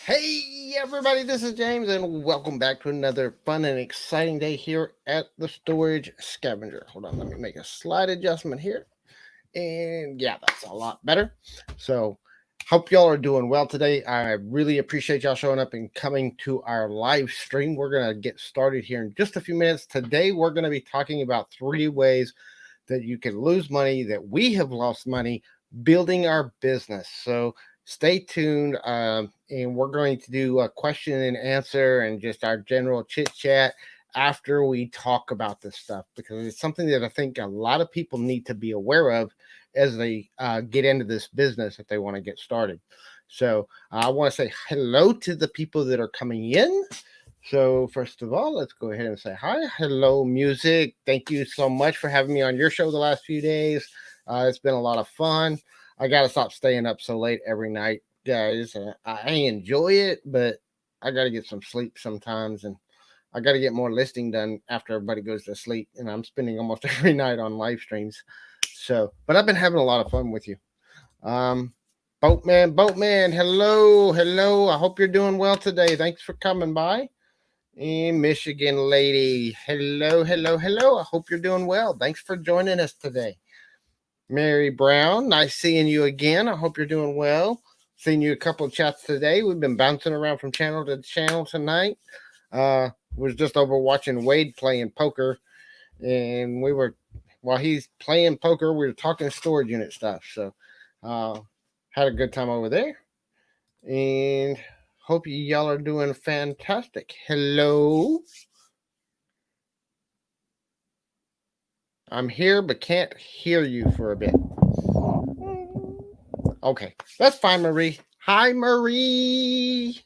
Hey everybody, this is James and welcome back to another fun and exciting day here at the Storage Scavenger. Hold on, let me make a slight adjustment here. And yeah, that's a lot better. So hope y'all are doing well today. I really appreciate y'all showing up and coming to our live stream. We're going to get started here in just a few minutes. Today, we're going to be talking about 3 ways that you can lose money, that we have lost money building our business. So stay tuned, and we're going to do a question and answer and just our general chit chat after we talk about this stuff, because it's something that I think a lot of people need to be aware of as they get into this business if they want to get started. So I want to say hello to the people that are coming in. So first of all, let's go ahead and say hi. Hello, music. Thank you so much for having me on your show the last few days. It's been a lot of fun. I got to stop staying up so late every night, guys. I enjoy it, but I got to get some sleep sometimes, and I got to get more listing done after everybody goes to sleep. And I'm spending almost every night on live streams. So, but I've been having a lot of fun with you. Boatman, hello. I hope you're doing well today. Thanks for coming by. And Michigan lady, hello. I hope you're doing well. Thanks for joining us today. Mary Brown, nice seeing you again. I hope you're doing well. Seen you a couple of chats today. We've been bouncing around from channel to channel tonight. Was just over watching Wade playing poker, and while he's playing poker, we were talking storage unit stuff. So, had a good time over there, and hope y'all are doing fantastic. Hello. I'm here, but can't hear you for a bit. Okay, that's fine, Marie. Hi, Marie.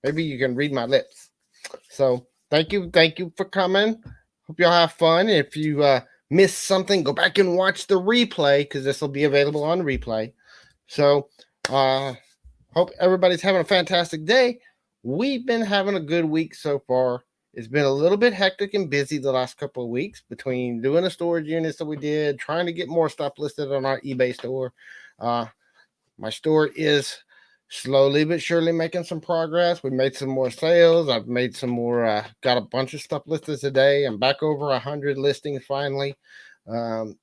Maybe you can read my lips. So thank you for coming. Hope y'all have fun. If you missed something, go back and watch the replay, because this will be available on replay. So hope everybody's having a fantastic day. We've been having a good week so far. It's been a little bit hectic and busy the last couple of weeks between doing the storage units that we did, trying to get more stuff listed on our eBay store. My store is slowly but surely making some progress. We made some more sales. I've made some more, got a bunch of stuff listed today. I'm back over 100 listings finally, and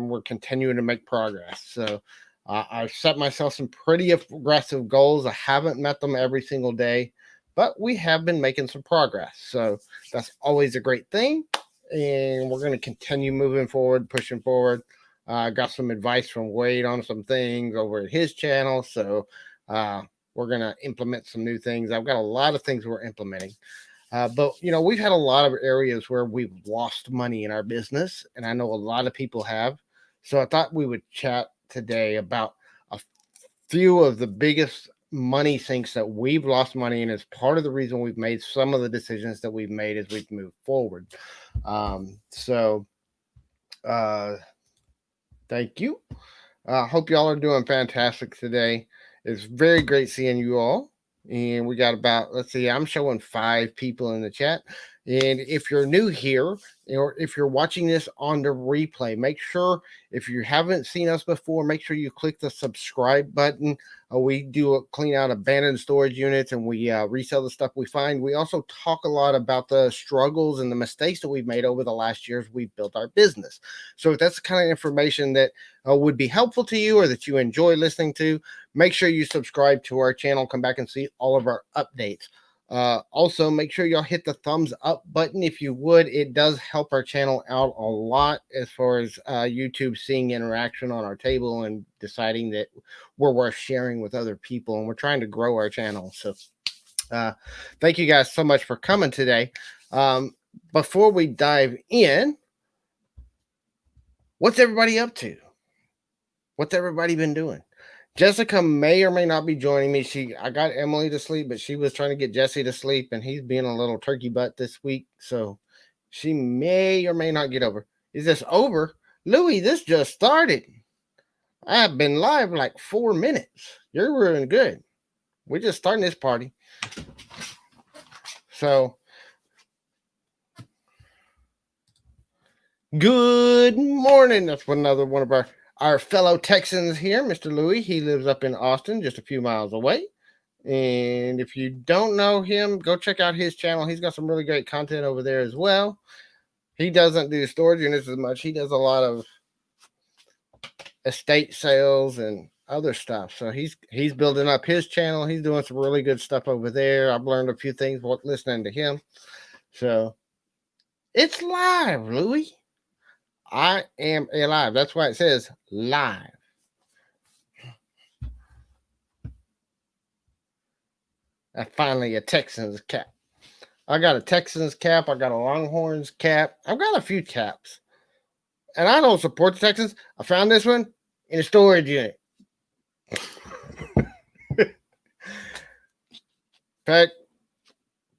we're continuing to make progress. So I've set myself some pretty aggressive goals. I haven't met them every single day, but we have been making some progress. So that's always a great thing. And we're going to continue moving forward, pushing forward. I got some advice from Wade on some things over at his channel. So we're going to implement some new things. I've got a lot of things we're implementing. But, we've had a lot of areas where we've lost money in our business, and I know a lot of people have. So I thought we would chat today about a few of the biggest money sinks that we've lost money in as part of the reason we've made some of the decisions that we've made as we've moved forward. Thank you. Hope y'all are doing fantastic today. It's very great seeing you all. And we got about, let's see, I'm showing 5 people in the chat. And if you're new here, or if you're watching this on the replay, make sure, if you haven't seen us before, make sure you click the subscribe button. We do clean out abandoned storage units, and we resell the stuff we find. We also talk a lot about the struggles and the mistakes that we've made over the last years we've built our business. So if that's the kind of information that would be helpful to you, or that you enjoy listening to, make sure you subscribe to our channel. Come back and see all of our updates. Also, make sure y'all hit the thumbs up button if you would. It does help our channel out a lot as far as YouTube seeing interaction on our table and deciding that we're worth sharing with other people, and we're trying to grow our channel. So thank you guys so much for coming today. Before we dive in, what's everybody up to? What's everybody been doing? Jessica may or may not be joining me. I got Emily to sleep, but she was trying to get Jesse to sleep, and he's being a little turkey butt this week. So she may or may not get over. Is this over? Louie, this just started. I've been live like 4 minutes. You're really good. We're just starting this party. So good morning. That's another one of our fellow Texans here, Mr. Louie. He lives up in Austin, just a few miles away. And if you don't know him, go check out his channel. He's got some really great content over there as well. He doesn't do storage units as much. He does a lot of estate sales and other stuff. So he's building up his channel. He's doing some really good stuff over there. I've learned a few things listening to him. So it's live, Louie. I am alive. That's why it says live. Finally, a Texans cap. I got a Texans cap. I got a Longhorns cap. I've got a few caps. And I don't support the Texans. I found this one in a storage unit. In fact,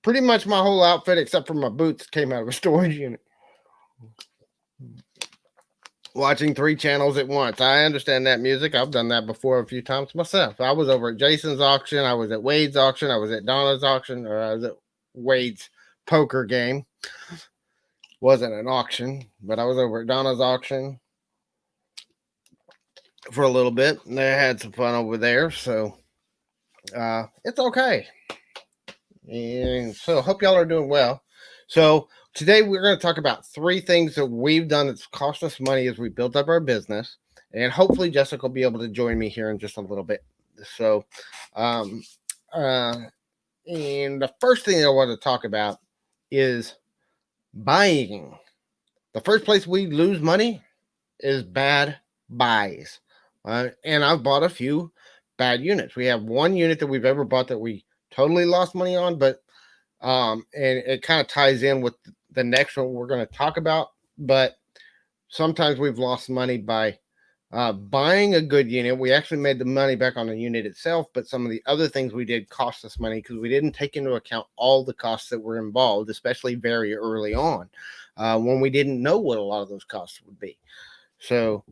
pretty much my whole outfit, except for my boots, came out of a storage unit. Watching 3 channels at once. I understand that music. I've done that before a few times myself. I was over at Jason's auction. I was at Wade's auction. I was at Donna's auction. Or I was at Wade's poker game. Wasn't an auction, but I was over at Donna's auction for a little bit. And they had some fun over there. So it's okay. And so hope y'all are doing well. So today we're going to talk about 3 things that we've done that's cost us money as we built up our business. And hopefully Jessica will be able to join me here in just a little bit. So, and the first thing I want to talk about is buying. The first place we lose money is bad buys. And I've bought a few bad units. We have 1 unit that we've ever bought that we totally lost money on, but and it kind of ties in with the next one we're going to talk about. But sometimes we've lost money by buying a good unit. We actually made the money back on the unit itself, but some of the other things we did cost us money because we didn't take into account all the costs that were involved, especially very early on when we didn't know what a lot of those costs would be. So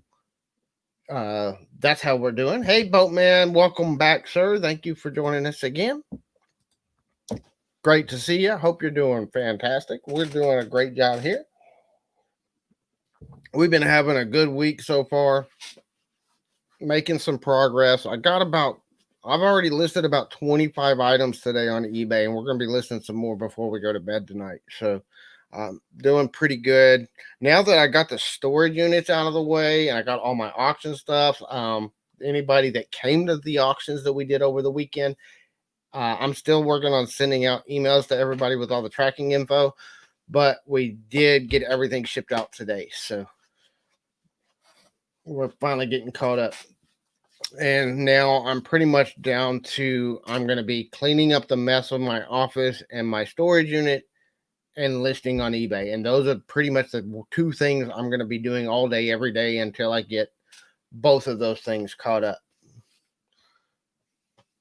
that's how we're doing. Hey, Boatman, welcome back, sir. Thank you for joining us again. Great to see you. Hope you're doing fantastic. We're doing a great job here. We've been having a good week so far, making some progress. I've already listed about 25 items today on eBay, and we're going to be listing some more before we go to bed tonight. So doing pretty good. Now that I got the storage units out of the way and I got all my auction stuff, anybody that came to the auctions that we did over the weekend, I'm still working on sending out emails to everybody with all the tracking info, but we did get everything shipped out today. So we're finally getting caught up. And now I'm pretty much down to, I'm going to be cleaning up the mess of my office and my storage unit and listing on eBay. And those are pretty much the 2 things I'm going to be doing all day, every day until I get both of those things caught up.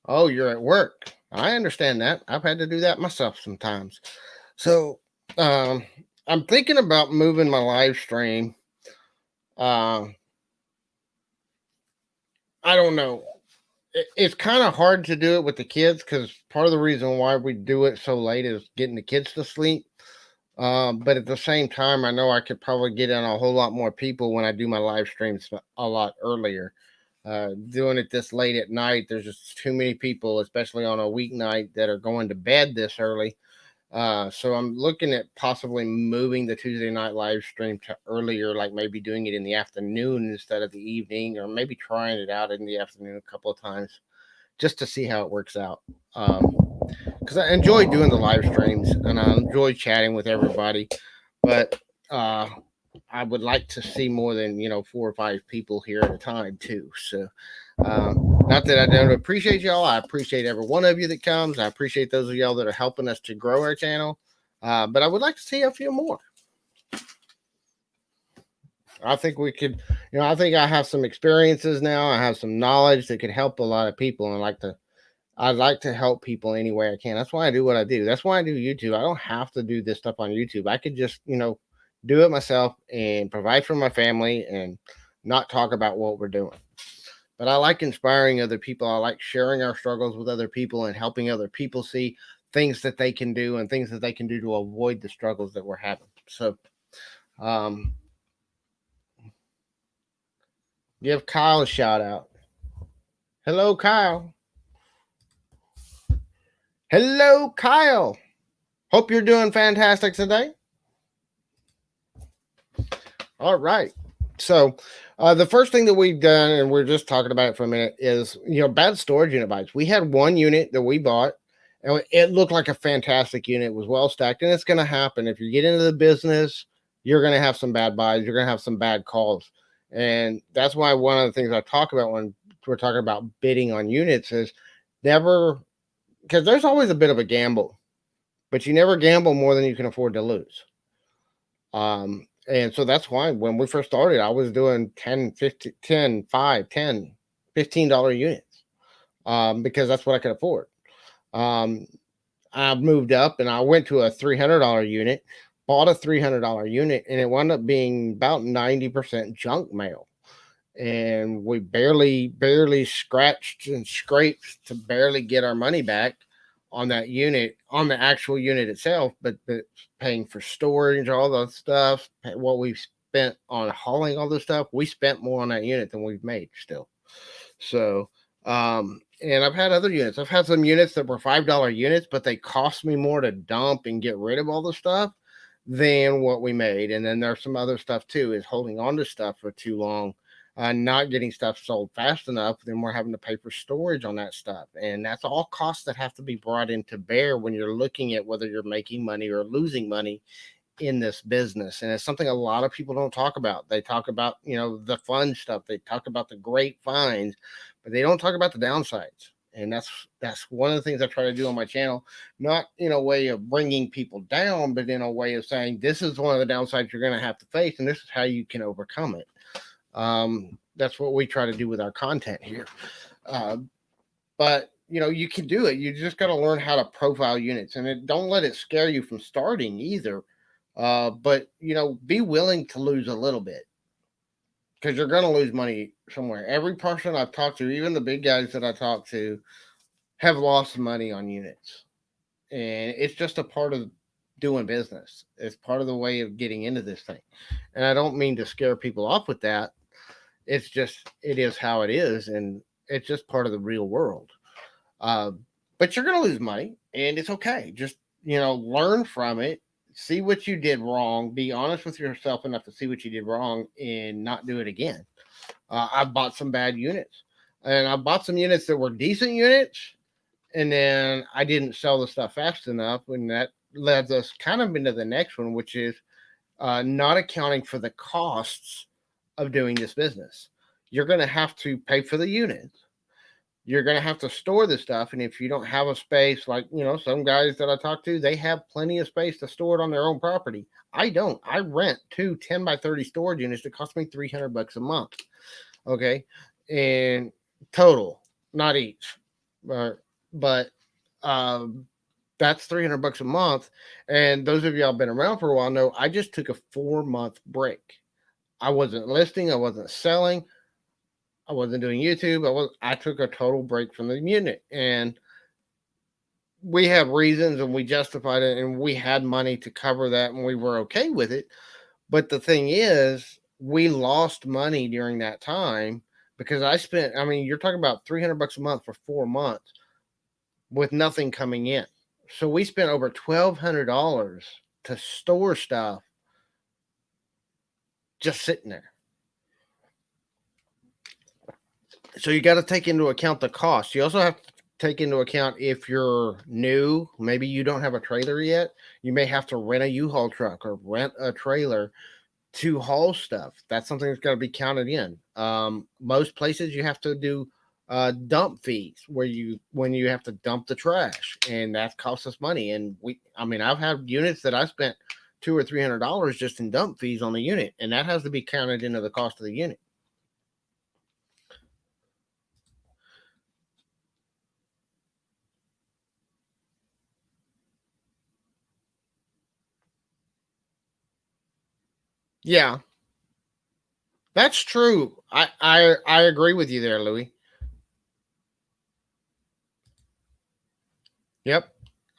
Oh, you're at work. I understand that. I've had to do that myself sometimes. So I'm thinking about moving my live stream. I don't know. It's kind of hard to do it with the kids because part of the reason why we do it so late is getting the kids to sleep. But at the same time, I know I could probably get in a whole lot more people when I do my live streams a lot earlier. Doing it this late at night, there's just too many people, especially on a weeknight, that are going to bed this early. So I'm looking at possibly moving the Tuesday night live stream to earlier, like maybe doing it in the afternoon instead of the evening, or maybe trying it out in the afternoon a couple of times just to see how it works out. Because I enjoy doing the live streams and I enjoy chatting with everybody, but I would like to see more than 4 or 5 people here at a time too. So not that I don't appreciate y'all. I appreciate every one of you that comes. I appreciate those of y'all that are helping us to grow our channel. But I would like to see a few more. I think we could, I think I have some experiences now. I have some knowledge that could help a lot of people. And I'd like to help people any way I can. That's why I do what I do. That's why I do YouTube. I don't have to do this stuff on YouTube. I could just, do it myself and provide for my family and not talk about what we're doing. But I like inspiring other people. I like sharing our struggles with other people and helping other people see things that they can do and things that they can do to avoid the struggles that we're having. So, give Kyle a shout out. Hello, Kyle. Hello, Kyle. Hope you're doing fantastic today. All right. So, the first thing that we've done, and we're just talking about it for a minute, is bad storage unit buys. We had one unit that we bought, and it looked like a fantastic unit. It was well stacked, and it's going to happen if you get into the business. You're going to have some bad buys. You're going to have some bad calls, and that's why one of the things I talk about when we're talking about bidding on units is never, because there's always a bit of a gamble, but you never gamble more than you can afford to lose. And so that's why when we first started, I was doing 10, 50, 10, 5, 10, $15 units, because that's what I could afford. Um, I moved up and I went to a $300 unit, bought a $300 unit, and it wound up being about 90% junk mail. And we barely scratched and scraped to barely get our money back on that unit, on the actual unit itself, but paying for storage, all the stuff, what we've spent on hauling all this stuff, we spent more on that unit than we've made still. So, and I've had other units. I've had some units that were $5 units, but they cost me more to dump and get rid of all the stuff than what we made. And then there's some other stuff too, is holding on to stuff for too long, not getting stuff sold fast enough, then we're having to pay for storage on that stuff. And that's all costs that have to be brought into bear when you're looking at whether you're making money or losing money in this business. And it's something a lot of people don't talk about. They talk about, the fun stuff. They talk about the great finds, but they don't talk about the downsides. And that's one of the things I try to do on my channel, not in a way of bringing people down, but in a way of saying, this is one of the downsides you're going to have to face, and this is how you can overcome it. That's what we try to do with our content here. But you can do it. You just got to learn how to profile units, and don't let it scare you from starting either. But be willing to lose a little bit, because you're going to lose money somewhere. Every person I've talked to, even the big guys that I talk to, have lost money on units, and it's just a part of doing business. It's part of the way of getting into this thing. And I don't mean to scare people off with that. It's just, it is how it is, and it's just part of the real world. But you're going to lose money, and it's okay. Just, learn from it, see what you did wrong, be honest with yourself enough to see what you did wrong and not do it again. I bought some bad units, and I bought some units that were decent units, and then I didn't sell the stuff fast enough, and that led us kind of into the next one, which is not accounting for the costs of doing this business. You're going to have to pay for the units. You're going to have to store the stuff. And if you don't have a space, like, some guys that I talk to, they have plenty of space to store it on their own property. I don't. I rent two 10 by 30 storage units that cost me $300 a month. Okay. And total, not each, but that's $300 a month. And those of y'all been around for a while know I just took a 4-month break. I wasn't listing, I wasn't selling, I wasn't doing YouTube. I took a total break from the unit, and we have reasons, and we justified it, and we had money to cover that, and we were okay with it. But the thing is, we lost money during that time because you're talking about $300 a month for 4 months with nothing coming in. So we spent over $1,200 to store stuff just sitting there. So you got to take into account the cost. You also have to take into account, if you're new, maybe you don't have a trailer yet, you may have to rent a U-Haul truck or rent a trailer to haul stuff. That's something that's got to be counted in. Most places you have to do dump fees when you have to dump the trash, and that costs us money. And I've had units that I spent $200 or $300 just in dump fees on the unit, and that has to be counted into the cost of the unit. Yeah, that's true. I agree with you there, Louis. Yep.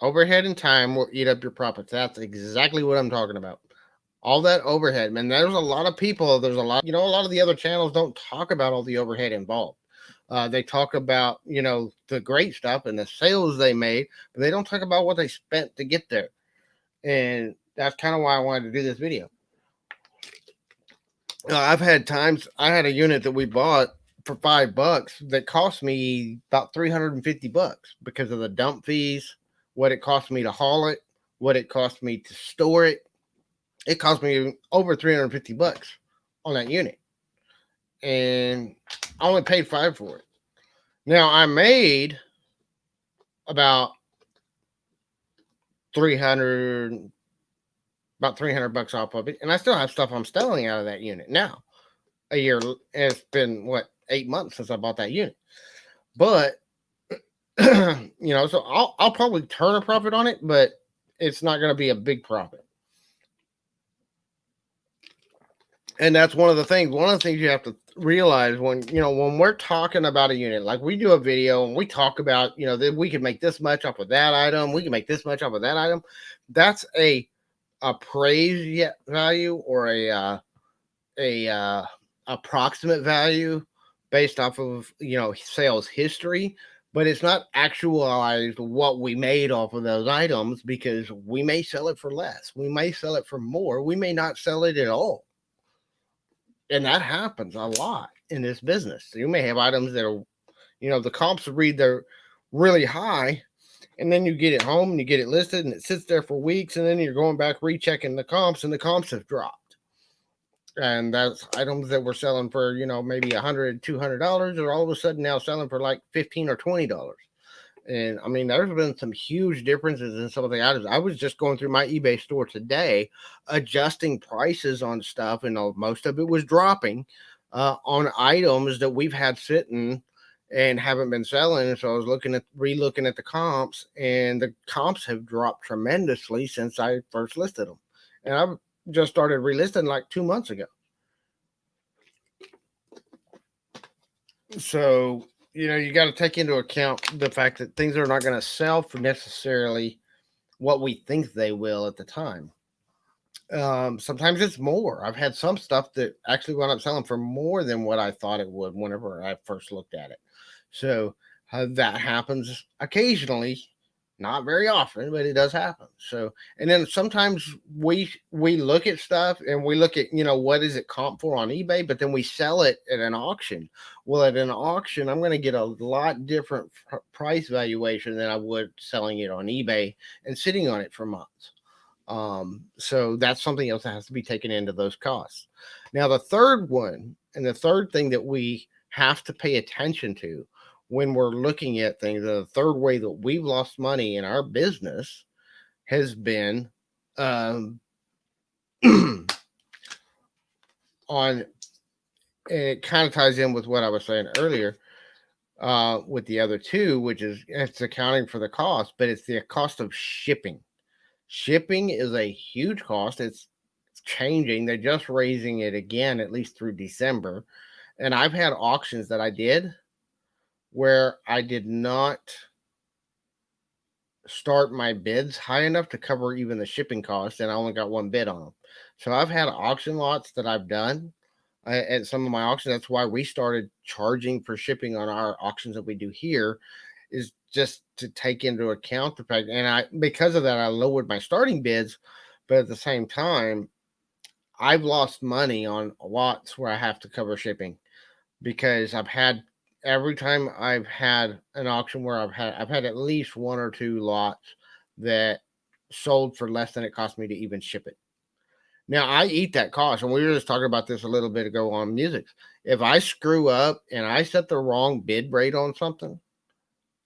Overhead and time will eat up your profits. That's exactly what I'm talking about. All that overhead, man. There's a lot of people. There's a lot, a lot of the other channels don't talk about all the overhead involved. They talk about, the great stuff and the sales they made, but they don't talk about what they spent to get there. And that's kind of why I wanted to do this video. I've had times I had a unit that we bought for $5 that cost me about $350 because of the dump fees, what it cost me to haul it, what it cost me to store it. It cost me over $350 on that unit, and I only paid $5 for it. Now I made about 300 $300 off of it, and I still have stuff I'm selling out of that unit now. A year, it's been 8 months since I bought that unit, but so I'll probably turn a profit on it, but it's not going to be a big profit. And that's one of the things you have to realize when we're talking about a unit, like we do a video and we talk about, that we can make this much off of that item, we can make this much off of that item. That's a appraised value or a approximate value based off of sales history, but it's not actualized what we made off of those items, because we may sell it for less, we may sell it for more, we may not sell it at all. And that happens a lot in this business. You may have items that are, the comps read they're really high, and then you get it home and you get it listed and it sits there for weeks, and then you're going back rechecking the comps and the comps have dropped. And that's items that we're selling for, maybe $100, $200, or all of a sudden now selling for like $15 or $20. And I mean, there's been some huge differences in some of the items. I was just going through my eBay store today, adjusting prices on stuff, and most of it was dropping on items that we've had sitting and haven't been selling. So I was re-looking at the comps, and the comps have dropped tremendously since I first listed them. And I've just started relisting like 2 months ago. So you got to take into account the fact that things are not going to sell for necessarily what we think they will at the time. Sometimes it's more. I've had some stuff that actually wound up selling for more than what I thought it would whenever I first looked at it. So that happens occasionally, not very often, but it does happen. So, and then sometimes we look at stuff and we look at, what is it comp for on eBay, but then we sell it at an auction. Well, at an auction, I'm going to get a lot different price valuation than I would selling it on eBay and sitting on it for months. So that's something else that has to be taken into those costs. Now, the third one, and the third thing that we have to pay attention to when we're looking at things, the third way that we've lost money in our business has been on, and it kind of ties in with what I was saying earlier with the other two, which is it's accounting for the cost, but it's the cost of shipping. Shipping is a huge cost. It's changing. They're just raising it again, at least through December. And I've had auctions that I did where I did not start my bids high enough to cover even the shipping cost, and I only got one bid on them. So I've had auction lots that I've done at some of my auctions. That's why we started charging for shipping on our auctions that we do here, is just to take into account the fact, and because of that, I lowered my starting bids, but at the same time, I've lost money on lots where I have to cover shipping, because every time I've had an auction where I've had at least one or two lots that sold for less than it cost me to even ship it. Now, I eat that cost, and we were just talking about this a little bit ago on music. If I screw up and I set the wrong bid rate on something,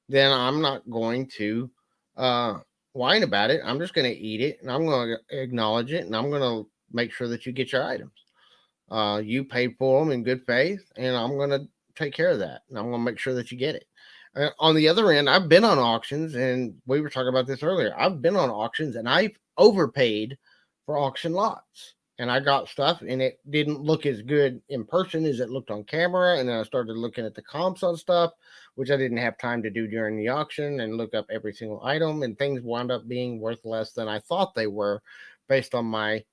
then I'm not going to whine about it. I'm just going to eat it, and I'm going to acknowledge it, and I'm going to make sure that you get your items. You paid for them in good faith, and I'm going to take care of that, and I'm going to make sure that you get it. On the other end, I've been on auctions, and we were talking about this earlier. I've been on auctions, and I've overpaid for auction lots, and I got stuff, and it didn't look as good in person as it looked on camera. And then I started looking at the comps on stuff, which I didn't have time to do during the auction, and look up every single item, and things wound up being worth less than I thought they were based on my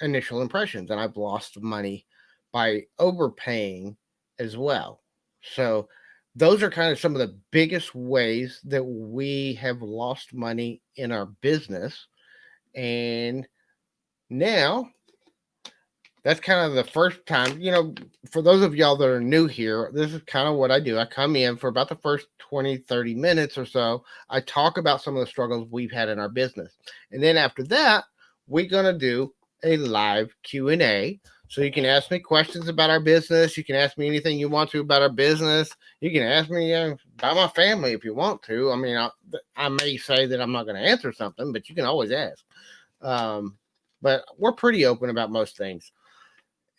initial impressions. And I've lost money by overpaying as well. So those are kind of some of the biggest ways that we have lost money in our business. And now that's kind of the first time, for those of y'all that are new here, this is kind of what I do. I come in for about the first 20, 30 minutes or so. I talk about some of the struggles we've had in our business. And then after that, we're going to do a live Q&A. So you can ask me questions about our business. You can ask me anything you want to about our business. You can ask me about my family if you want to. I mean, I may say that I'm not going to answer something, but you can always ask. But we're pretty open about most things.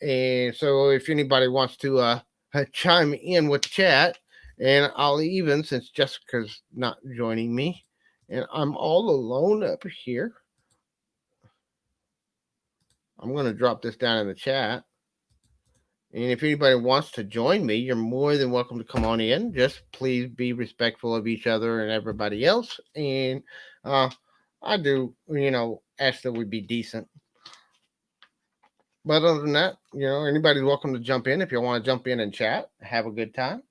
And so if anybody wants to chime in with chat, and I'll even, since Jessica's not joining me, and I'm all alone up here, I'm going to drop this down in the chat. And if anybody wants to join me, you're more than welcome to come on in. Just please be respectful of each other and everybody else. And I do, ask that we be decent. But other than that, anybody's welcome to jump in if you want to jump in and chat. Have a good time.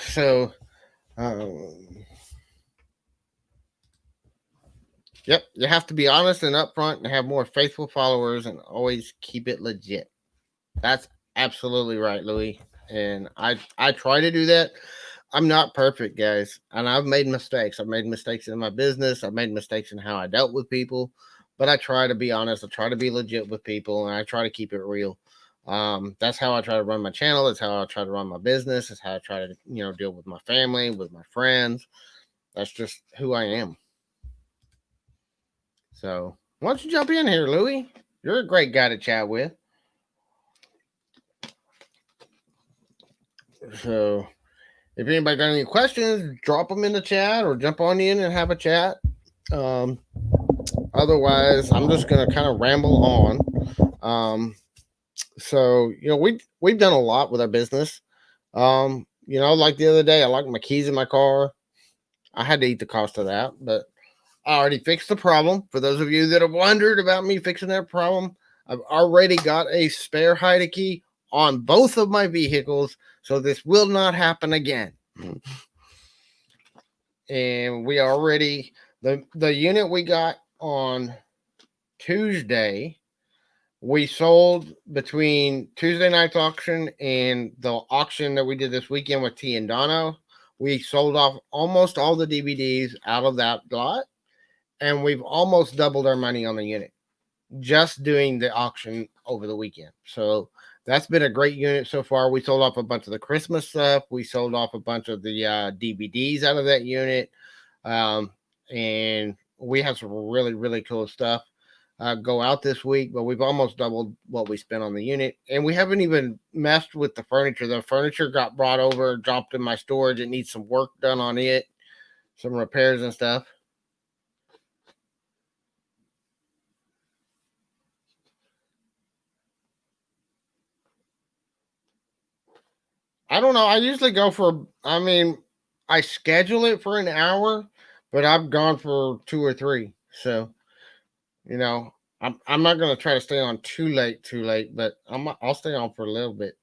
So, yep, you have to be honest and upfront and have more faithful followers and always keep it legit. That's absolutely right, Louis. And I try to do that. I'm not perfect, guys, and I've made mistakes. I've made mistakes in my business. I've made mistakes in how I dealt with people, but I try to be honest. I try to be legit with people, and I try to keep it real. That's how I try to run my channel. That's how I try to run my business. That's how I try to, deal with my family, with my friends. That's just who I am. So why don't you jump in here, Louie? You're a great guy to chat with. So if anybody got any questions, drop them in the chat or jump on in and have a chat. Otherwise, I'm just going to kind of ramble on. So, we've done a lot with our business. Like the other day, I locked my keys in my car. I had to eat the cost of that, but I already fixed the problem. For those of you that have wondered about me fixing that problem, I've already got a spare hide key on both of my vehicles, so this will not happen again. And we already, the unit we got on Tuesday, we sold between Tuesday night's auction and the auction that we did this weekend with T and Dono. We sold off almost all the DVDs out of that lot, and we've almost doubled our money on the unit just doing the auction over the weekend. So that's been a great unit so far. We sold off a bunch of the Christmas stuff. We sold off a bunch of the DVDs out of that unit. And we have some really, really cool stuff go out this week, but we've almost doubled what we spent on the unit. And we haven't even messed with the furniture. The furniture got brought over, dropped in my storage. It needs some work done on it, some repairs and stuff. I don't know. I usually go I schedule it for an hour, but I've gone for 2 or 3. So, I'm not going to try to stay on too late, but I'll stay on for a little bit.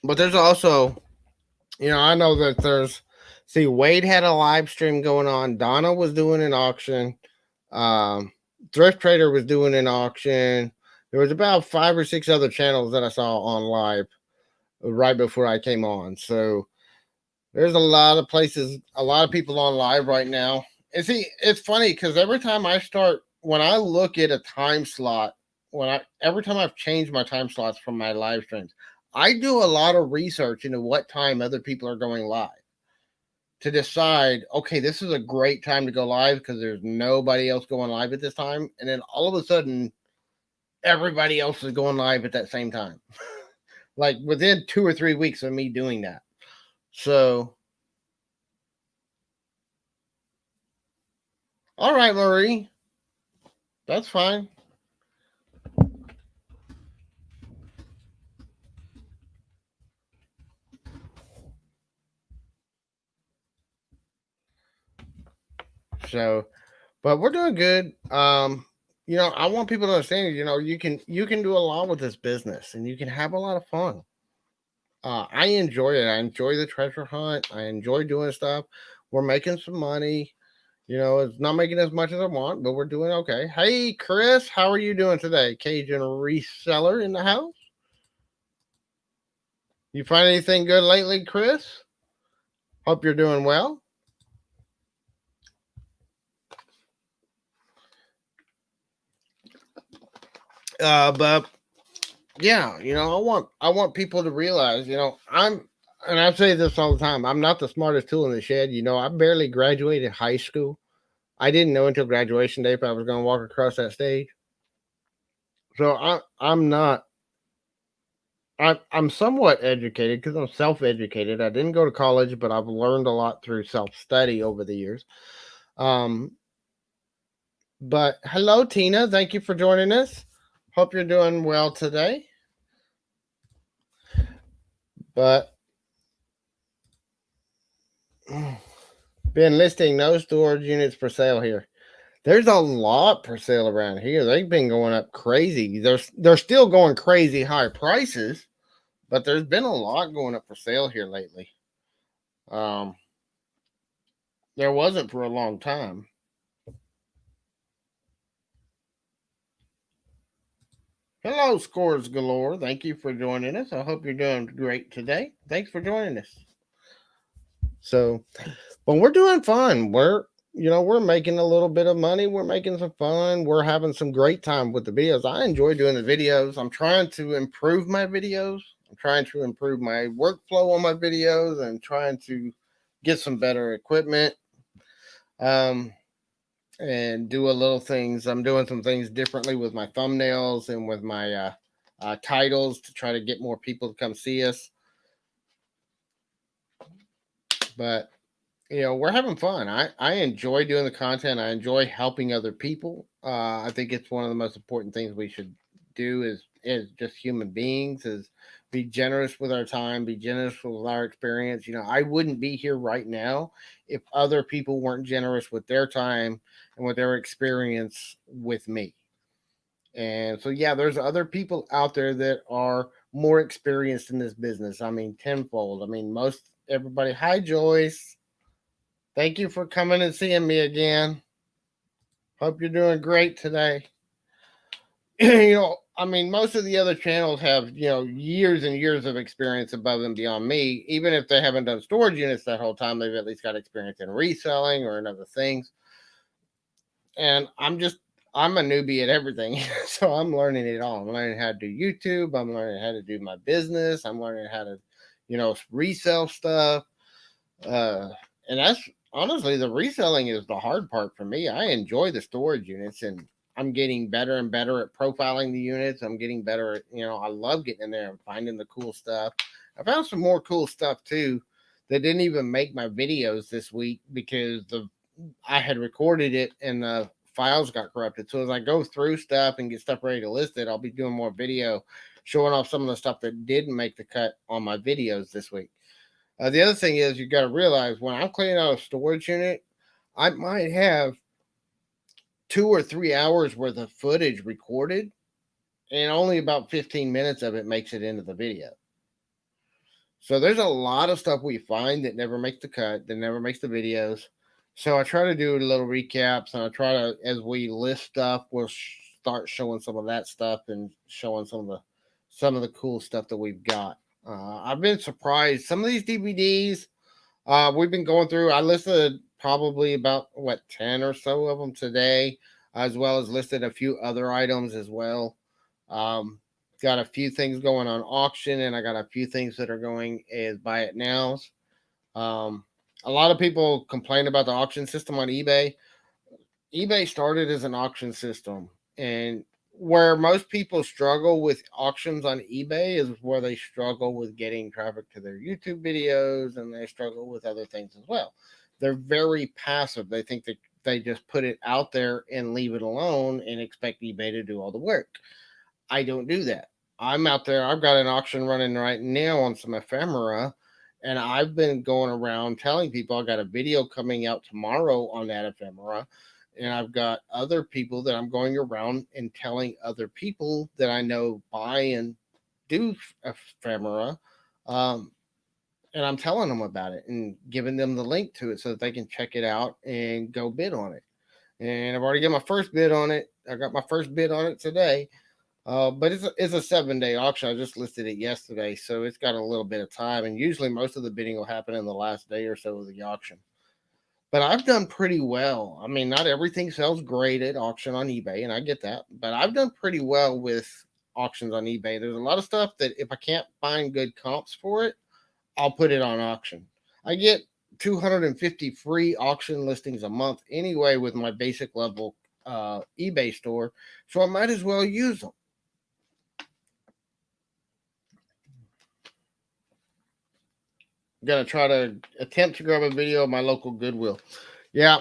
But there's also, I know that Wade had a live stream going on. Donna was doing an auction. Thrift Trader was doing an auction. There was about 5 or 6 other channels that I saw on live right before I came on. So there's a lot of places, a lot of people on live right now. And see, it's funny because every time when I look at a time slot, every time I've changed my time slots from my live streams, I do a lot of research into what time other people are going live to decide, okay, this is a great time to go live because there's nobody else going live at this time. And then all of a sudden, everybody else is going live at that same time, like within 2 or 3 weeks of me doing that. So, all right, Marie, that's fine. So, but we're doing good. I want people to understand, you can do a lot with this business and you can have a lot of fun. I enjoy it. I enjoy the treasure hunt. I enjoy doing stuff. We're making some money. It's not making as much as I want, but we're doing okay. Hey, Chris, how are you doing today? Cajun reseller in the house. You find anything good lately, Chris? Hope you're doing well. But yeah, I want people to realize, and I say this all the time. I'm not the smartest tool in the shed. I barely graduated high school. I didn't know until graduation day if I was going to walk across that stage. So I'm not. I'm somewhat educated because I'm self-educated. I didn't go to college, but I've learned a lot through self-study over the years. Um, but hello, Tina. Thank you for joining us. Hope you're doing well today. But been listing no storage units for sale here. There's a lot for sale around here. They've been going up crazy. They're still going crazy high prices, but there's been a lot going up for sale here lately. Um, there wasn't for a long time. Hello, Scores Galore. Thank you for joining us. I hope you're doing great today. Thanks for joining us. So, well, we're doing fun. We're making a little bit of money. We're making some fun. We're having some great time with the videos. I enjoy doing the videos. I'm trying to improve my videos. I'm trying to improve my workflow on my videos and trying to get some better equipment. Um, and do a little things. I'm doing some things differently with my thumbnails and with my titles to try to get more people to come see us. But we're having fun. I enjoy doing the content. I enjoy helping other people. I think it's one of the most important things we should do is just human beings is be generous with our time, be generous with our experience. I wouldn't be here right now if other people weren't generous with their time and with their experience with me. And so, yeah, there's other people out there that are more experienced in this business. I mean, tenfold. I mean, most everybody. Hi, Joyce. Thank you for coming and seeing me again. Hope you're doing great today. I mean, most of the other channels have, years and years of experience above and beyond me. Even if they haven't done storage units that whole time, they've at least got experience in reselling or in other things. And I'm a newbie at everything. So I'm learning it all. I'm learning how to do YouTube. I'm learning how to do my business. I'm learning how to, resell stuff. Uh, and that's honestly the reselling is the hard part for me. I enjoy the storage units and I'm getting better and better at profiling the units. I'm getting better at, I love getting in there and finding the cool stuff. I found some more cool stuff too that didn't even make my videos this week because I had recorded it and the files got corrupted. So as I go through stuff and get stuff ready to list it, I'll be doing more video showing off some of the stuff that didn't make the cut on my videos this week. The other thing is you got to realize when I'm cleaning out a storage unit, I might have 2 or 3 hours worth of footage recorded, and only about 15 minutes of it makes it into the video. So there's a lot of stuff we find that never makes the cut, that never makes the videos. So I try to do little recaps, and I try to, as we list stuff, we'll start showing some of that stuff and showing some of the cool stuff that we've got. I've been surprised. Some of these DVDs we've been going through. I listed probably about 10 or so of them today, as well as listed a few other items as well. Got a few things going on auction, and I got a few things that are going as buy it nows. A lot of people complain about the auction system on eBay. eBay started as an auction system, and where most people struggle with auctions on eBay is where they struggle with getting traffic to their YouTube videos, and they struggle with other things as well. They're very passive. They think that they just put it out there and leave it alone and expect eBay to do all the work. I don't do that. I'm out there. I've got an auction running right now on some ephemera, and I've been going around telling people I got a video coming out tomorrow on that ephemera, and I've got other people that I'm going around and telling other people that I know buy and do ephemera, um, and I'm telling them about it and giving them the link to it so that they can check it out and go bid on it. And I've already got my first bid on it. I got my first bid on it today, but it's a 7-day auction. I just listed it yesterday, so it's got a little bit of time. And usually, most of the bidding will happen in the last day or so of the auction. But I've done pretty well. I mean, not everything sells great at auction on eBay, and I get that. But I've done pretty well with auctions on eBay. There's a lot of stuff that if I can't find good comps for it, I'll put it on auction. I get 250 free auction listings a month anyway with my basic level eBay store, so I might as well use them. Gonna try to attempt to grab a video of my local Goodwill. Yeah,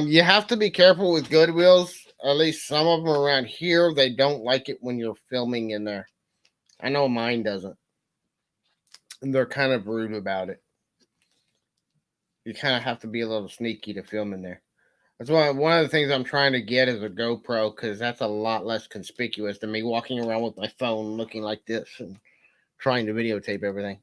you have to be careful with Goodwills. At least some of them around here, they don't like it when you're filming in there. I know mine doesn't, and they're kind of rude about it. You kind of have to be a little sneaky to film in there. That's why one of the things I'm trying to get is a GoPro, because that's a lot less conspicuous than me walking around with my phone looking like this and trying to videotape everything.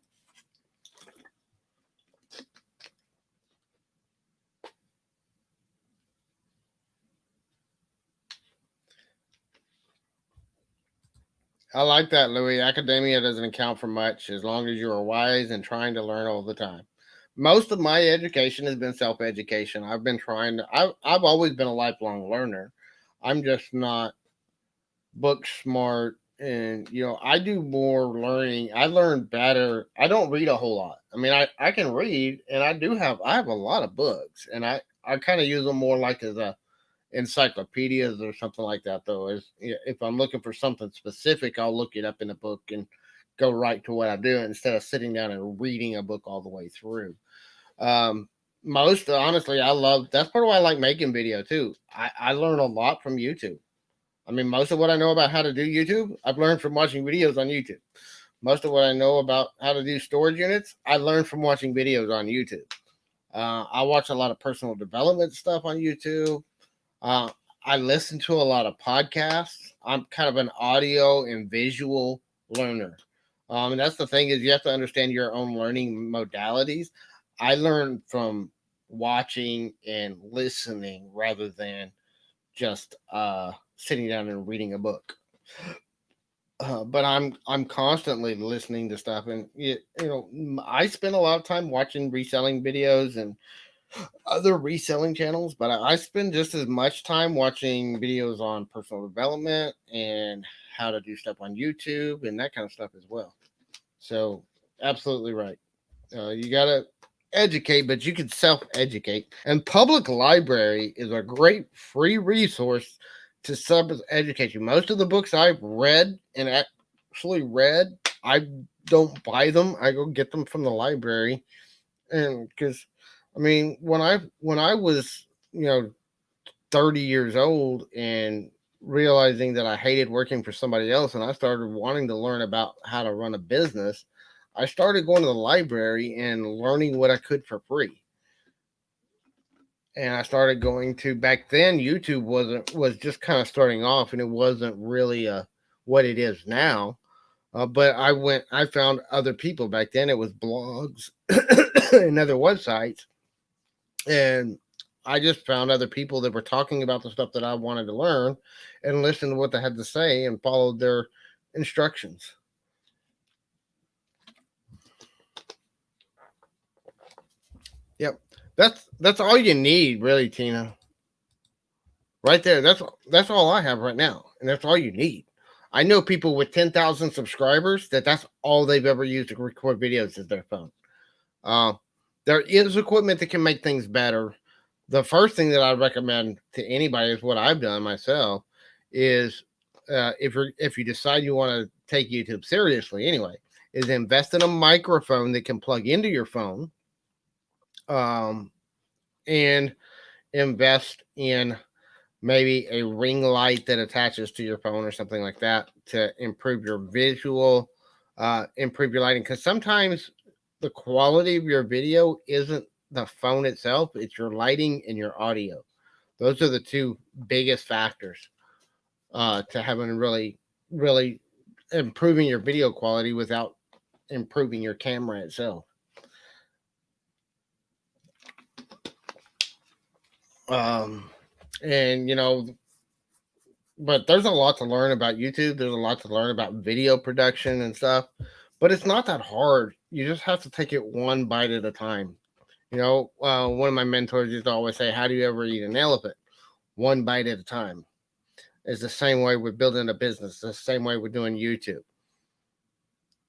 I like that, Louis. Academia doesn't account for much as long as you are wise and trying to learn all the time. Most of my education has been self-education. I've been trying to. I've always been a lifelong learner. I'm just not book smart, and I do more learning. I learn better. I don't read a whole lot. I mean, I can read, and I have a lot of books, and I kind of use them more like as a encyclopedias or something like that, though. Is if I'm looking for something specific, I'll look it up in a book and go right to what I do instead of sitting down and reading a book all the way through. um Most honestly, I love that's part of why I like making video too. I learn a lot from YouTube. I mean, most of what I know about how to do YouTube, I've learned from watching videos on YouTube. Most of what I know about how to do storage units, I learned from watching videos on YouTube. I watch a lot of personal development stuff on YouTube. uh, I listen to a lot of podcasts. I'm kind of an audio and visual learner. And that's the thing, is you have to understand your own learning modalities. I learn from watching and listening rather than just sitting down and reading a book. But I'm constantly listening to stuff, and I spend a lot of time watching reselling videos and other reselling channels, but I spend just as much time watching videos on personal development and how to do stuff on YouTube and that kind of stuff as well. So, absolutely right. You got to educate, but you can self educate. And public library is a great free resource to self educate you. Most of the books I've read and actually read, I don't buy them. I go get them from the library, and because I mean, when I was 30 years old and realizing that I hated working for somebody else, and I started wanting to learn about how to run a business, I started going to the library and learning what I could for free. And I started going to, back then YouTube was just kind of starting off, and it wasn't really what it is now. But I found other people. Back then it was blogs and other websites, and I just found other people that were talking about the stuff that I wanted to learn and listened to what they had to say and followed their instructions. Yep. That's all you need, really, Tina. Right there. That's all I have right now, and that's all you need. I know people with 10,000 subscribers that's all they've ever used to record videos is their phone. Uh, there is equipment that can make things better. The first thing that I recommend to anybody is what I've done myself is if you decide you want to take YouTube seriously anyway, is invest in a microphone that can plug into your phone, and invest in maybe a ring light that attaches to your phone or something like that to improve your visual, improve your lighting. Because sometimes the quality of your video isn't the phone itself, it's your lighting and your audio. Those are the two biggest factors to having really improving your video quality without improving your camera itself. And but there's a lot to learn about YouTube. There's a lot to learn about video production and stuff, but it's not that hard. You just have to take it one bite at a time. One of my mentors used to always say, "How do you ever eat an elephant? One bite at a time." It's the same way with building a business. It's the same way with doing YouTube.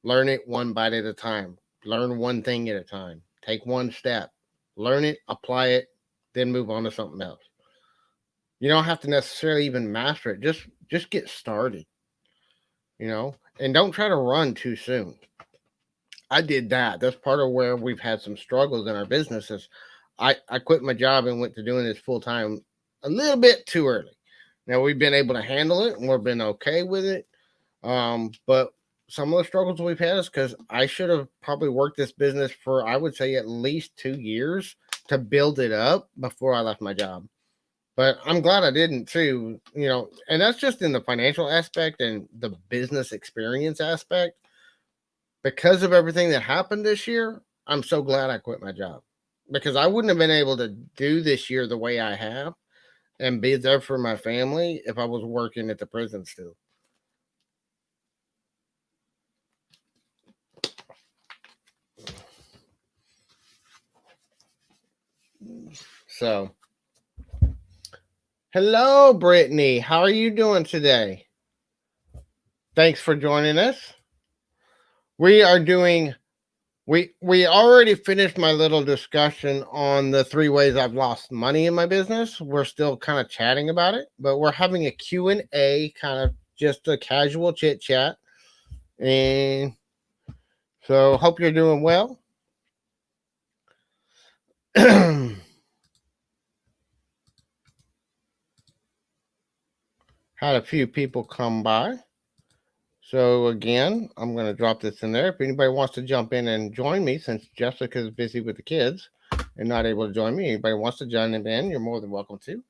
Learn it one bite at a time. Learn one thing at a time. Take one step. Learn it, apply it, then move on to something else. You don't have to necessarily even master it. Just get started, and don't try to run too soon. I did that. That's part of where we've had some struggles in our businesses. I quit my job and went to doing this full time a little bit too early. Now we've been able to handle it and we've been okay with it. But some of the struggles we've had is because I should have probably worked this business for, I would say, at least 2 years to build it up before I left my job. But I'm glad I didn't too, and that's just in the financial aspect and the business experience aspect. Because of everything that happened this year, I'm so glad I quit my job, because I wouldn't have been able to do this year the way I have and be there for my family if I was working at the prison still. So, hello, Brittany. How are you doing today? Thanks for joining us. We already finished my little discussion on the 3 ways I've lost money in my business. We're still kind of chatting about it, but we're having a Q&A, kind of just a casual chit chat. And so hope you're doing well. Had a few people come by. So again, I'm going to drop this in there. If anybody wants to jump in and join me, since Jessica's busy with the kids and not able to join me, anybody wants to join in, you're more than welcome to.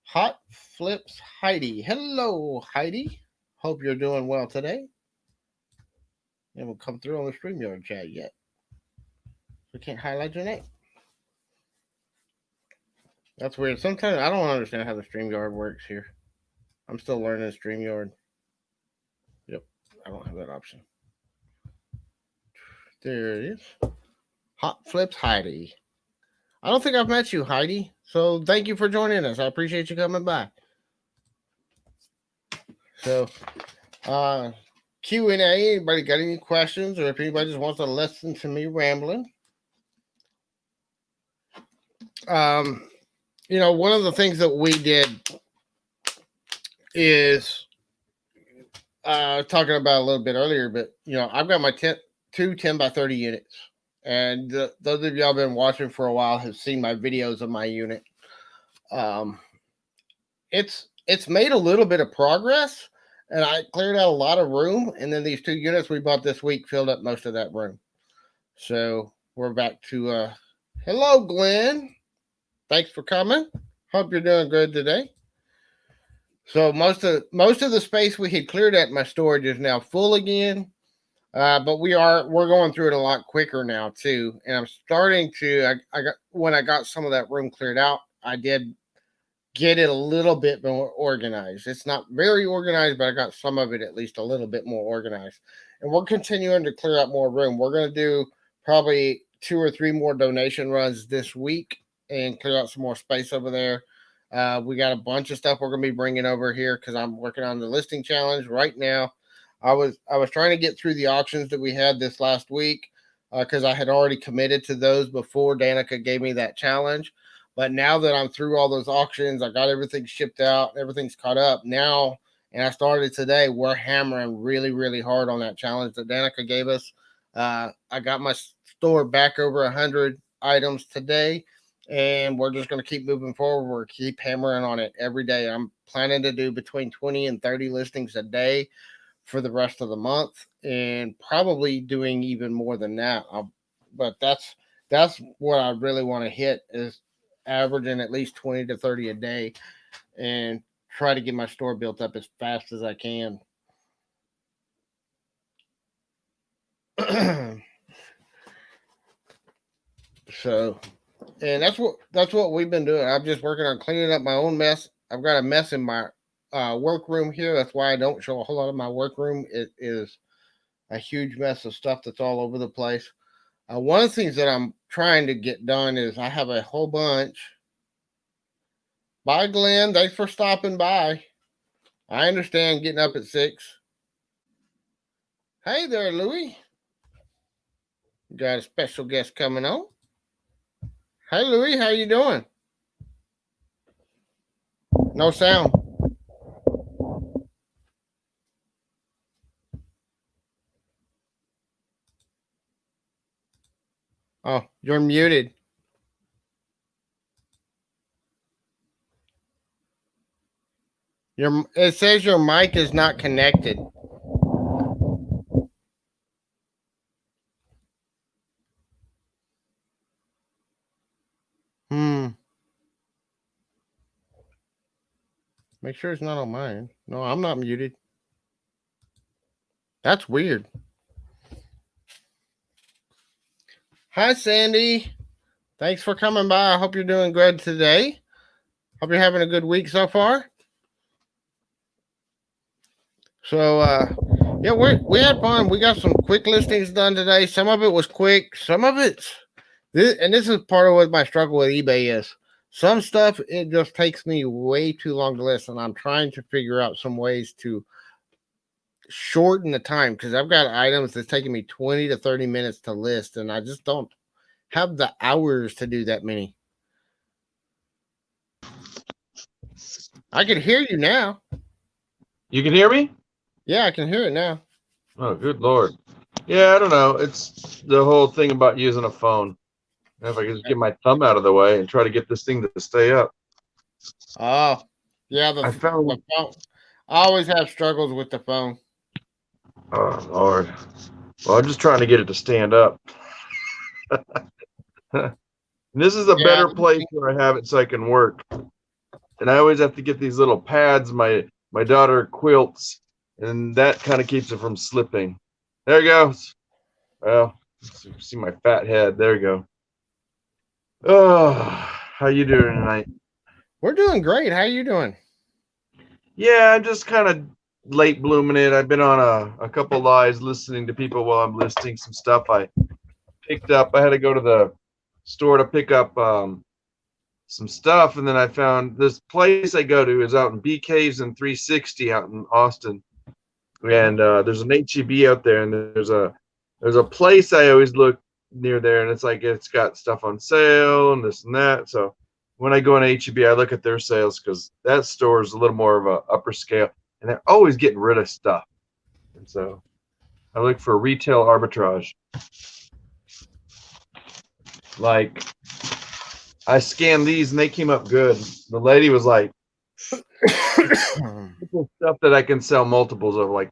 Hot Flips Heidi. Hello, Heidi. Hope you're doing well today. You haven't come through on the StreamYard chat yet. We can't highlight your name. That's weird. Sometimes I don't understand how the StreamYard works here. I'm still learning StreamYard. Yep, I don't have that option. There it is. Hot Flips Heidi. I don't think I've met you, Heidi. So thank you for joining us. I appreciate you coming by. So, Q&A. Anybody got any questions, or if anybody just wants to listen to me rambling? One of the things that we did is talking about a little bit earlier, but I've got my 2 10 by 30 units, and those of y'all been watching for a while have seen my videos of my unit. It's made a little bit of progress, and I cleared out a lot of room, and then these 2 units we bought this week filled up most of that room. So we're back to hello, Glenn. Thanks for coming. Hope you're doing good today. So most of the space we had cleared at my storage is now full again. But we're going through it a lot quicker now too. And I'm starting to when I got some of that room cleared out, I did get it a little bit more organized. It's not very organized, but I got some of it at least a little bit more organized. And we're continuing to clear out more room. We're going to do probably 2 or 3 more donation runs this week and clear out some more space over there. We got a bunch of stuff we're going to be bringing over here because I'm working on the listing challenge right now. I was trying to get through the auctions that we had this last week because I had already committed to those before Danica gave me that challenge. But now that I'm through all those auctions, I got everything shipped out, everything's caught up. Now and I started today. We're hammering really, really hard on that challenge that Danica gave us. I got my store back over 100 items today, and we're just going to keep moving forward. We're keep hammering on it every day. I'm planning to do between 20 and 30 listings a day for the rest of the month, and probably doing even more than that. But that's what I really want to hit, is averaging at least 20 to 30 a day, and try to get my store built up as fast as I can. So, and that's what we've been doing. I'm just working on cleaning up my own mess. I've got a mess in my workroom here. That's why I don't show a whole lot of my workroom. It is a huge mess of stuff that's all over the place. One of the things that I'm trying to get done is I have a whole bunch. Bye, Glenn. Thanks for stopping by. I understand getting up at 6. Hey there, Louie. Got a special guest coming on. Hey, Louie. How you doing? No sound. Oh, you're muted. It says your mic is not connected. Make sure it's not on mine. No, I'm not muted. That's weird. Hi, Sandy. Thanks for coming by. I hope you're doing good today. Hope you're having a good week so far. So, yeah, we had fun. We got some quick listings done today. Some of it was quick. Some of it's this is part of what my struggle with eBay is. Some stuff, it just takes me way too long to list, and I'm trying to figure out some ways to shorten the time, because I've got items that's taking me 20 to 30 minutes to list, and I just don't have the hours to do that many. I can hear you now. You can hear me? Yeah, I can hear it now. Oh, good Lord. Yeah, I don't know. It's the whole thing about using a phone. If I could just get my thumb out of the way and try to get this thing to stay up. Oh, yeah, the phone. I always have struggles with the phone. Oh, Lord. Well, I'm just trying to get it to stand up. This is a better place where I have it so I can work. And I always have to get these little pads my daughter quilts, and that kind of keeps it from slipping. There it goes. Well, see my fat head. There you go. Oh, how you doing tonight? We're doing great. How you doing? Yeah, I'm just kind of late blooming it. I've been on a couple lives listening to people while I'm listing some stuff I picked up. I had to go to the store to pick up some stuff, and then I found this place I go to is out in BK's and 360 out in Austin, and there's an HEB out there, and there's a place I always look near there, and it's like it's got stuff on sale and this and that. So when I go in HEB, I look at their sales, because that store is a little more of a upper scale, and they're always getting rid of stuff, and so I look for retail arbitrage. Like, I scanned these and they came up good. The lady was like, stuff that I can sell multiples of, like,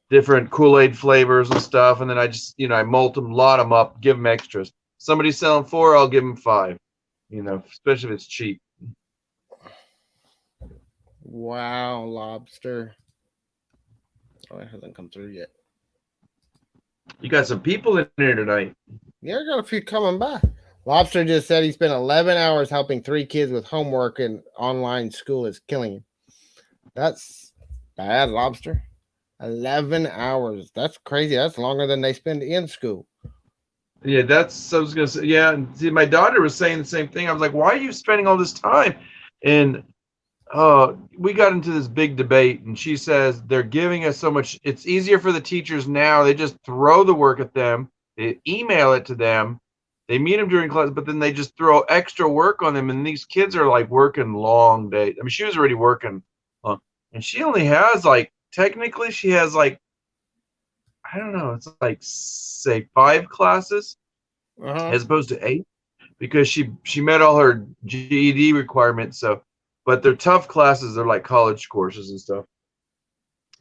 different Kool-Aid flavors and stuff. And then I just, I lot them up, give them extras. Somebody's selling 4, I'll give them 5, especially if it's cheap. Wow, Lobster. Oh, it hasn't come through yet. You got some people in here tonight. Yeah, I got a few coming by. Lobster just said he spent 11 hours helping 3 kids with homework, and online school is killing him. That's bad, Lobster. 11 hours. That's crazy. That's longer than they spend in school. Yeah, I was going to say. Yeah, and see, my daughter was saying the same thing. I was like, why are you spending all this time? And we got into this big debate, and she says they're giving us so much. It's easier for the teachers now. They just throw the work at them. They email it to them. They meet them during class, but then they just throw extra work on them. And these kids are like working long days. I mean, she was already working, and and she only has like, technically she has like, I don't know, it's like say 5 classes Uh-huh. as opposed to 8, because she met all her GED requirements. So, but they're tough classes. They're like college courses and stuff.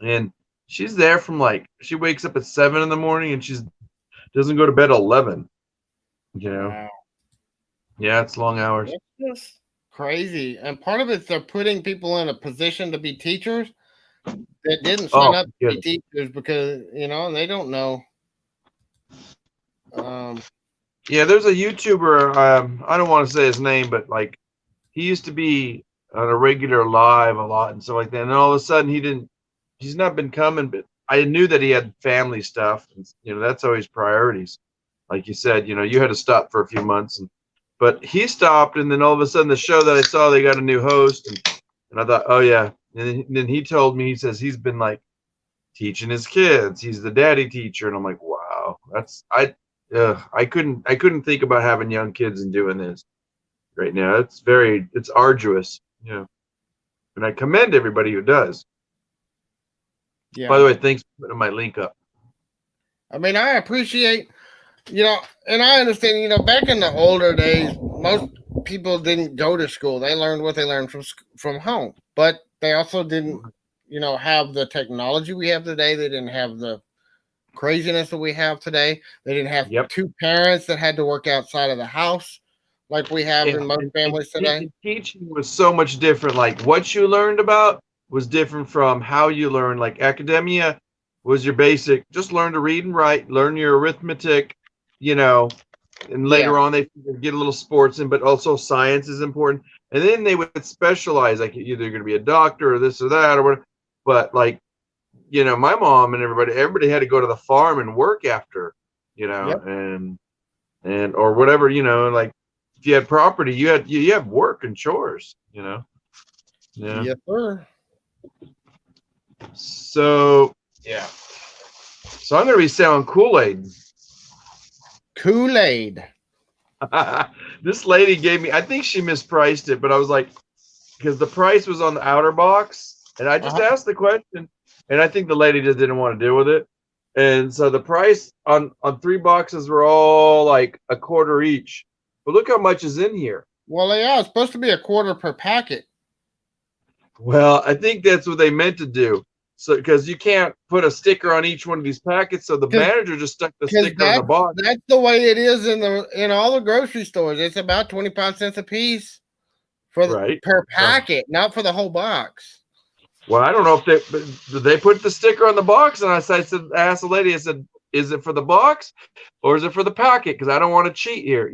And she's there from like, she wakes up at 7 in the morning and she's doesn't go to bed at 11. You know, Wow. yeah, it's long hours. It's just crazy. And part of it, they're putting people in a position to be teachers that didn't sign Oh, up to yeah. be teachers because, they don't know. Um, Yeah, there's a YouTuber. I don't want to say his name, but like he used to be on a regular live a lot and stuff like that. And then all of a sudden he's not been coming, but I knew that he had family stuff. And, that's always priorities. Like you said, you had to stop for a few months, but he stopped. And then all of a sudden the show that I saw, they got a new host. And I thought, oh yeah. And then he told me, he says he's been like teaching his kids. He's the daddy teacher. And I'm like, wow, I couldn't think about having young kids and doing this right now. It's arduous, and I commend everybody who does. By yeah. the way, thanks for putting my link up. I mean, I appreciate, and I understand, back in the older days, most people didn't go to school. They learned what they learned from home, but they also didn't, have the technology we have today. They didn't have the craziness that we have today. They didn't have Yep. 2 parents that had to work outside of the house like we have in most families today. Teaching was so much different. Like what you learned about was different from how you learn. Like academia was your basic, just learn to read and write, learn your arithmetic, and Yeah. later on they get a little sports in, but also science is important. And then they would specialize, like either you're going to be a doctor or this or that or whatever. But like, my mom and everybody had to go to the farm and work after, Yep. and or whatever, like if you had property, you have work and chores, Yeah. Yes, sir. So yeah. So I'm gonna be selling Kool-Aid. Kool-Aid. This lady gave me, I think she mispriced it, but I was like, because the price was on the outer box, and I just asked the question, and I think the lady just didn't want to deal with it. And so the price on 3 boxes were all like a quarter each. But look how much is in here. Well, yeah, it's supposed to be a quarter per packet. Well, I think that's what they meant to do. So because you can't put a sticker on each one of these packets, so the manager just stuck the sticker in the box. That's the way it is in all the grocery stores. It's about 25 cents a piece for per packet, not for the whole box. Well, I don't know if they put the sticker on the box, and I asked the lady, I said, is it for the box or is it for the packet? Because I don't want to cheat here,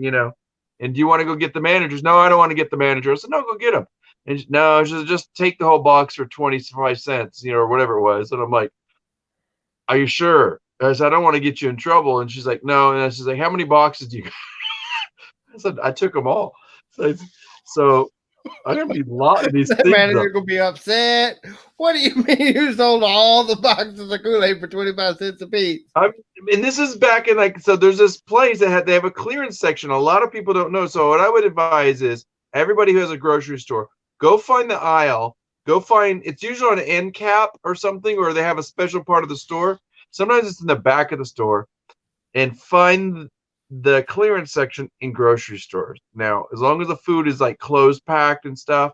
And do you want to go get the managers? No, I don't want to get the manager. I said, no, go get them. And no, she said, just take the whole box for 25 cents, or whatever it was. And I'm like, are you sure? I said, I don't want to get you in trouble. And she's like, no. And she's like, how many boxes do you got? I said, I took them all. So I'm gonna be locking these things manager up. Gonna be upset. What do you mean you sold all the boxes of Kool-Aid for 25 cents a piece? And this is back in so there's this place that they have a clearance section. A lot of people don't know. So what I would advise is everybody who has a grocery store, go find the aisle. Go find, it's usually on an end cap or something, or they have a special part of the store. Sometimes it's in the back of the store, and find the clearance section in grocery stores. Now, as long as the food is like closed packed and stuff,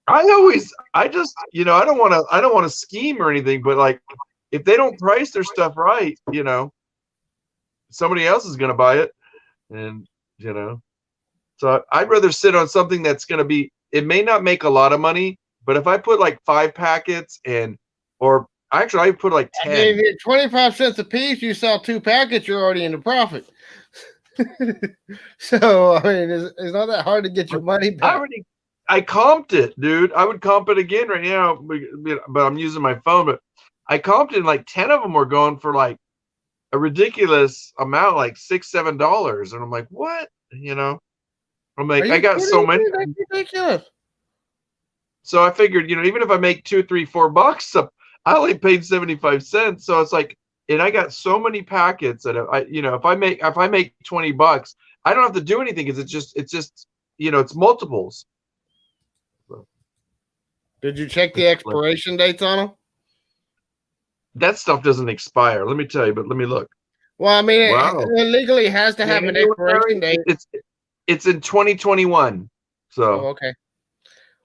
I just, I don't want to scheme or anything, but like if they don't price their stuff right, somebody else is going to buy it. And, so I'd rather sit on something that's going to be, it may not make a lot of money, but if I put like 5 packets or actually I put like 10. I mean, 25 cents a piece, you sell 2 packets, you're already in the profit. So, I mean, it's not that hard to get your money back. I comped it, dude. I would comp it again right now, but I'm using my phone. But I comped it, and like 10 of them were going for like a ridiculous amount, like $6-7, and I'm like, what? I'm like, I got so many. That's ridiculous. So I figured, even if I make $2, $3, $4, I only paid 75 cents. So it's like, and I got so many packets that if I make $20, I don't have to do anything because it's just it's multiples. Did you check the expiration dates on them? That stuff doesn't expire. Let me tell you, but let me look. Well, I mean, Wow. it legally has to have an expiration January, date. it's in 2021. Oh, So okay.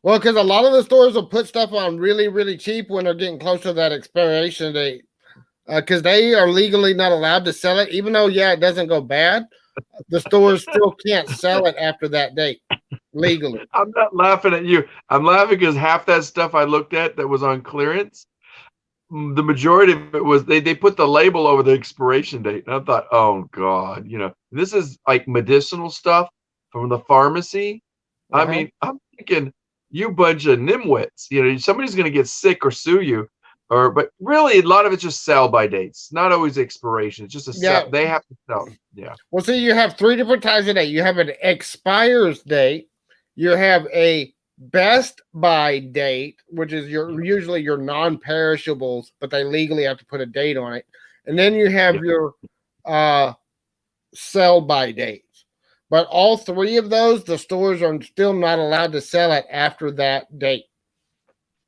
Well, because a lot of the stores will put stuff on really, really cheap when they're getting close to that expiration date. Because they are legally not allowed to sell it, even though, yeah, it doesn't go bad. The stores still can't sell it after that date legally. I'm not laughing at you. I'm laughing because half that stuff I looked at that was on clearance, the majority of it was they put the label over the expiration date. And I thought, oh God, this is like medicinal stuff from the pharmacy. I mean, I'm thinking you bunch of nimwits. Somebody's gonna get sick or sue you. But really a lot of it's just sell by dates, not always expiration. It's just a sell. They have to sell. Yeah. Well, see, you have 3 different types of date. You have an expires date, you have a best by date, which is usually your non-perishables, but they legally have to put a date on it. And then you have your sell by dates. But all 3 of those, the stores are still not allowed to sell it after that date.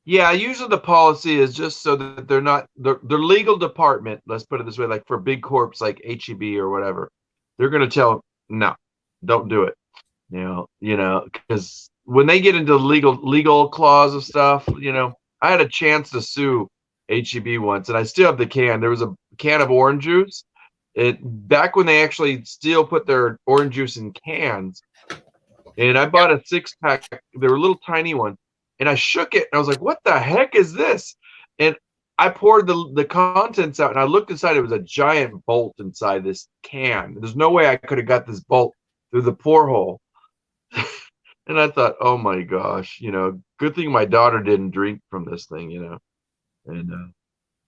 Yeah, usually the policy is just so that they're not their legal department, let's put it this way, like for big corps like HEB or whatever, they're going to tell them, no, don't do it. Because when they get into the legal clause of stuff, I had a chance to sue HEB once, and I still have the can. There was a can of orange juice. Back when they actually still put their orange juice in cans, and I bought a 6-pack. They were little tiny ones. And I shook it, and I was like, what the heck is this? And I poured the contents out, and I looked inside. It was a giant bolt inside this can. There's no way I could have got this bolt through the pour hole. And I thought, oh, my gosh, good thing my daughter didn't drink from this thing, and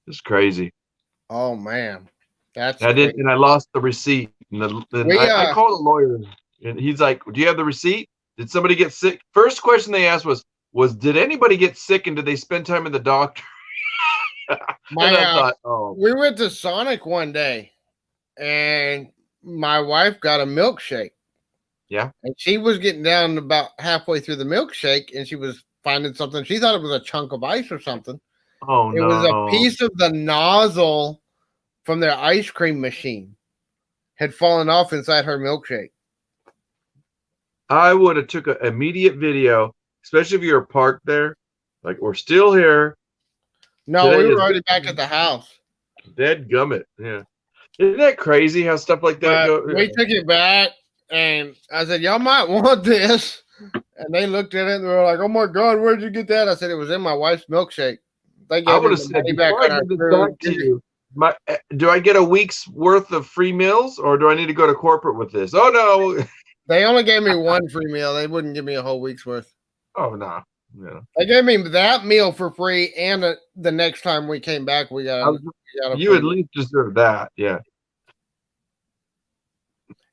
it's crazy. Oh, man. And I lost the receipt. And I called a lawyer, and he's like, do you have the receipt? Did somebody get sick? First question they asked was did anybody get sick and did they spend time in the doctor? We went to Sonic one day and my wife got a milkshake. Yeah. And she was getting down about halfway through the milkshake and she was finding something. She thought it was a chunk of ice or something. Oh, no. It was a piece of the nozzle from their ice cream machine had fallen off inside her milkshake. I would have took an immediate video, especially if you're parked there. Like, we're still here. No, we were already back at the house. Dead gummit. Yeah. Isn't that crazy how stuff like that goes? We took it back and I said, y'all might want this. And they looked at it and they were like, oh my God, where'd you get that? I said, it was in my wife's milkshake. They gave I would have said, back on our food. To you, do I get a week's worth of free meals or do I need to go to corporate with this? Oh, no. They only gave me one free meal. They wouldn't give me a whole week's worth. Oh, no. Yeah. They gave me that meal for free, and the next time we came back, we got you at least deserve that, yeah.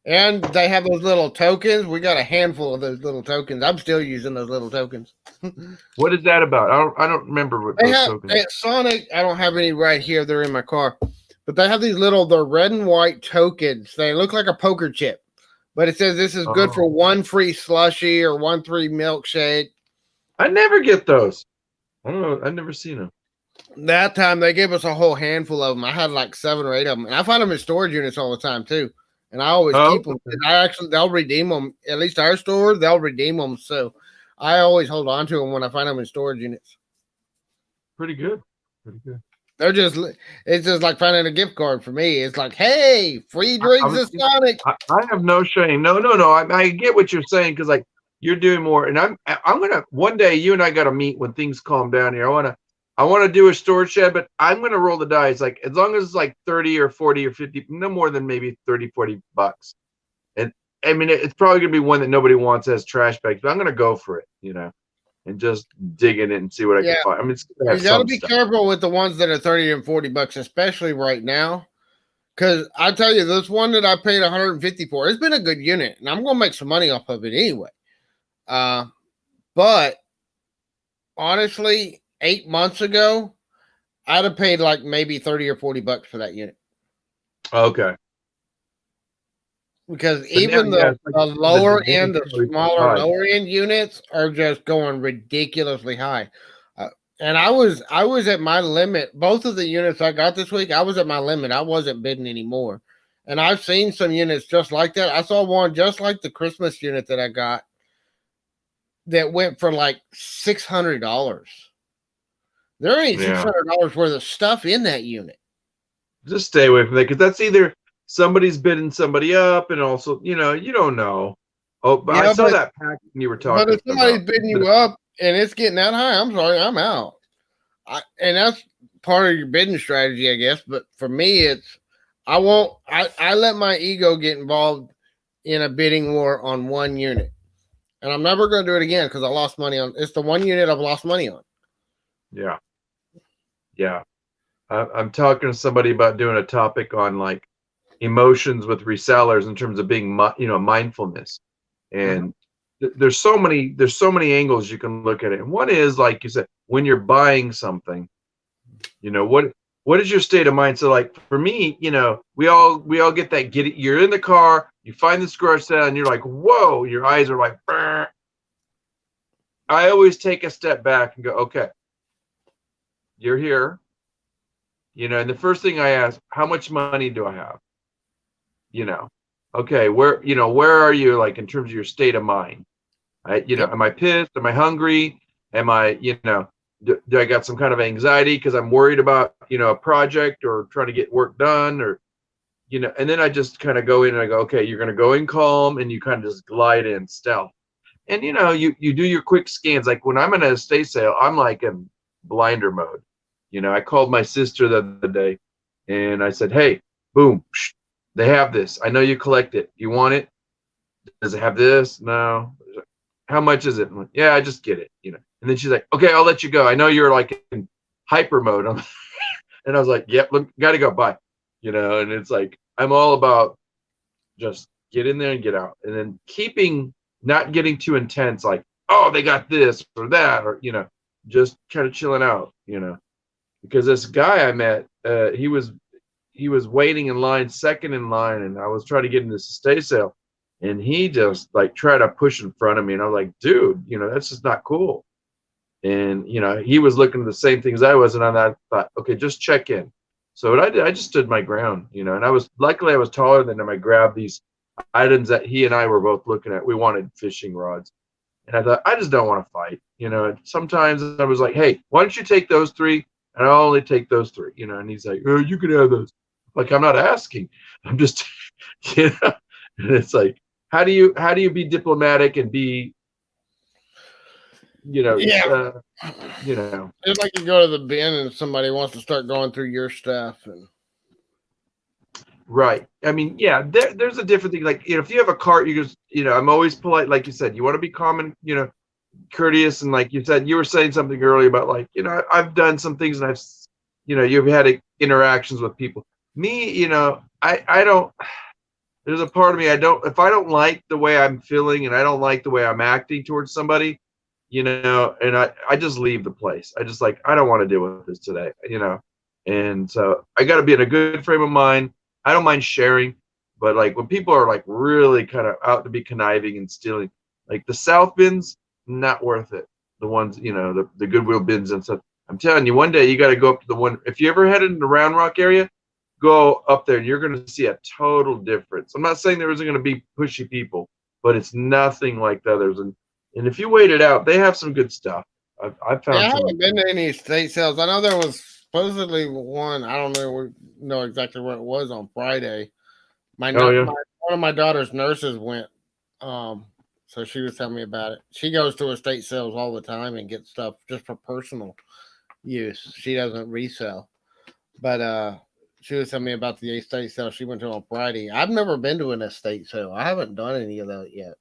And they have those little tokens. We got a handful of those little tokens. I'm still using those little tokens. What is that about? I don't remember what those tokens. At Sonic, I don't have any right here. They're in my car, but they have these they're red and white tokens. They look like a poker chip, but it says this is good for 1 free slushie or 1 free milkshake. I never get those. I don't know. I've never seen them. That time they gave us a whole handful of them. I had like 7 or 8 of them, and I find them in storage units all the time too. And I always keep them. They'll redeem them. At least our store, they'll redeem them. So I always hold on to them when I find them in storage units. Pretty good. Pretty good. It's just like finding a gift card for me. It's like, hey, free drinks at Sonic. I have no shame. No. I get what you're saying because like you're doing more, and I'm gonna one day you and I gotta meet when things calm down here. I wanna do a storage shed, but I'm gonna roll the dice. Like as long as it's like 30 or 40 or 50, no more than maybe 30, 40 bucks. And I mean it's probably gonna be one that nobody wants as trash bags, but I'm gonna go for it, and just dig in it and see what I can find. I mean, you gotta be careful with the ones that are 30 and 40 bucks, especially right now. Because I tell you, this one that I paid 150 for, it's been a good unit, and I'm gonna make some money off of it anyway. But honestly, 8 months ago, I'd have paid like maybe 30 or 40 bucks for that unit. Okay. Because even the lower end, the smaller lower end units are just going ridiculously high. And I was at my limit. Both of the units I got this week, I was at my limit. I wasn't bidding anymore. And I've seen some units just like that. I saw one just like the Christmas unit that I got that went for like $600. There ain't Yeah. $600 worth of stuff in that unit. Just stay away from that because that's either somebody's bidding somebody up, and also, you don't know. Oh, but I Yeah, saw that package you were but if talking somebody's about. bidding you up and it's getting that high, I'm sorry, I'm out. And that's part of your bidding strategy, I guess. But for me, it's I won't. I let my ego get involved in a bidding war on one unit, and I'm never going to do it again because I lost money on. It's the one unit I've lost money on. Yeah, yeah. I'm talking to somebody about doing a topic on like emotions with resellers in terms of being, mindfulness. Mm-hmm. And there's so many angles you can look at it. And one is, like you said, when you're buying something, what is your state of mind? So like for me, we all get that, get it. You're in the car, you find this garage sale, and you're like, whoa, your eyes are like, "Brr." I always take a step back and go, okay, you're here, and the first thing I ask, how much money do I have? you know okay, where are you, like, in terms of your state of mind? Yep. Am I pissed? Am I hungry? Am I, do I got some kind of anxiety because I'm worried about, a project or trying to get work done, or, and then I just kind of go in and I go, okay, you're going to go in calm, and you kind of just glide in stealth. And, you do your quick scans. Like when I'm in an estate sale, I'm like in blinder mode. I called my sister the other day and I said, hey, boom, they have this. I know you collect it. You want it? Does it have this? No. How much is it? I'm like, yeah, I just get it. And then she's like, okay, I'll let you go. I know you're like in hyper mode. And I was like, yep, got to go. Bye. And it's like, I'm all about just get in there and get out. And then not getting too intense, like, oh, they got this or that, or, just kind of chilling out, because this guy I met, he was waiting in line, second in line, and I was trying to get in this estate sale, and he just like tried to push in front of me, and I was like, dude, that's just not cool. And he was looking at the same things I was, and I thought, okay, just check in. So what I did, I just stood my ground, and luckily I was taller than him. I grabbed these items that he and I were both looking at. We wanted fishing rods, and I thought, I just don't want to fight. And sometimes I was like, hey, why don't you take those three, and I'll only take those three. And he's like, oh, you can have those. Like, I'm not asking. I'm just, and it's like, how do you be diplomatic and be, Yeah. uh, you know, It's like you go to the bin and somebody wants to start going through your stuff, and right. I mean, yeah, there's a different thing. Like, if you have a cart, you just, I'm always polite. Like you said, you want to be calm and, courteous. And like you said, you were saying something earlier about, like, I've done some things, and you've had interactions with people. Me, I don't, there's a part of me, if I don't like the way I'm feeling and I don't like the way I'm acting towards somebody, and I just leave the place. I just, like, I don't want to deal with this today, and so I got to be in a good frame of mind. I don't mind sharing, but like when people are like really kind of out to be conniving and stealing, like the South bins, not worth it. The ones, the Goodwill bins and stuff. I'm telling you, one day you got to go up to the one. If you ever headed in the Round Rock area, go up there and you're going to see a total difference. I'm not saying there isn't going to be pushy people, but it's nothing like the others. And if you wait it out, they have some good stuff. I've yeah, I found some. haven't been to any estate sales. I know there was supposedly one. I don't know exactly what it was on Friday. Oh yeah. One of my daughter's nurses went. Um, so she was telling me about it. She goes to estate sales all the time and gets stuff just for personal use. She doesn't resell, but she was telling me about the estate sale she went to on Friday. I've never been to an estate sale. I haven't done any of that yet.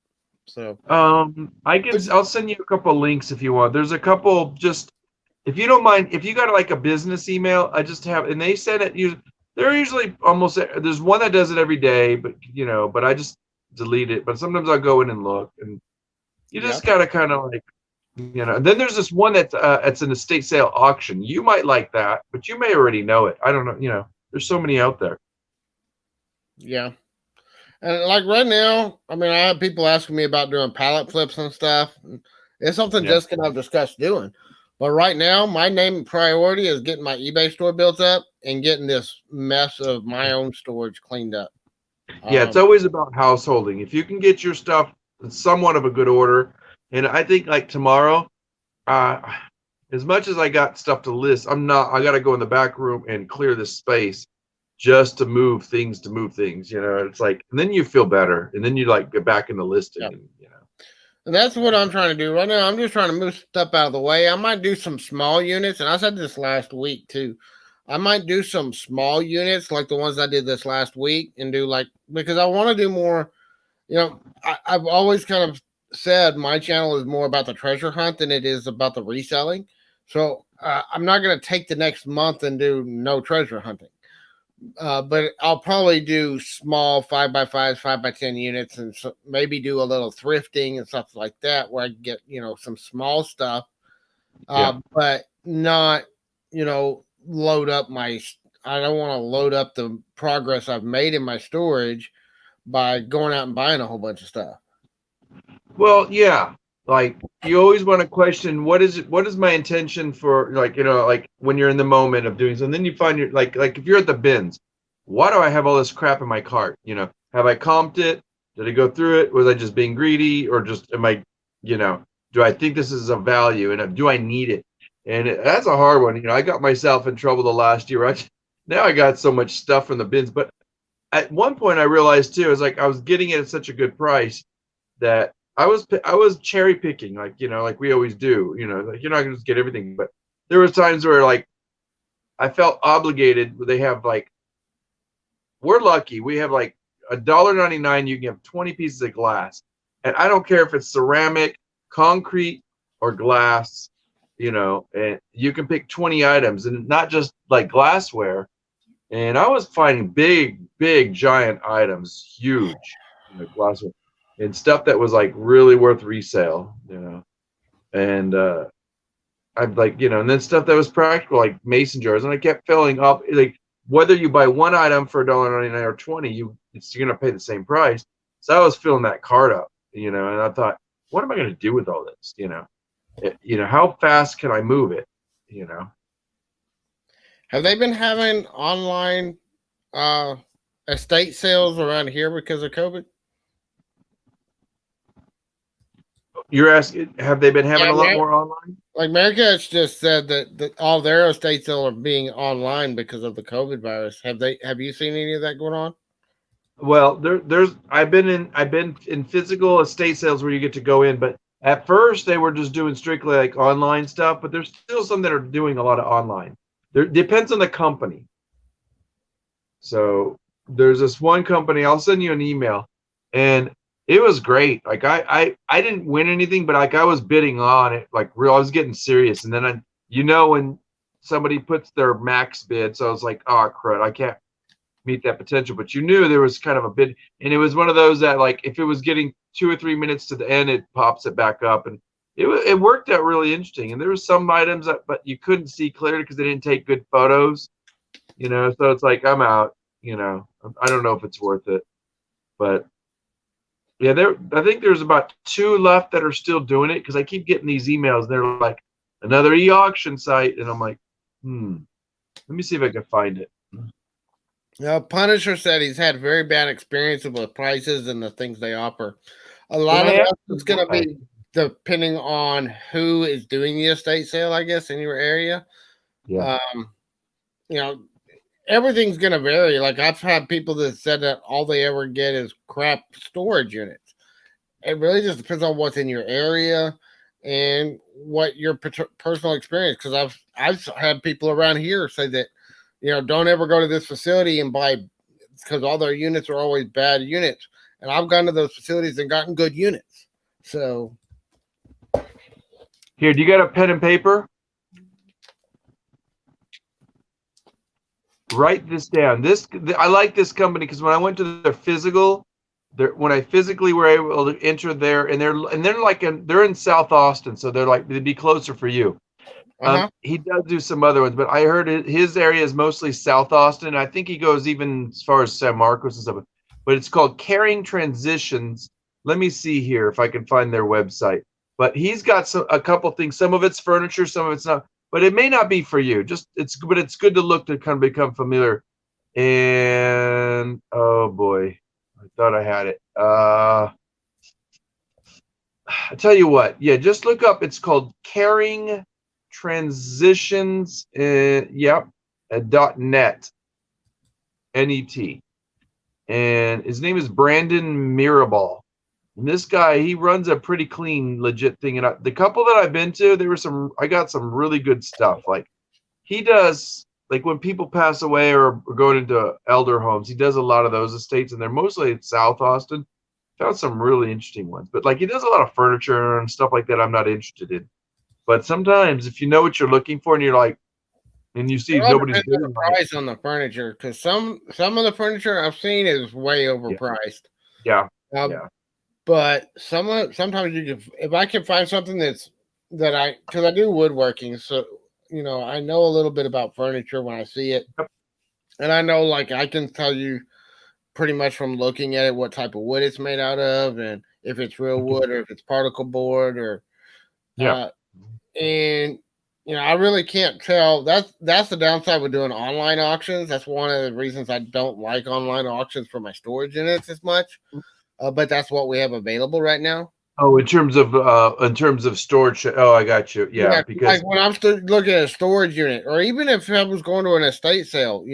So I'll send you a couple of links if you want. There's a couple, just if you don't mind, if you got like a business email, I just have, and they send it. They're usually almost, there's one that does it every day, but I just delete it. But sometimes I'll go in and look, and you yeah, just gotta kind of like, And then there's this one that's it's an estate sale auction. You might like that, but you may already know it. I don't know. There's so many out there. yeah. And like right now, I mean, I have people asking me about doing pallet flips and stuff. It's something Yeah. Jessica and I've discussed doing. But right now, my main priority is getting my eBay store built up and getting this mess of my own storage cleaned up. Yeah, it's always about householding. If you can get your stuff in somewhat of a good order, and I think like tomorrow, uh, as much as I got stuff to list, I got to go in the back room and clear this space just to move things. You know, it's like, and then you feel better, and then you like get back in the listing, Yep. and you know. And that's what I'm trying to do right now. I'm just trying to move stuff out of the way. I might do some small units, and I said this last week too. I might do some small units like the ones I did this last week, and do like, because I want to do more. You know, I've always kind of said my channel is more about the treasure hunt than it is about the reselling. So I'm not going to take the next month and do no treasure hunting. But I'll probably do small 5x5s, 5x10 units, and so maybe do a little thrifting and stuff like that, where I can get some small stuff, but not load up my. I don't want to load up the progress I've made in my storage by going out and buying a whole bunch of stuff. Well, yeah, like you always want to question what is my intention for, like, like when you're in the moment of doing something, then you find like if you're at the bins, why do I have all this crap in my cart? Have I comped it? Did I go through it? Was I just being greedy, or just am I, do I think this is of value, and do I need it? And that's a hard one. I got myself in trouble the last year. Now I got so much stuff from the bins, but at one point I realized too, is like I was getting it at such a good price that I was cherry picking, like like we always do. Like you're not gonna just get everything, but there was times where like I felt obligated. They have like, we're lucky. We have like $1.99. You can have 20 pieces of glass, and I don't care if it's ceramic, concrete, or glass. And you can pick 20 items, and not just like glassware. And I was finding big, giant items, huge, glassware, and stuff that was like really worth resale, and I'm like, and then stuff that was practical, like mason jars, and I kept filling up. Like whether you buy one item for $1.99 or 20, you're gonna pay the same price. So I was filling that cart up, and I thought, what am I gonna do with all this? How fast can I move it? Have they been having online estate sales around here because of COVID? You're asking, have they been having a lot more online? Like Marriott just said that all their estate sales are being online because of the COVID virus. Have you seen any of that going on? Well, I've been in physical estate sales where you get to go in, but at first they were just doing strictly like online stuff, but there's still some that are doing a lot of online. There depends on the company. So there's this one company, I'll send you an email, and it was great. Like I didn't win anything, but like I was bidding on it, like real. I was getting serious, and then when somebody puts their max bid, so I was like, oh crud, I can't meet that potential. But you knew there was kind of a bid, and it was one of those that like if it was getting 2 or 3 minutes to the end, it pops it back up, and it worked out really interesting. And there was some items but you couldn't see clearly because they didn't take good photos, So it's like I'm out. I don't know if it's worth it, but. Yeah, I think there's about 2 left that are still doing it, because I keep getting these emails. They're like, another e-auction site, and I'm like, let me see if I can find it. Punisher said he's had very bad experiences with prices and the things they offer. A lot of that is going to be depending on who is doing the estate sale, I guess, in your area. Yeah. Everything's going to vary. Like I've had people that said that all they ever get is crap storage units. It really just depends on what's in your area and what your personal experience. Because I've had people around here say that, don't ever go to this facility and buy, because all their units are always bad units. And I've gone to those facilities and gotten good units. So here, do you got a pen and paper? Write this down. I like this company because when I went to their physical, when I physically were able to enter there, and they're in South Austin, so they'd be closer for you. He does do some other ones, but I heard his area is mostly South Austin. I think he goes even as far as San Marcos and stuff. But it's called Caring Transitions. Let me see here if I can find their website. but he's got a couple things. Some of it's furniture, some of it's not. But it may not be for you. It's good to look to kind of become familiar. And oh boy, I thought I had it. I tell you what, yeah, just look up. It's called Caring Transitions. Yep, .net, net, and his name is Brandon Mirabal. And this guy, he runs a pretty clean, legit thing. And the couple that I've been to, I got some really good stuff. Like he does, like when people pass away or going into elder homes, he does a lot of those estates, and they're mostly in South Austin. Found some really interesting ones, but like he does a lot of furniture and stuff like that I'm not interested in. But sometimes if you know what you're looking for and you're like, and you see It all nobody's depends on the bidding on it. price on the furniture, because some of the furniture I've seen is way Yeah, overpriced. yeah, Um, yeah. but sometimes you can, if I can find something because I do woodworking, so I know a little bit about furniture when I see it, Yep. and I know like I can tell you pretty much from looking at it what type of wood it's made out of, and if it's real wood or if it's particle board or Yeah. uh, and I really can't tell. That's the downside with doing online auctions. That's one of the reasons I don't like online auctions for my storage units as much. But that's what we have available right now. Oh, in terms of storage. Oh, I got you. Yeah, Yeah, because like when I'm still looking at a storage unit, or even if I was going to an estate sale,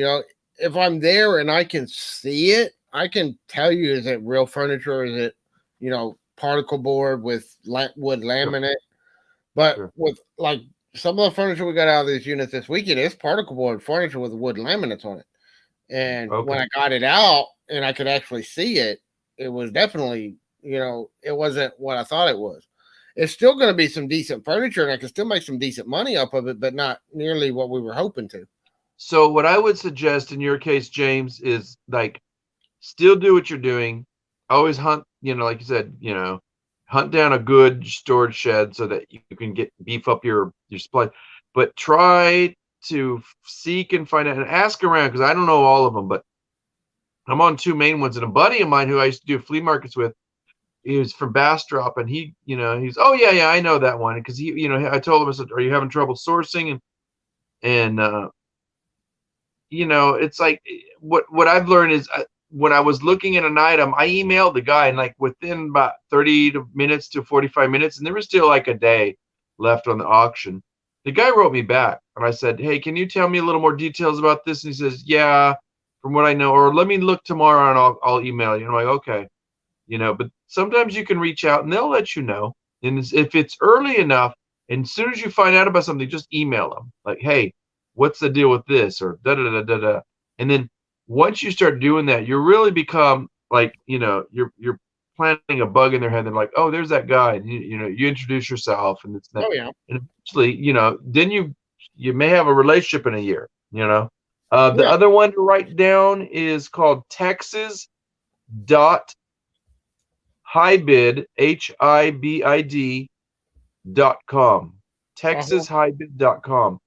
if I'm there and I can see it, I can tell you is it real furniture, or is it, particle board with wood sure, laminate. But sure. with like some of the furniture we got out of these units this weekend, it's particle board furniture with wood laminates on it. And Okay. when I got it out and I could actually see it, it was definitely, it wasn't what I thought it was. It's still going to be some decent furniture and I can still make some decent money off of it, but not nearly what we were hoping to. So what I would suggest in your case, James, is like still do what you're doing. Always hunt, like you said, hunt down a good storage shed so that you can beef up your supply. But try to seek and find out and ask around, because I don't know all of them, but I'm on two main ones. And a buddy of mine who I used to do flea markets with, he was from Bastrop, and he's, oh yeah, I know that one, because I told him, I said, are you having trouble sourcing? And it's like what I've learned is when I was looking at an item, I emailed the guy, and like within about 30 minutes to 45 minutes, and there was still like a day left on the auction. The guy wrote me back, and I said, hey, can you tell me a little more details about this? And he says, yeah, from what I know, or let me look tomorrow and I'll email you. And I'm like, okay, but sometimes you can reach out and they'll let you know. And if it's early enough, and as soon as you find out about something, just email them like, hey, what's the deal with this, or da da da da da. And then once you start doing that, you really become like, you're planting a bug in their head. They're like, oh, there's that guy. And you introduce yourself, and it's that. Oh, yeah. And eventually, then you may have a relationship in a year. The Yeah. other one to write down is called Texas dot hibid, HIBID.com. Uh-huh. TexasHibid.com.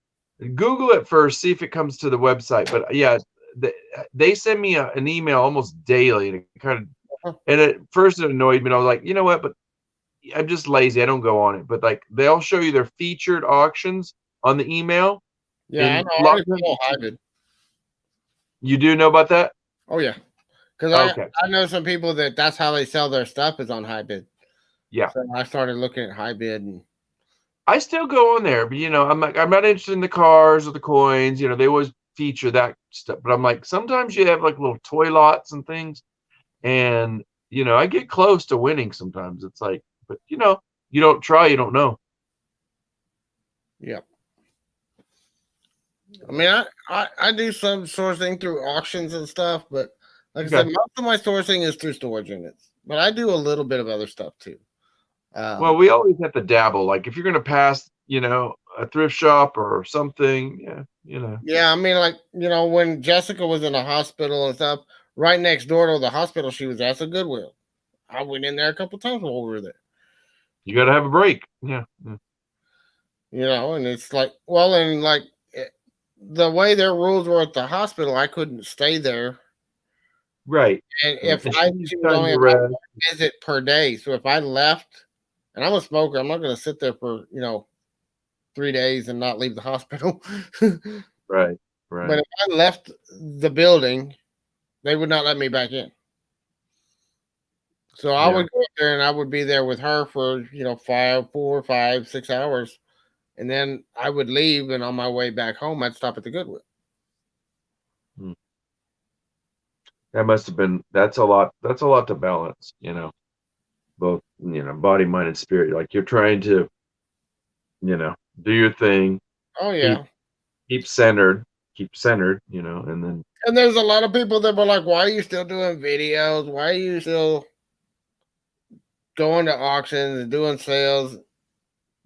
Google it first, see if it comes to the website. But yeah, they send me an email almost daily, and Uh-huh. and at first it annoyed me. And I was like, you know what? But I'm just lazy. I don't go on it. But like they'll show you their featured auctions on the email, Yeah, I and know. a I lot already of times follow Hybrid. you do know about that. Oh, yeah. Because Okay, I know some people that's how they sell their stuff is on Hybrid. yeah. So I started looking at Hybrid and I still go on there, but I'm not interested in the cars or the coins. They always feature that stuff, but I'm like, sometimes you have like little toy lots and things, and I get close to winning sometimes. It's like, but you don't try, you don't know. yeah. I mean, I do some sourcing through auctions and stuff, but like I said, Okay. most of my sourcing is through storage units. But I do a little bit of other stuff too. Well, Um, we always have to dabble. Like if you're gonna pass, a thrift shop or something, yeah, I mean, like when Jessica was in the hospital and stuff, right next door to the hospital she was at, a Goodwill. I went in there a couple times while we were there. you got to have a break. Yeah, yeah. And it's like, well, and like the way their rules were at the hospital, I couldn't stay there. Right. And Yeah. if And she needs she was time only to allowed rest. one visit per day, so if I left And I'm a smoker. I'm not going to sit there for 3 days and not leave the hospital. But Right. Right. if I left the building, they would not let me back in. So I Yeah. would go up there and I would be there with her for 4, 5, 6 hours, and then I would leave. And on my way back home, I'd stop at the Goodwill. Hmm. That must have been. That's a lot. That's a lot to balance. Both body, mind, and spirit. Like you're trying to do your thing, Oh keep yeah. keep centered, and then And there's a lot of people that were like, "Why are you still doing videos? Why are you still going to auctions and doing sales?"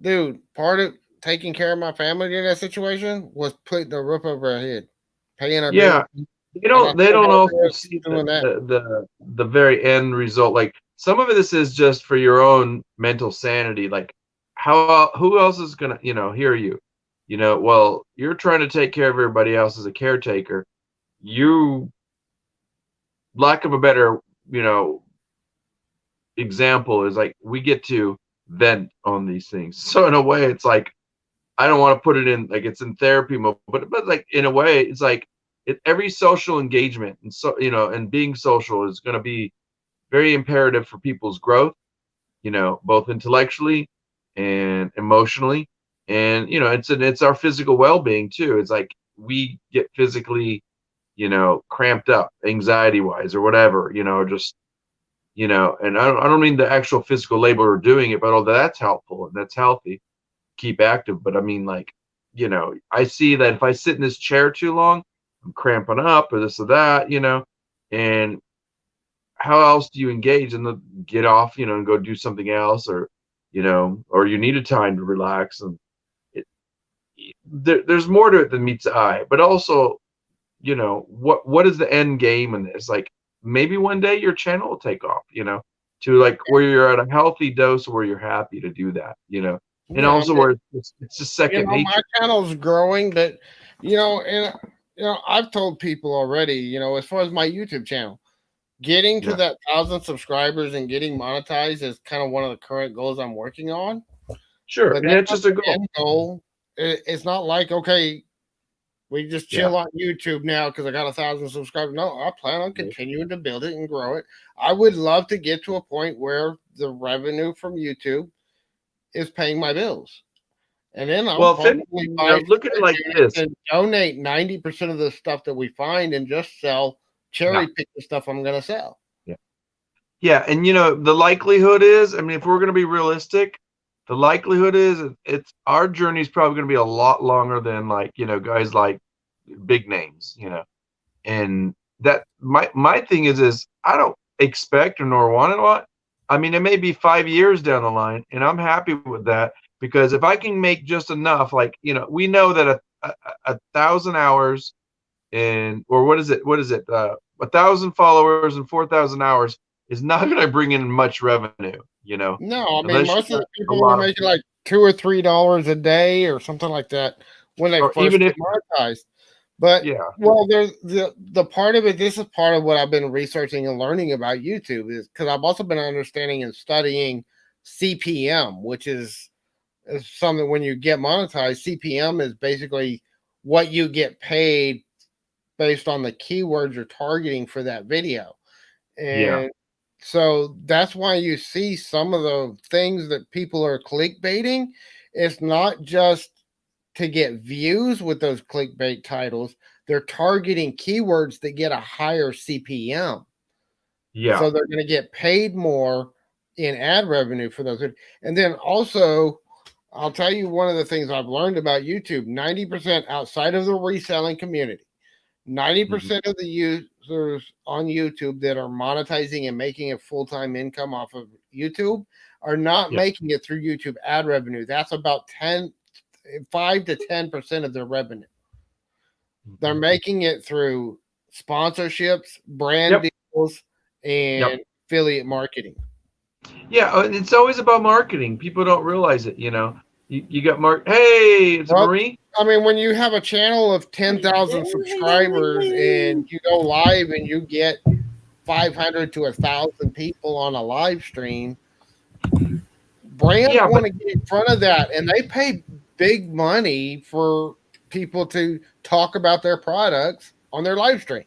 Dude, part of taking care of my family in that situation was putting the roof over our head, paying our bills, yeah, they and I don't they spent don't more also time see doing that. the very end result. Like some of this is just for your own mental sanity. Like who else is gonna hear you? Well, you're trying to take care of everybody else as a caretaker. You, lack of a better you know example, is like we get to vent on these things. So in a way, it's like I don't want to put it in like it's in therapy mode, but like in a way, it's like every social engagement and and being social is going to be very imperative for people's growth, both intellectually and emotionally, and it's our physical well-being too. It's like we get physically, cramped up, anxiety wise or whatever, just and I don't mean the actual physical labor of doing it, but all that's helpful and that's healthy, keep active. But I mean, like, I see that if I sit in this chair too long, I'm cramping up or this or that, and how else do you engage and get off, and go do something else, or or you need a time to relax. And it, there's more to it than meets the eye. But also, what is the end game in this? Like maybe one day your channel will take off, to like where you're at a healthy dose where you're happy to do that, and Yeah, I also mean, where it's just second my nature. channel's growing, but and I've told people already, as far as my YouTube channel, getting to Yeah, that 1,000 subscribers and getting monetized is kind of one of the current goals I'm working on. sure, But and that's it's not just a the goal. end goal. It's not like, okay, we just Yeah, chill on YouTube now because I got 1,000 subscribers. No, I plan on yeah. continuing to build it and grow it. I would love to get to a point where the revenue from YouTube is paying my bills. And then I'll Well, probably buy look at it storage like units this. and donate 90% of the stuff that we find and just sell Yeah, cherry pick the stuff I'm going to sell. yeah. Yeah, and the likelihood is, I mean, if we're going to be realistic, the likelihood is it's our journey is probably going to be a lot longer than like guys like big names, and that my thing is I don't expect or nor want it a lot. I mean, it may be 5 years down the line, and I'm happy with that because if I can make just enough, like we know that a thousand hours and or what is it? What is it? 1,000 followers and 4,000 hours is not going to bring in much revenue, No, I mean, unless you most of got the a people are lot of making people, like $2 or $3 a day or something like that when they or first even get if monetized. But yeah, there's the part of it. This is part of what I've been researching and learning about YouTube is because I've also been understanding and studying CPM, which is something when you get monetized. CPM is basically what you get paid based on the keywords you're targeting for that video. yeah, And so that's why you see some of the things that people are clickbaiting. It's not just to get views with those clickbait titles, they're targeting keywords that get a higher CPM. yeah, So they're going to get paid more in ad revenue for those. And then also, I'll tell you one of the things I've learned about YouTube 90% outside of the reselling community, mhm, 90% of the users on YouTube that are monetizing and making a full time income off of YouTube are not yeah, making it through YouTube ad revenue. That's about 5 to 10% of their revenue. They're mhm. making it through sponsorships, brand Yep, deals, yep, and affiliate marketing. yeah. And it's always about marketing. People don't realize it. You got Hey, it's Well, Marie. I mean, when you have a channel of 10,000 subscribers and you go live and you get 500 to 1,000 people on a live stream, brands Yeah, want but to get in front of that, and they pay big money for people to talk about their products on their live stream.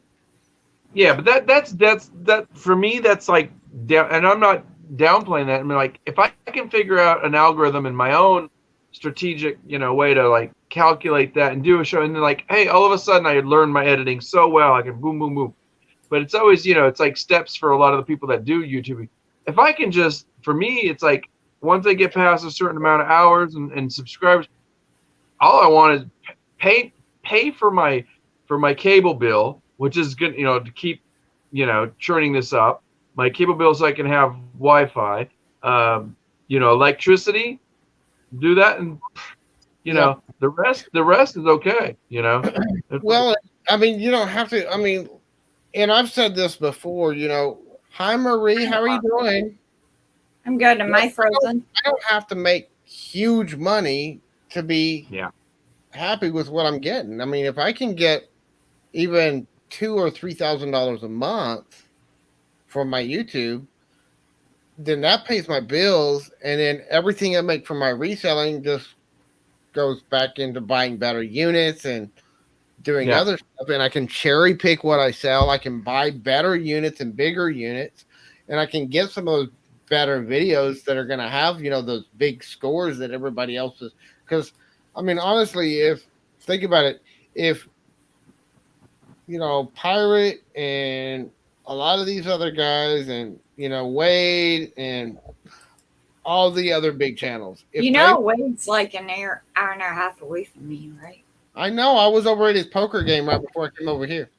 yeah, but that for me that's like down, and I'm not downplaying that. I mean, like if I can figure out an algorithm in my own strategic, way to like calculate that and do a show, and then like, hey, all of a sudden I learned my editing so well, I can boom, boom, boom. But it's always, it's like steps for a lot of the people that do YouTube. If I can just, for me, it's like once I get past a certain amount of hours and subscribers, all I want is pay for my cable bill, which is good, to keep, churning this up. My cable bill so I can have Wi-Fi, electricity, do that, and Yep. the rest is okay. It's like, Well, I mean, you don't have to. I mean, and I've said this before. Hi Marie, how are you doing? I'm good. Am Well, I frozen? I don't have to make huge money to be yeah, happy with what I'm getting. I mean, if I can get even $2,000 or $3,000 a month from my YouTube, then that pays my bills, and then everything I make from my reselling just goes back into buying better units and doing yeah, other stuff. And I can cherry pick what I sell. I can buy better units and bigger units, and I can get some of those better videos that are going to have those big scores that everybody else is. Because I mean, honestly, if think about it, if Pirate and a lot of these other guys and Wade and all the other big channels. If they, Wade's like an hour and a half away from me, right? I know I was over at his poker game right before I came over here.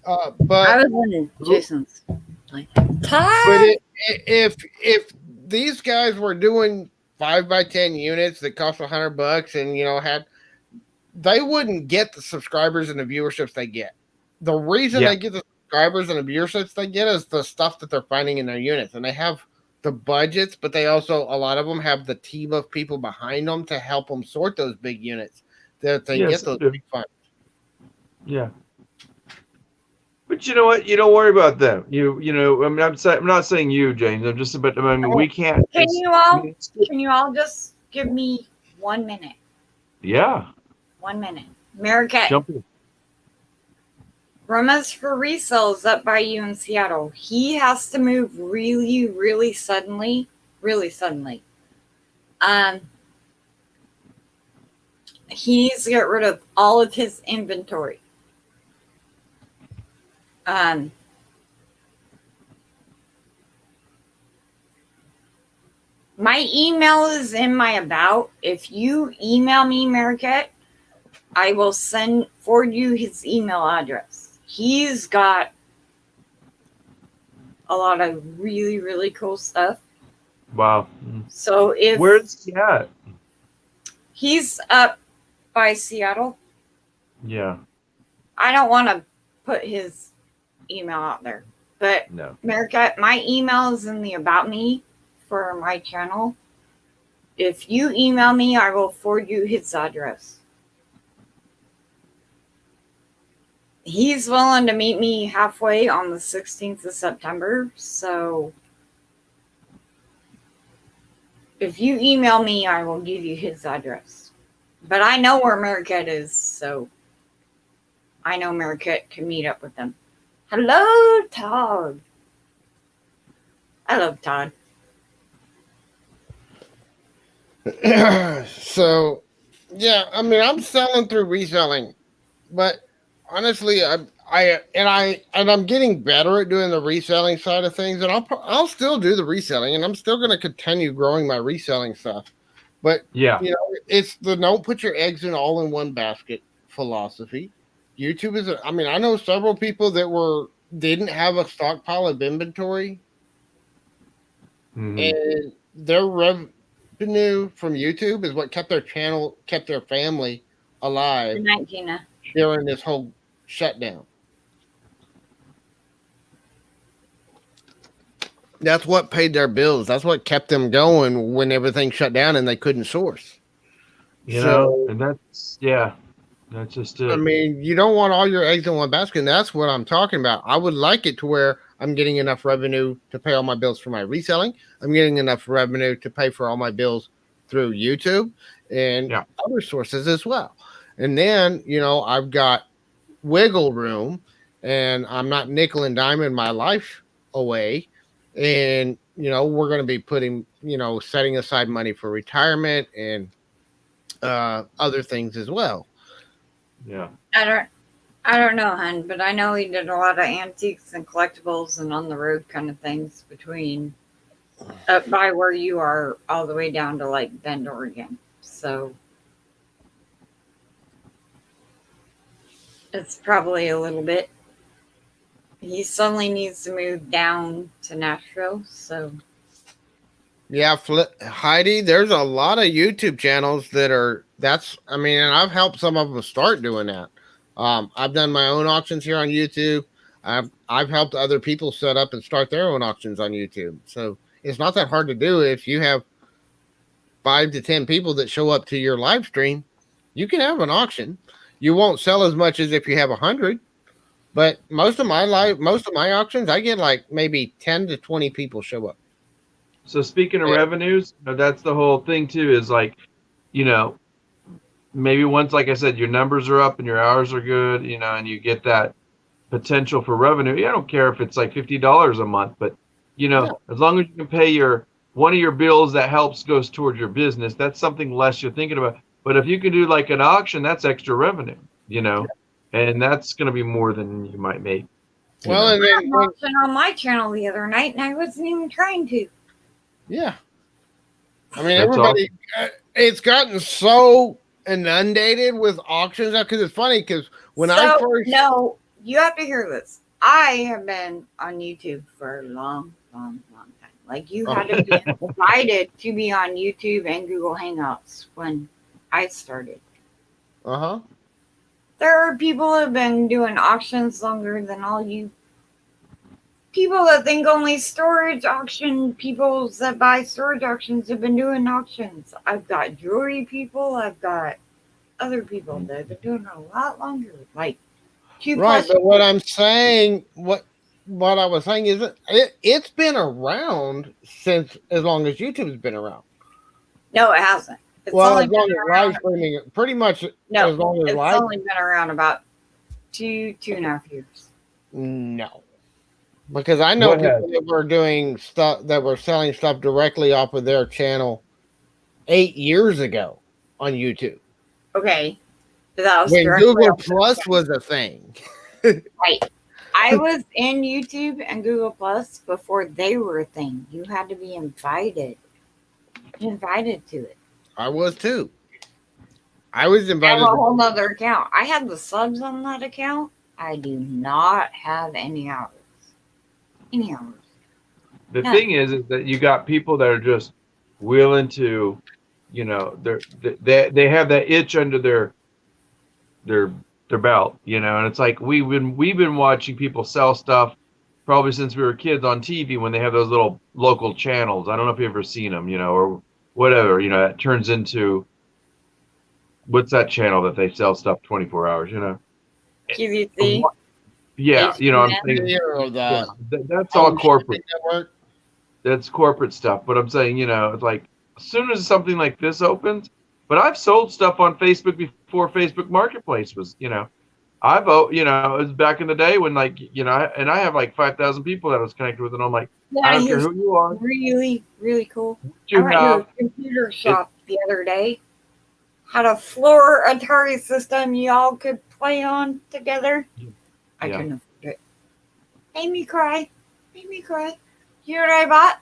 I But was in Jason's. Like, if these guys were doing 5x10 units that cost $100 and they wouldn't get the subscribers and the viewerships they get. The reason they get the subscribers and the viewerships they get is the stuff that they're finding in their units, and they have the budgets, but they also, a lot of them have the team of people behind them to help them sort those big units that they get those big funds. Yeah. But you know what? You don't worry about them. I mean, I'm not saying you, James. I'm just about. I mean, we can't. Can you all just give me 1 minute? Yeah. 1 minute. America. Jump in. Roma's for resale is up by you in Seattle. He has to move really, really suddenly. Really suddenly. He needs to get rid of all of his inventory. My email is in my about. If you email me, Mariquette, I will forward you his email address. He's got a lot of really, really cool stuff. Wow. So where's he at? He's up by Seattle. Yeah. I don't want to put his email out there, but no. Mariquette, my email is in the about me for my channel. If you email me, I will forward you his address. He's willing to meet me halfway on the 16th of September. So if you email me, I will give you his address. But I know where Mariquette is, so I know Mariquette can meet up with them. Hello, Todd. I love Todd. So, yeah, I mean, I'm selling through reselling, but honestly, I'm getting better at doing the reselling side of things, and I'll still do the reselling, and I'm still going to continue growing my reselling stuff. But yeah, it's the don't put your eggs all in one basket philosophy. YouTube is, I mean, I know several people that didn't have a stockpile of inventory, and their revenue from YouTube is what kept their family alive during this whole shutdown. That's what paid their bills. That's what kept them going when everything shut down and they couldn't source. And that's just it. I mean, you don't want all your eggs in one basket, and that's what I'm talking about. I would like it to where I'm getting enough revenue to pay all my bills for my reselling. I'm getting enough revenue to pay for all my bills through YouTube and other sources as well. And then, I've got wiggle room and I'm not nickel and diming my life away. And, we're going to be putting, setting aside money for retirement and other things as well. Yeah. I don't know, hon, but I know he did a lot of antiques and collectibles and on the road kind of things between up by where you are all the way down to like Bend, Oregon. So it's probably a little bit. He suddenly needs to move down to Nashville. So yeah, Heidi, there's a lot of YouTube channels and I've helped some of them start doing that. I've done my own auctions here on YouTube. I've helped other people set up and start their own auctions on YouTube. So it's not that hard to do. If you have 5 to 10 people that show up to your live stream, you can have an auction. You won't sell as much as if you have 100, but most of my auctions, I get like maybe 10 to 20 people show up. So speaking of revenues, that's the whole thing too, is like, maybe once, like I said, your numbers are up and your hours are good, and you get that potential for revenue. I don't care if it's like $50 a month, but as long as you can pay one of your bills that goes towards your business, that's something less you're thinking about. But if you can do like an auction, that's extra revenue, and that's going to be more than you might make. Well, I had an auction on my channel the other night, and I wasn't even trying to. Yeah. I mean, everybody, it's gotten so inundated with auctions now because it's funny because No, you have to hear this. I have been on YouTube for a long, long, long time. Like, you had to be invited to be on YouTube and Google Hangouts when I started. Uh-huh. There are people who have been doing auctions longer than all you people that think only storage auction people that buy storage auctions have been doing auctions. I've got jewelry people. I've got other people that have been doing it a lot longer. Like, right, but what I'm saying, what I was saying is it's been around since as long as YouTube's been around. No, it hasn't. As long as live streaming, pretty much. No, as long as it's only been around about 2.5 years. No. Because I know people that were doing stuff that were selling stuff directly off of their channel 8 years ago on YouTube. Okay. That was when Google Plus was a thing. Right. I was in YouTube and Google Plus before they were a thing. You had to be invited to it. I was too. I was invited. I have a whole nother account. I had the subs on that account. I do not have any hours. The thing is that you got people that are just willing to, they have that itch under their belt, and it's like we've been watching people sell stuff probably since we were kids on TV when they have those little local channels. I don't know if you've ever seen them, or whatever, that turns into what's that channel that they sell stuff 24 hours, QVC. Yeah, I'm saying that's all corporate. That's corporate stuff. But I'm saying, it's like as soon as something like this opens, but I've sold stuff on Facebook before Facebook Marketplace was, I've, it was back in the day when and I have like 5,000 people that I was connected with, and I'm like, I don't care who you are. Really, really cool. I went to a computer shop the other day. Had a floor Atari system y'all could play on together. I couldn't afford it. Made me cry. You know what I bought?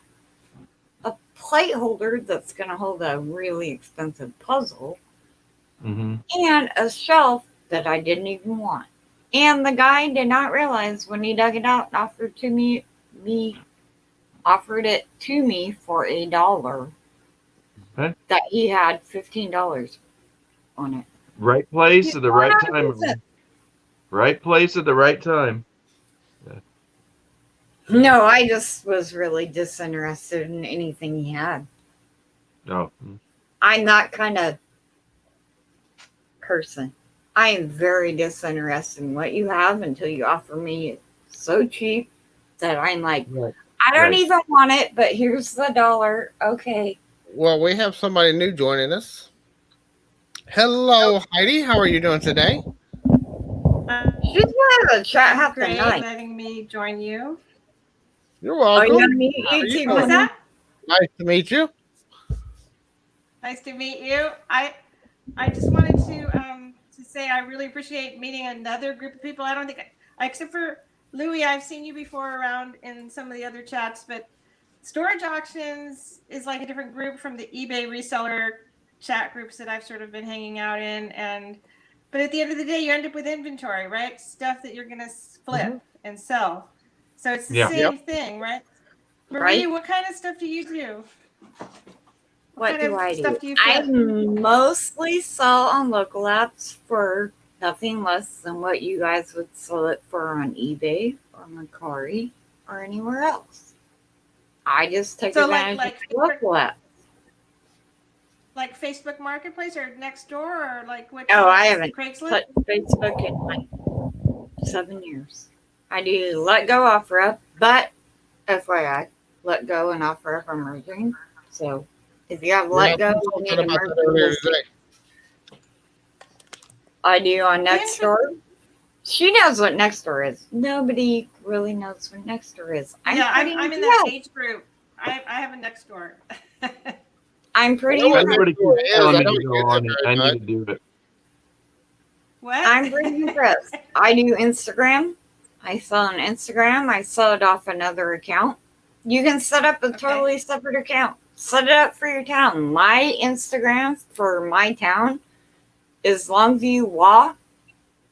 A plate holder that's going to hold a really expensive puzzle. Mm-hmm. And a shelf that I didn't even want. And the guy did not realize when he dug it out and offered it to me for $1 that he had $15 on it. Right place at the right time. Right place at the right time. Yeah. No, I just was really disinterested in anything he had. Oh. I'm that kind of person. I am very disinterested in what you have until you offer me it so cheap that I'm like, Right. I don't Right. even want it, but here's the dollar. Okay. Well, we have somebody new joining us. Hello, Heidi. How are you doing today? She's been in the chat half the Great, night. letting me join you. You're Oh, you welcome. want me How are you YouTube? What was doing? that? Nice to meet you. Nice to meet you. I just wanted to say I really appreciate meeting another group of people. I don't think except for Louie, I've seen you before around in some of the other chats, but storage auctions is like a different group from the eBay reseller chat groups that I've sort of been hanging out in. And but at the end of the day, you end up with inventory, right? Stuff that you're gonna flip and sell. So it's the Yeah. same thing, right? Marie, Right? what kind of stuff do you do? What kind do of I do? stuff do you I flip? mostly sell on local apps for nothing less than what you guys would sell it for on eBay or Mercari or anywhere else. I just take So advantage like of the local apps. like Facebook Marketplace or Nextdoor or like what? Oh, I haven't Craigslist. touched Facebook in like 7 years. I do let go offer up, but FYI, let go and offer up are merging. So if you have let go, you need Talking to about merge that earlier with today. I do on Nextdoor. She knows what Nextdoor is. Nobody really knows what Nextdoor is. I'm I'm in that age group. I have a Nextdoor. I'm pretty I know what impressed. Everybody Nextdoor keeps is. telling I me don't to go use on it it. very I much. need to do it. What? I'm pretty impressed. I do Instagram. I sell on Instagram. I sell it off another account. You can set up a totally separate account. Set it up for your town. My Instagram for my town is Longview Wa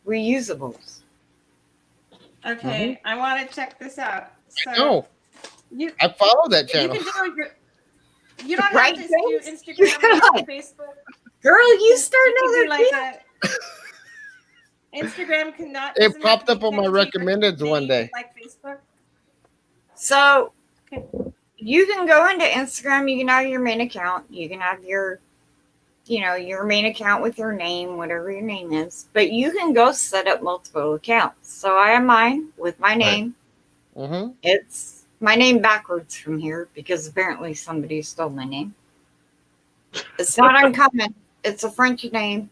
Reusables. Okay, I want to check this out. So No, you I follow that you channel. can do your. You don't Right, have to do James? Instagram or Facebook. Girl, you start You can do another like account. a Instagram cannot. It doesn't have popped to up be on my connected to your recommendeds one name day. like Facebook. So Okay. you can go into Instagram, you can have your main account, you can have your your main account with your name, whatever your name is, but you can go set up multiple accounts. So I have mine with my name. Mm-hmm. It's my name backwards from here because apparently somebody stole my name. It's not uncommon. It's a French name.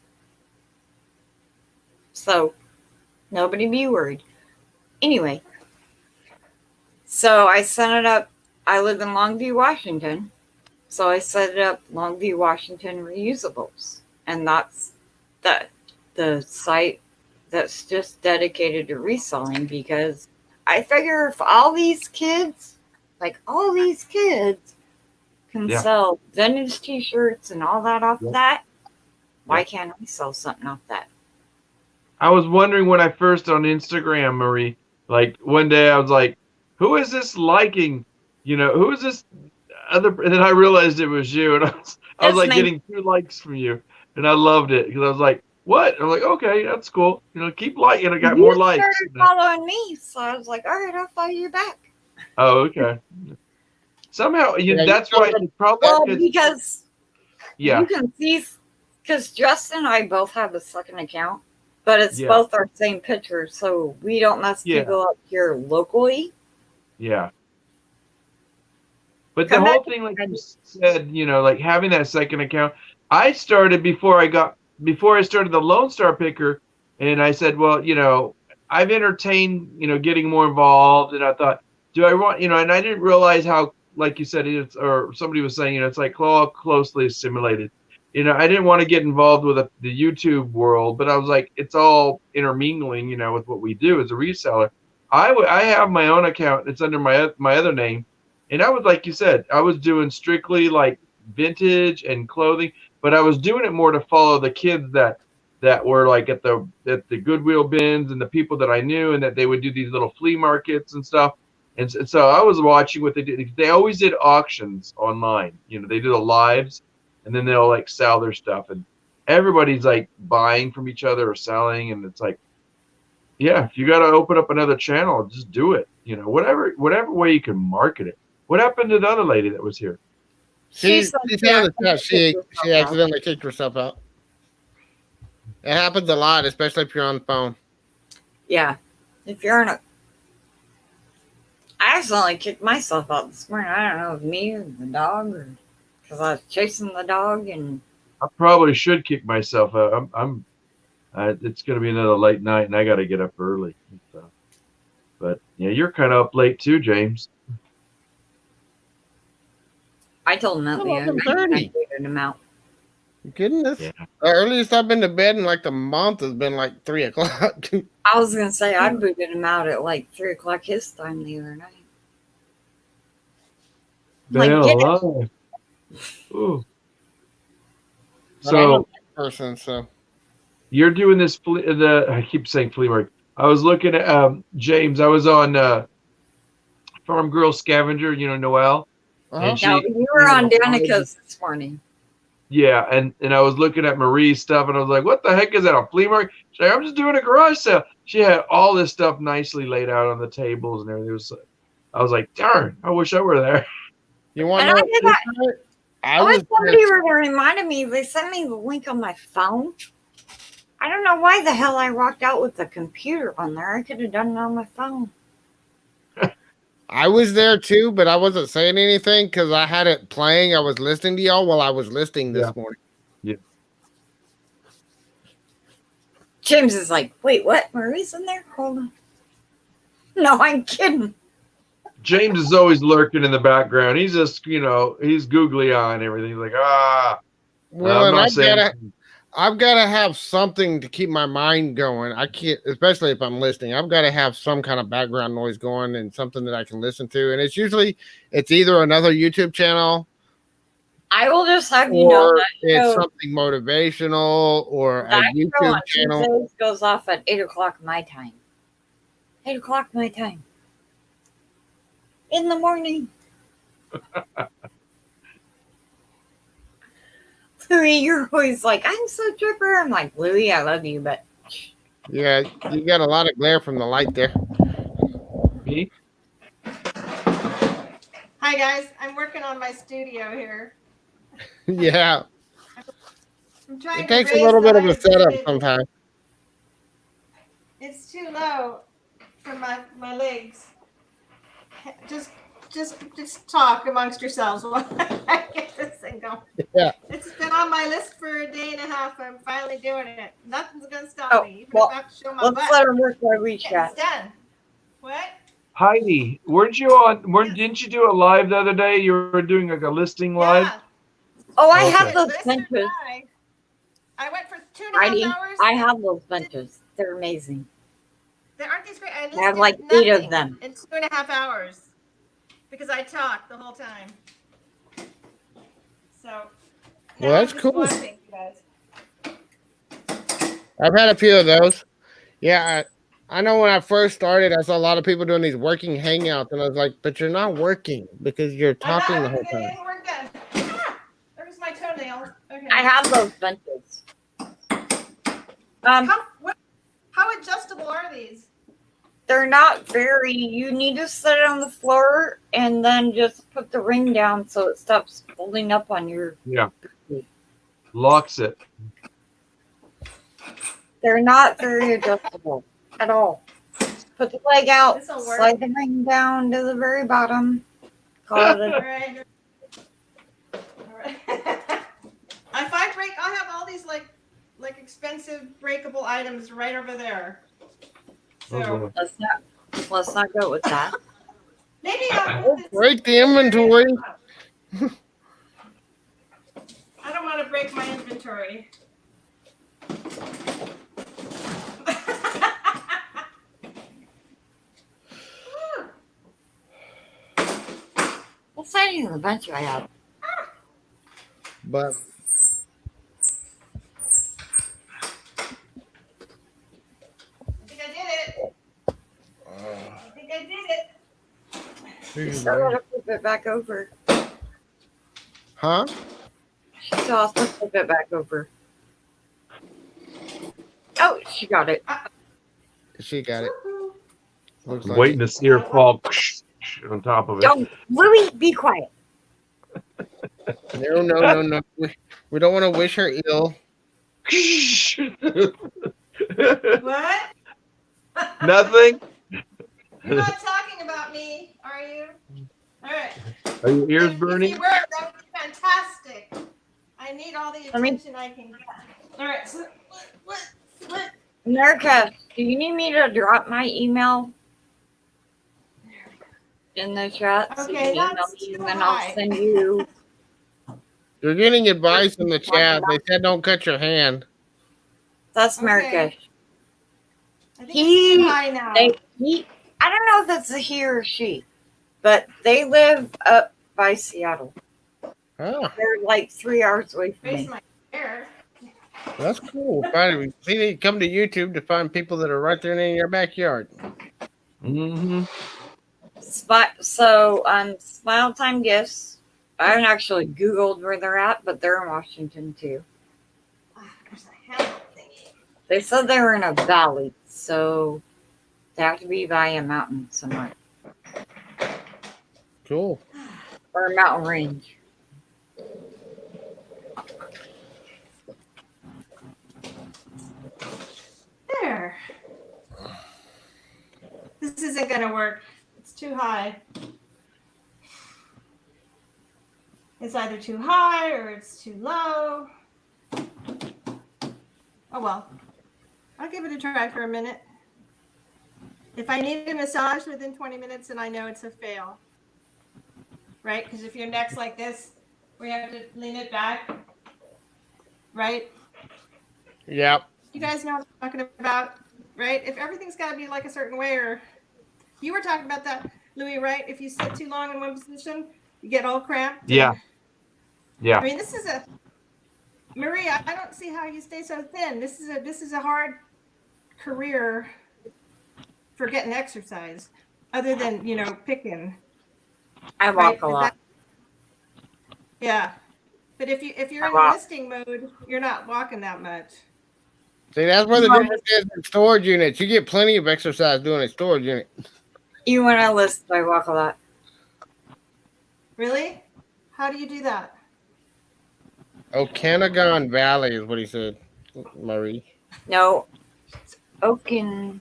So nobody be worried. Anyway, so I set it up. I live in Longview, Washington. So I set it up Longview, Washington Reusables. And that's the site that's just dedicated to reselling because I figure if all these kids can sell vintage t-shirts and all that off that, why can't I sell something off that? I was wondering when I first on Instagram, Marie, like one day I was like, who is this liking? Who is this other? And then I realized it was you. And I was That's like my- getting 2 likes from you. And I loved it because I was like, what? And I'm like, okay, that's cool. Keep liking. I got more likes. You started following me, so I was like, all right, I'll follow you back. Oh, okay. Somehow, Yeah, that's you why told probably Well, because yeah, you can see, because Justin and I both have a second account, but it's Yeah. both our same picture, so we don't mess Yeah. people up here locally. yeah. But Come the whole back thing, like and- you said, like having that second account, I started before I started the Lone Star Picker, and I said, well, I've entertained, getting more involved, and I thought, do I want, and I didn't realize how, like you said, or somebody was saying, it's like all closely simulated. I didn't want to get involved with the YouTube world, but I was like, it's all intermingling, with what we do as a reseller. I have my own account. It's under my other name. And I was, like you said, I was doing strictly like vintage and clothing, but I was doing it more to follow the kids that were like at the Goodwill bins and the people that I knew, and that they would do these little flea markets and stuff. And so I was watching what they did. They always did auctions online. They do the lives, and then they'll like sell their stuff, and everybody's like buying from each other or selling, and it's like, yeah, if you got to open up another channel, just do it. Whatever way you can market it. What happened to the other lady that was here? She's out of the chat. She accidentally accidentally kicked herself out. It happens a lot, especially if you're on the phone. Yeah. If you're in a I accidentally kicked myself out this morning. I don't know if me or the dog, or because I was chasing the dog, and I probably should kick myself out. It's going to be another late night, and I got to get up early. So, but yeah, you're kind of up late too, James. I told him that the other night. I 11:30. booted him out. Goodness. Yeah. The earliest I've been to bed in like the month has been like 3 o'clock. I was gonna say I booted him out at like 3 o'clock his time the other night. Like, Man get it. alive. Ooh. But I'm a So night person, so you're doing this I keep saying flea market. I was looking at James. I was on Farm Girl Scavenger, Noelle. uh-huh. And she, No, you were on Danica's this morning. yeah, and I was looking at Marie's stuff, and I was like, "What the heck is that, a flea market?" She's like, "I'm just doing a garage sale." She had all this stuff nicely laid out on the tables and everything. I was like, "Darn, I wish I were there." You want to And know I what did this that. is? I was Somebody reminded me. They sent me the link on my phone. I don't know why the hell I walked out with the computer on there. I could have done it on my phone. I was there too, but I wasn't saying anything because I had it playing. I was listening to y'all while I was listing this morning. James is like, wait, what? Marie's in there? Hold on. No, I'm kidding. James is always lurking in the background. He's just, he's googly eye and everything. He's like, Well, I'm and not I've got to have something to keep my mind going. I can't, especially if I'm listening. I've got to have some kind of background noise going and something that I can listen to. And it's either another YouTube channel, I will just have you know or that it's show, something motivational, or a that show YouTube on channel. Tuesdays goes off at 8 o'clock my time. 8 o'clock my time. In the morning. Louie, you're always like, I'm so chipper. I'm like, Louie, I love you, but Yeah, you got a lot of glare from the light there. me. Hi guys, I'm working on my studio here. Yeah, I'm trying it to takes a raise little the bit of a height, setup but sometimes. it's too low for my legs. Just talk amongst yourselves while I get this thing going. Yeah. It's been on my list for a day and a half. I'm finally doing it. Nothing's gonna stop me. Even well, if I have to show my let's butt. let her work while we chat. It's done. What? Heidi, didn't you do a live the other day? You were doing like a listing live? Yeah. Oh, I Okay. have those Listen, benches. I went for 2.5 Heidi, hours. I have those benches. They're amazing. Aren't these great? I have like 8 of them. in 2.5 hours because I talked the whole time. So. Well, that's cool. Watching, you guys. I've had a few of those. Yeah, I know when I first started, I saw a lot of people doing these working hangouts, and I was like, but you're not working because you're talking the whole time. Work done. Ah, there's my toenail. Okay. I have those benches. How adjustable are these? They're not very, you need to set it on the floor and then just put the ring down so it stops folding up on your. Yeah. Locks it. They're not very adjustable at all. Put the leg out, This'll work. slide the ring down to the very bottom. Call it All a right. All right. I have all these like expensive breakable items right over there. So let's not go with that. maybe I'll put this. Break the inventory. I don't want to break my inventory. What's that in the bench I have? But I think I did it. So I gotta flip it back over. huh? So I'll flip it back over. Oh, she got it. She got it. Looks I'm like waiting to see her fall on top of it. Don't, Louie, be quiet. No. We don't want to wish her ill. What? Nothing. You're not talking about me, are are you? All right. Are your ears If you burning? were, that would be fantastic. I need all the I mean- attention I can get. All right. So what? America, do you need me to drop my email in the chat? So you Okay, can email that's me too and then I'll high. send you. You're getting advice in the chat. They said don't cut your hand. That's Okay. America. I think it's too high now. I don't know if it's a he or she, but they live up by Seattle. Oh, They're like 3 hours away from Raise me. my hair. that's cool. Finally, see, they come to YouTube to find people that are right there in your backyard. Mm-hmm. So Smile Time Gifts. I haven't actually Googled where they're at, but they're in Washington too. There's a handle thingy. They said they were in a valley, so they have to be by a mountain somewhere Cool. or a mountain range. There. This isn't going to work. It's too high. It's either too high or it's too low. Oh well. I'll give it a try for a minute. If I need a massage within 20 minutes, then I know it's a fail. Right? Because if your neck's like this, we have to lean it back. Right? Yep. You guys know what I'm talking about, right? If everything's got to be like a certain way, or you were talking about that, Louis, right? If you sit too long in one position, you get all cramped. Yeah. Yeah. I mean, this is a Maria. I don't see how you stay so thin. This is a hard career for getting exercise, other than picking. I walk a lot. Yeah, but if you're in walk. listing mode, you're not walking that much. See, that's where the difference is in storage units. You get plenty of exercise doing a storage unit. Even when I list, I walk a lot. Really? How do you do that? Okanagan Valley is what he said, Marie. No, Oaken.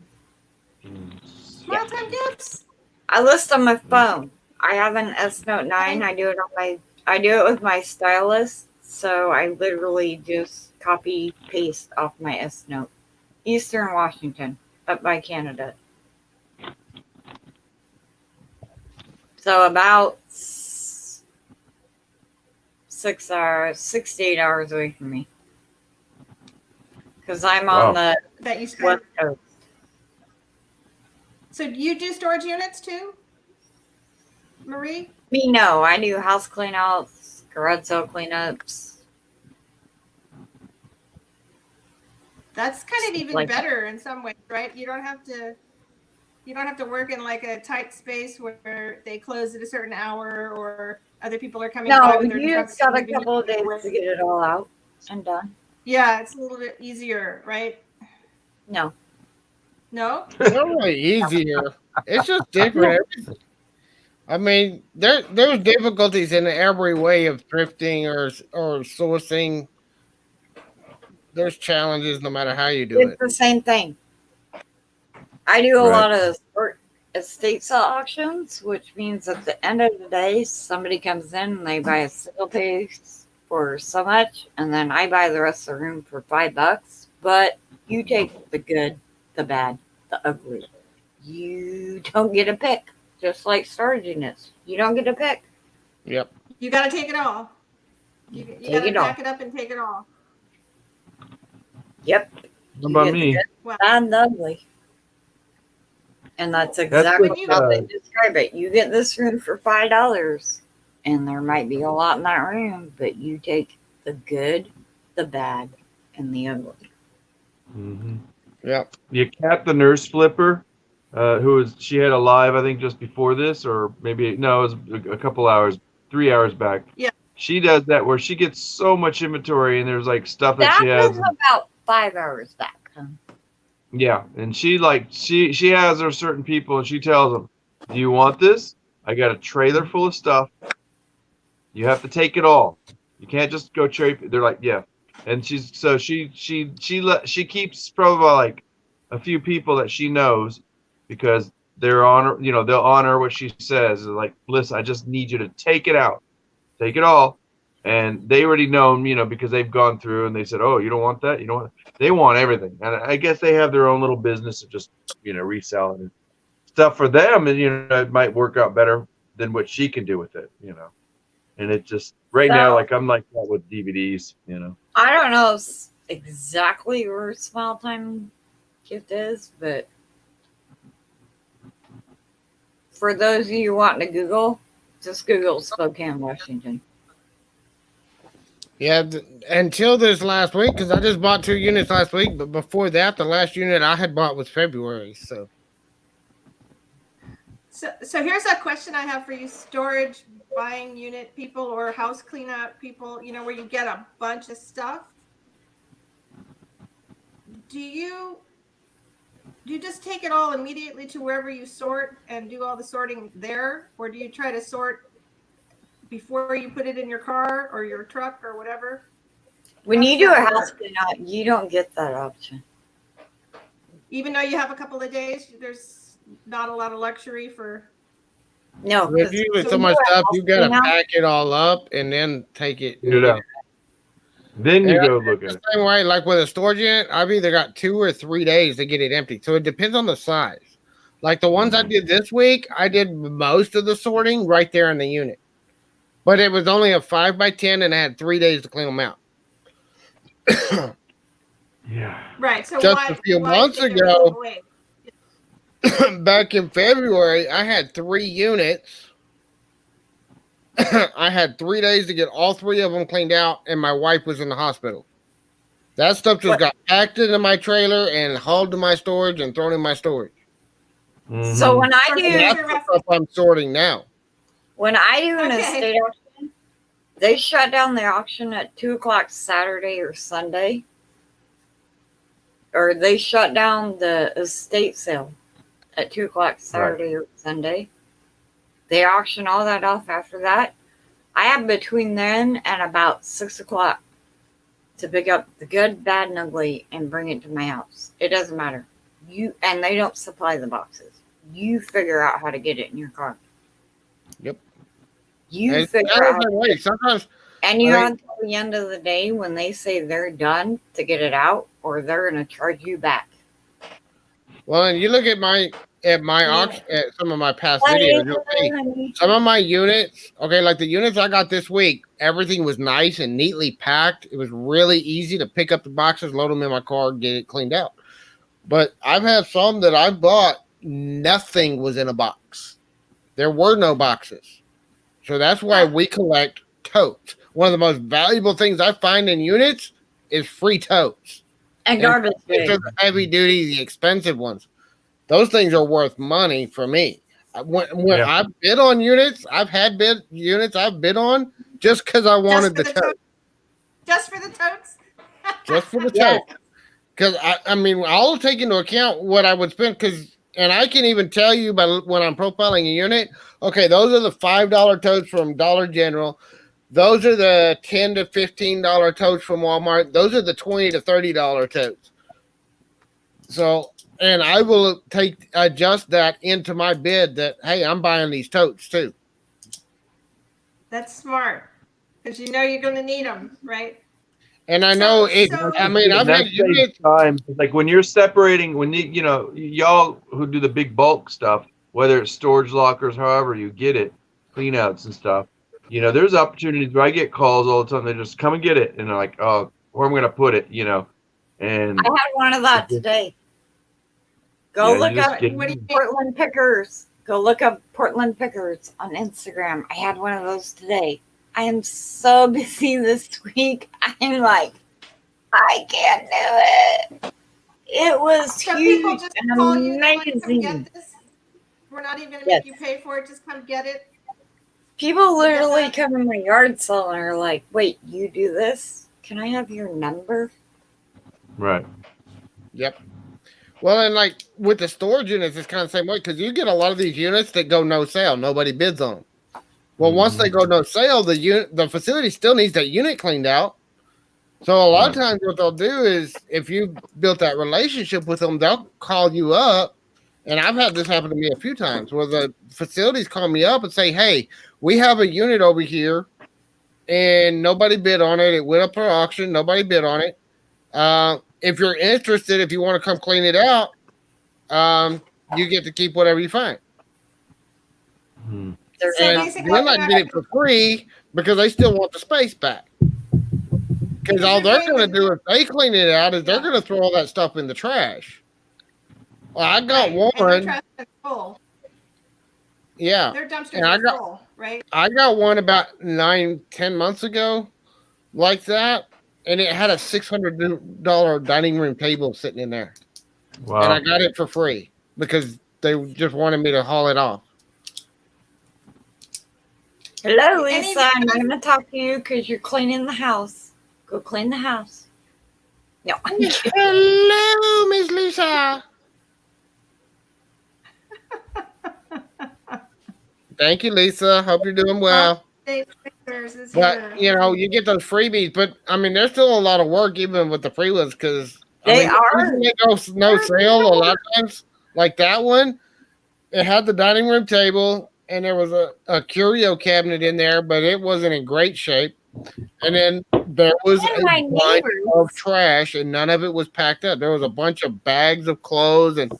Smile Time Gifts. I list on my phone. I have an S Note 9. I do it with my stylist. So I literally just copy paste off my S Note. Eastern Washington, up by Canada. So about 6 to 8 hours away from me. Because I'm on the That you West Coast. So do you do storage units too, Marie? Me, no. I do house cleanouts, garage sale cleanups. That's kind of even Like- better in some ways, right? You don't have to work in like a tight space where they close at a certain hour or other people are coming by No, with their you trucks just got a moving couple of days away. to get it all out and done. Yeah, it's a little bit easier, right? No. No? It's not really easier. It's just different. I mean, there's difficulties in every way of thrifting or sourcing. There's challenges no matter how you do It's it. the same thing. I do a Right. lot of estate sale auctions, which means at the end of the day, somebody comes in and they buy a single piece for so much, and then I buy the rest of the room for $5. But you take the good, the bad, the ugly. You don't get a pick, just like storage units. You don't get a pick. Yep. You got to take it all. You Take got to it all. pack it up and take it all. Yep. What You about get the me? good, Well, bad, and the ugly. And that's exactly what, how they describe it. You get this room for $5, and there might be a lot in that room, but you take the good, the bad, and the ugly. Mm-hmm. Yep. You Cat the nurse flipper, she had a live, I think, just before this, or maybe no, it was a couple hours, 3 hours back. Yeah. She does that where she gets so much inventory and there's like stuff that That she has. was about 5 hours back. Yeah, and she has her certain people and she tells them, "Do you want this? I got a trailer full of stuff. You have to take it all. You can't just go cherry." They're like, "Yeah," and she keeps probably like a few people that she knows because they'll honor what she says. Like, listen, I just need you to take it out, take it all. And they already know, because they've gone through and they said, oh, you don't want that? You don't want They want everything. And I guess they have their own little business of just, reselling stuff for them. And, it might work out better than what she can do with it, And it just, right now, like, I'm like that with DVDs, I don't know exactly where Smile Time Gift is, but for those of you wanting to Google, just Google Spokane, Washington. Yeah, until this last week, because I just bought 2 units last week, but before that, the last unit I had bought was February. So here's a question I have for you: storage, buying unit people, or house cleanup people. Where you get a bunch of stuff. Do you just take it all immediately to wherever you sort and do all the sorting there, or do you try to sort before you put it in your car or your truck or whatever? When you do a house cleanup, you don't get that option. Even though you have a couple of days, there's not a lot of luxury for. No, if you with so much stuff, you gotta pack it all up and then take it. Then you go look at it. Same way, like with a storage unit, I've either got 2 or 3 days to get it empty. So it depends on the size. Like the ones I did this week, I did most of the sorting right there in the unit. But it was only a 5x10 and I had 3 days to clean them out. Yeah. Right. So just a few months ago, back in February, I had 3 units. I had 3 days to get all 3 of them cleaned out, and my wife was in the hospital. That stuff just got packed into my trailer and hauled to my storage and thrown in my storage. Mm-hmm. So when I do, that's the stuff I'm sorting now. When I do an estate auction, they shut down the auction at 2:00 Saturday or Sunday, or they shut down the estate sale at 2:00 Saturday or Sunday. They auction all that off after that. I have between then and about 6:00 to pick up the good, bad, and ugly and bring it to my house. It doesn't matter. And they don't supply the boxes. You figure out how to get it in your car. Yep. You figure out. Sometimes, and you're until the end of the day when they say they're done to get it out, or they're going to charge you back. Well, and you look at auction, at some of my past videos, you'll see some of my units. Okay, like the units I got this week, everything was nice and neatly packed. It was really easy to pick up the boxes, load them in my car, get it cleaned out. But I've had some that I bought, nothing was in a box. There were no boxes. So that's why we collect totes. One of the most valuable things I find in units is free totes. And garbage bags. The heavy duty, the expensive ones. Those things are worth money for me. When I bid on units, I've had units I've bid on just because I wanted the tote. Just for the totes? Just for the tote. Because, I mean, I'll take into account what I would spend and I can even tell you when I'm profiling a unit, okay, those are the $5 totes from Dollar General. Those are the $10 to $15 totes from Walmart. Those are the $20 to $30 totes. So, and I will adjust that into my bid that, hey, I'm buying these totes too. That's smart because you know you're going to need them, right? And I know I've had units. Time, like when you're separating, y'all who do the big bulk stuff, whether it's storage lockers, however you get it, cleanouts and stuff, there's opportunities where I get calls all the time. They just come and get it. And they're like, oh, where am I going to put it, and I had one of that today. Go look up Portland Pickers. Go look up Portland Pickers on Instagram. I had one of those today. I am so busy this week. I'm like, I can't do it. It was huge and amazing. We're not even going to make you pay for it. Just come get it. People literally come in my yard sale and are like, wait, you do this? Can I have your number? Right. Yep. Well, and like with the storage units, it's kind of the same way because you get a lot of these units that go no sale. Nobody bids on them. Well, once they go no sale, the facility still needs that unit cleaned out. So a lot of times what they'll do is if you built that relationship with them, they'll call you up And I've had this happen to me a few times where the facilities call me up and say, "Hey, we have a unit over here, and nobody bid on it. It went up for auction. Nobody bid on it. If you're interested, if you want to come clean it out, you get to keep whatever you find." Hmm. There's So And basically, then I you're get it for free because they still want the space back. Because all they're doing going to this- do if they clean it out is they're Yeah. going to throw all that stuff in the trash. Well, I got right, and their one. trash is full. Yeah. Their dumpsters And I are got full, right? I got one about 9-10 months ago like that. And it had a $600 dining room table sitting in there. And I Wow. got it for free because they just wanted me to haul it off. Hello, Any- Lisa. I'm not going to talk to you because you're cleaning the house. Go clean the house. No, I'm kidding. Hello, Miss Lisa. Thank you, Lisa. Hope you're doing well. Dave Vickers is But here. you get those freebies. But I mean, there's still a lot of work even with the free ones because They the are. reason they go no sale a lot of times, like that one. It had the dining room table and there was a curio cabinet in there, but it wasn't in great shape. And then there was And a my bunch neighbors. of trash, and none of it was packed up. There was a bunch of bags of clothes and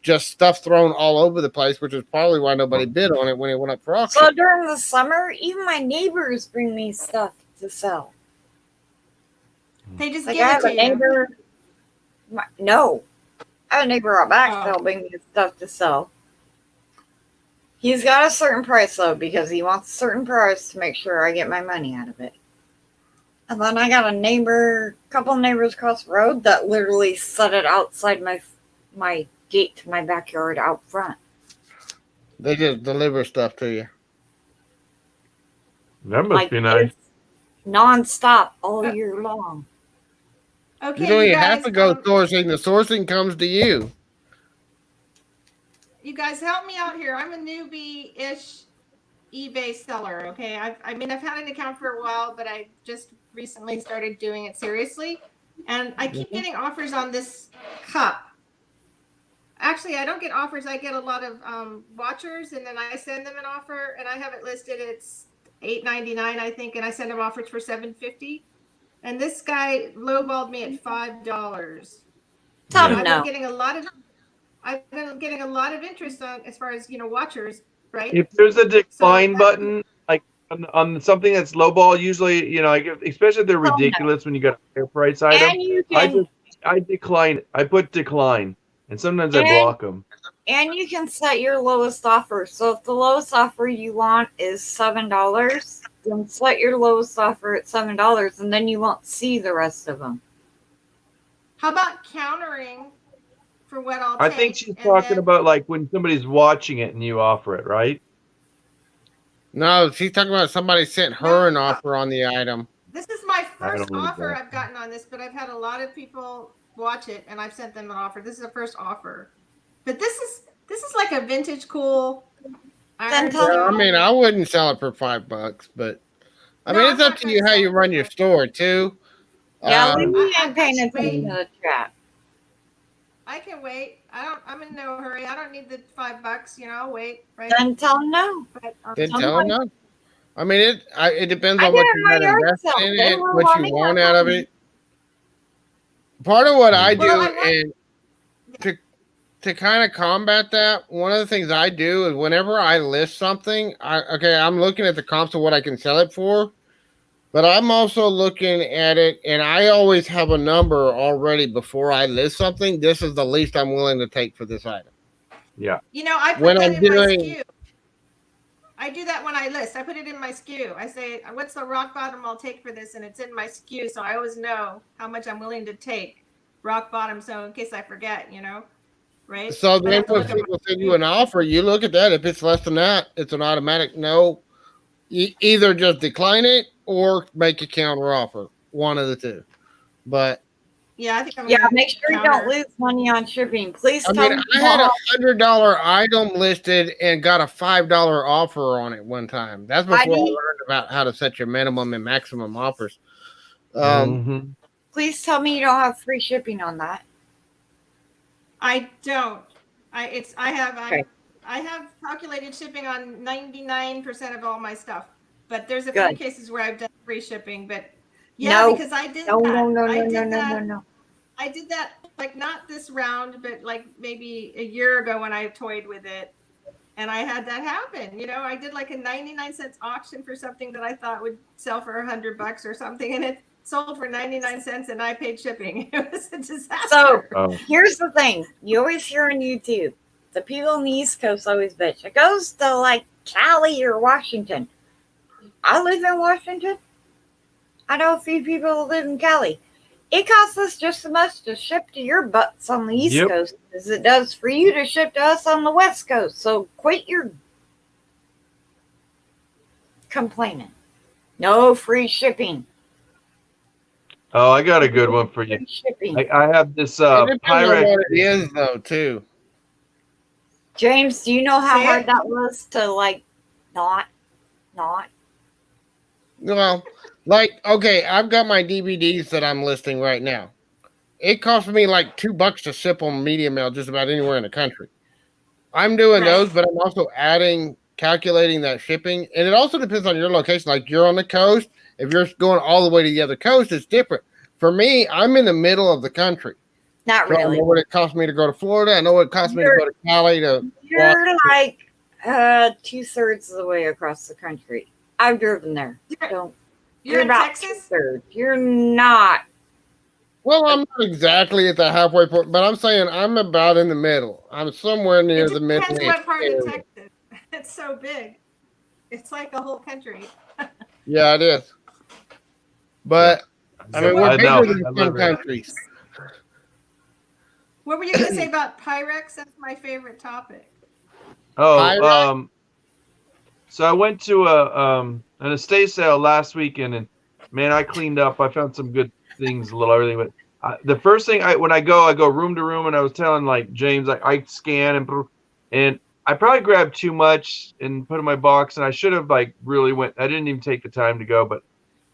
just stuff thrown all over the place, which is probably why nobody bid on it when it went up for auction. So during the summer, even my neighbors bring me stuff to sell. They just Like give I it have to a you. neighbor. No, I have a neighbor out back Oh. that'll bring me stuff to sell. He's got a certain price though because he wants a certain price to make sure I get my money out of it. And then I got a couple of neighbors across the road that literally set it outside my gate to my backyard out front. They just deliver stuff to you. That must Like be nice. it's nonstop all year long. Okay, You don't even guys, have to go sourcing. The sourcing comes to you. you guys help me out here. I'm a newbie-ish eBay seller. Okay, I've had an account for a while, but I just recently started doing it seriously, and I keep getting offers on this cup. Actually, I don't get offers. I get a lot of watchers, and then I send them an offer, and I have it listed. It's $8.99, I think, and I send them offers for $7.50. And this guy lowballed me at $5. Tell Yeah. him I've no. been getting a lot of interest on as far as watchers, right? If there's a decline So- button, like on something that's lowball, usually, especially if they're Oh, no. ridiculous when you got a higher price item, And you can I decline. I put decline, and sometimes I And- block them. And you can set your lowest offer. So if the lowest offer you want is $7, then set your lowest offer at $7, and then you won't see the rest of them. How about countering for what I'll I take? think she's and talking then- about like when somebody's watching it and you offer it, right? No, she's talking about somebody sent her an No. offer on the item. This is my I first don't need offer that. I've gotten on this, but I've had a lot of people watch it, and I've sent them an offer. This is the first offer, but this is like a vintage cool. Then tell Yeah, I mean, I wouldn't sell it for $5, but I No, mean, I'm it's up not to gonna you how sell you it run for your $5. store too. Yeah, Um, we I- ain't paying I- attention to the chat. I can wait. I'm in no hurry. I don't need the $5. I'll wait. Right. Then tell him no. But, then Some tell them no. I mean, it depends I on what did you my got yard invested sale. in They it, were what you wanting want their out of money. it. Part of what I do, Well, I want- and to kind of combat that, one of the things I do is whenever I list something, I'm looking at the comps of what I can sell it for, but I'm also looking at it, and I always have a number already before I list something. This is the least I'm willing to take for this item. Yeah. I put When that I'm in my doing- SKU. I do that when I list. I put it in my SKU. I say, what's the rock bottom I'll take for this? And it's in my SKU. So I always know how much I'm willing to take rock bottom. So in case I forget, right? So I then have to when look at my people send you an offer, you look at that. If it's less than that, it's an automatic no. You either just decline it or make a counter offer. One of the two. But Yeah, I think I'm Yeah, gonna make sure you counter. don't lose money on shipping. Please I tell mean, me I had a $100 item listed and got a $5 offer on it one time. That's before I Heidi? learned about how to set your minimum and maximum offers. Mhm. please tell me you don't have free shipping on that. I don't. Okay. I have calculated shipping on 99% of all my stuff, but there's a few Good. cases where I've done free shipping. But yeah, No. because I did No, that. no, no, I no, no, did no, no, that. no. I did that like not this round, but like maybe a year ago when I toyed with it, and I had that happen. You know, I did like a 99 cents auction for something that I thought would sell for $100 or something, and it sold for 99 cents, and I paid shipping. It was a disaster. So Oh. here's the thing. You always hear on YouTube, the people on the East Coast always bitch. It goes to like Cali or Washington. I live in Washington. I know a few people who live in Cali. It costs us just as much to ship to your butts on the East Yep. Coast as it does for you to ship to us on the West Coast. So quit your complaining. No free shipping. Oh, I got a good one for you. Free shipping. I have this It depends on Pyrex. what it is, though, too. James, do you know how Say hard it. that was to like not? Well, like, okay, I've got my DVDs that I'm listing right now. It cost me like $2 to ship on media mail just about anywhere in the country. I'm doing Right. those, but I'm also calculating that shipping. And it also depends on your location. Like you're on the coast. If you're going all the way to the other coast, it's different. For me, I'm in the middle of the country. Not So I really. know what it costs me to go to Florida. I know what it costs me to go to Cali to You're like 2/3 of the way across the country. I've driven there. You're You're in about Texas? 2/3. You're not. Well, I'm not exactly at the halfway point, but I'm saying I'm about in the middle. I'm somewhere near It the depends middle. what part of Texas. It's so big. It's like a whole country. Yeah, it is. But I mean, we're I know. bigger than I some love it. countries. What were you going to say about Pyrex? That's my favorite topic. Oh, Pyrex? so I went to an estate sale last weekend, and man, I cleaned up. I found some good things a little early, but the first thing when I go room to room, and I was telling like James, I scan and I probably grabbed too much and put in my box, and I should have like really went. I didn't even take the time to go, but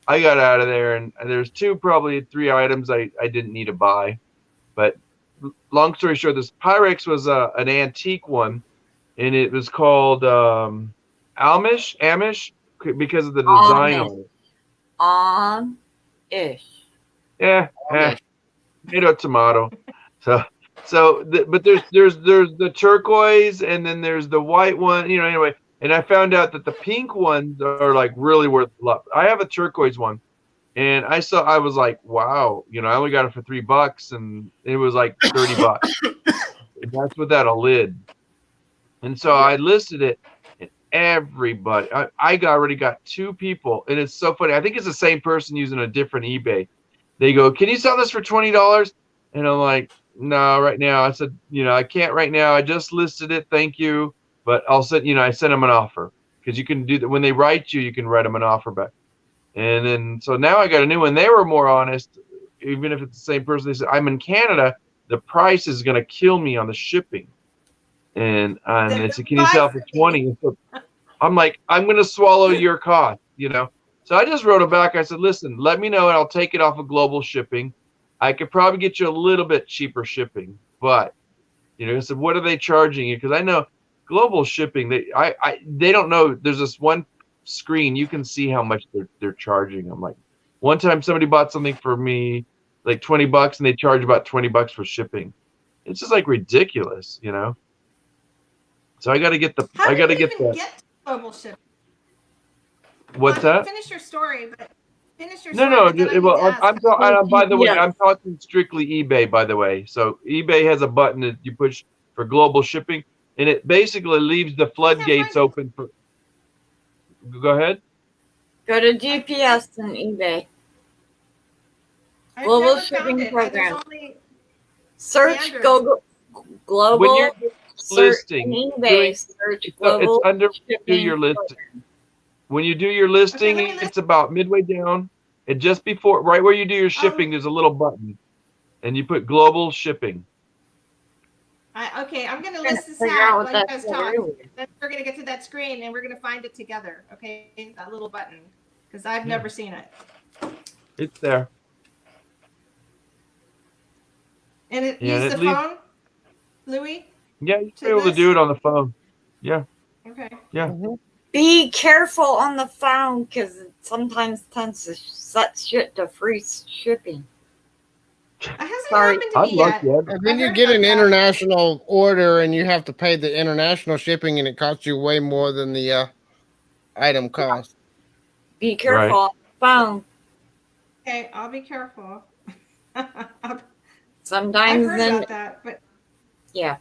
I got out of there, and there's probably three items I didn't need to buy. But long story short, this Pyrex was an antique one, and it was called Amish because of the design on it. On-ish. Yeah, Amish. tomato. But there's the turquoise, and then there's the white one. You know, anyway. And I found out that the pink ones are like really worth a lot. I have a turquoise one, and I was like, wow, you know, I only got it for $3, and it was like $30. And that's without a lid. And so I listed it, and everybody, I already got two people, and it's so funny. I think it's the same person using a different eBay. They go, "Can you sell this for $20?" And I'm like, "No, right now." I said, "I can't right now. I just listed it. Thank you, but I'll send." I sent them an offer because you can do that when they write you. You can write them an offer back. And then so now I got a new one. They were more honest, even if it's the same person. They said, "I'm in Canada. The price is going to kill me on the shipping." And they said, "Can you sell for 20?" So I'm like, "I'm going to swallow your cost, So I just wrote it back. I said, "Listen, let me know, and I'll take it off of global shipping. I could probably get you a little bit cheaper shipping, but I said, what are they charging you? Because I know global shipping. They don't know. There's this one screen you can see how much they're charging. I'm like, one time somebody bought something for me like $20, and they charge about $20 for shipping. It's just like ridiculous, So I got to get the. How I did got to you get even the. get global shipping? What's that? Finish your story, but finish your No, story. But then I need to ask. by the way, Yes. I'm talking strictly eBay, by the way. So eBay has a button that you push for global shipping, and it basically leaves the floodgates open for. Go ahead. Go to GPS and eBay. I've Global never shipping found it. program. There's only Search standards. Google global. When you're search listing, in eBay. Search global it's under shipping your list. program. When you do your listing, let me list. it's about midway down, and just before, right where you do your shipping, there's a little button, and you put global shipping. Okay, I'm going to Trying to list this figure out out while what you that guys said talk. earlier. Then we're going to get to that screen, and we're going to find it together. Okay, that little button, because I've never seen it. It's there. And Yeah, use and the phone, Louis. Yeah, you'll to be able to this? do it on the phone. Yeah. Okay. Yeah. Mhm. Be careful on the phone because it sometimes tends to set shit to free shipping. It hasn't Sorry. happened to I'm me yet. lucky. And then I you heard get about an that. international order and you have to pay the international shipping and it costs you way more than the item cost. Be careful Right. on the phone. Okay, I'll be careful. I've Sometimes heard then, about that, but yeah.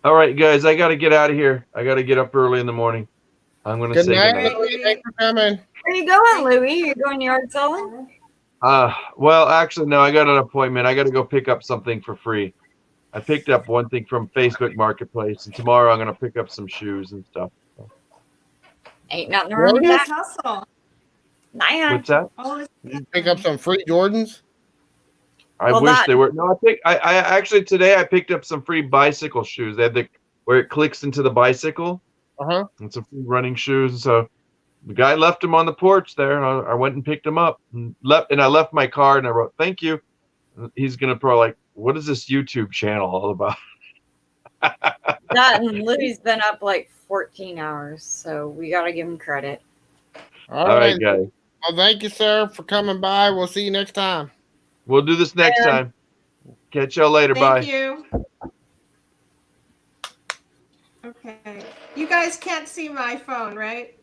All right, guys, I got to get out of here. I got to get up early in the morning. I'm going to Good say night, goodnight. Louie. Thanks for coming. Where you going, Louie? You going yard selling? Well, actually, no, I got an appointment. I got to go pick up something for free. I picked up one thing from Facebook Marketplace, and tomorrow I'm going to pick up some shoes and stuff. Ain't nothing wrong with yes, that. hustle. Nah. What's that? Always You pick up some free Jordans? I Well, wish that- they were. No, I actually today I picked up some free bicycle shoes. They had where it clicks into the bicycle. Uh-huh. And some free running shoes. And so the guy left them on the porch there. And I went and picked them up and I left my card and I wrote, "Thank you." And he's gonna probably like, "What is this YouTube channel all about?" That and Louie's been up like 14 hours, so we got to give him credit. All All right. right, guys. Well, thank you, sir, for coming by. We'll see you next time. We'll do this next time. Catch y'all later. Bye. Thank you. Okay. You guys can't see my phone, right?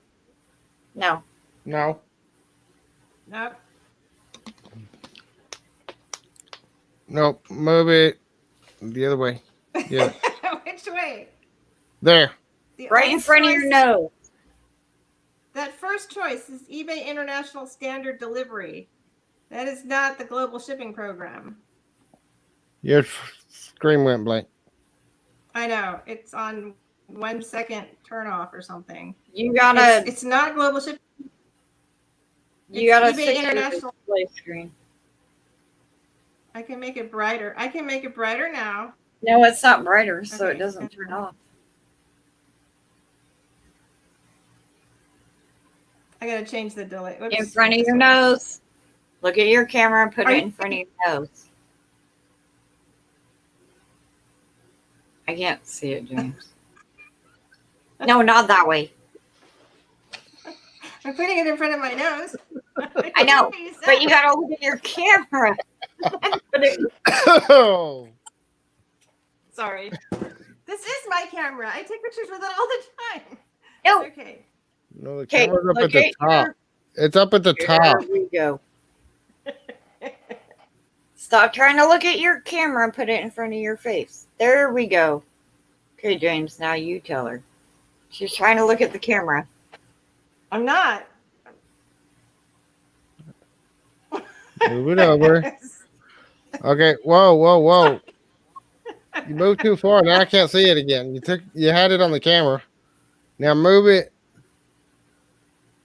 No. No. Nope. Nope. Move it the other way. Yeah. Which way? There. The Right in old front of your choice- nose. That first choice is eBay International Standard Delivery. That is not the global shipping program. Your screen went blank. I know. It's on 1 second turn off or something. You gotta, It's not global shipping. you gotta it's eBay fix your International. display screen. I can make it brighter. I can make it brighter now. No, it's not brighter, so Okay. it doesn't turn off. I gotta change the delay. Whoops. In front of your nose. Look at your camera and put Are it you- in front of your nose. I can't see it, James. No, not that way. I'm putting it in front of my nose. I know, What you said. but you gotta look at your camera. Put it- Oh. Sorry. This is my camera. I take pictures with it all the time. No. Okay. No, the Okay, camera's up look at the at top. It's up at the top. There we go. Stop trying to look at your camera and put it in front of your face. There we go. Okay, James, now you tell her. She's trying to look at the camera. I'm not. Move it over. Okay. Whoa, whoa, whoa. You moved too far. Now I can't see it again. You had it on the camera. Now move it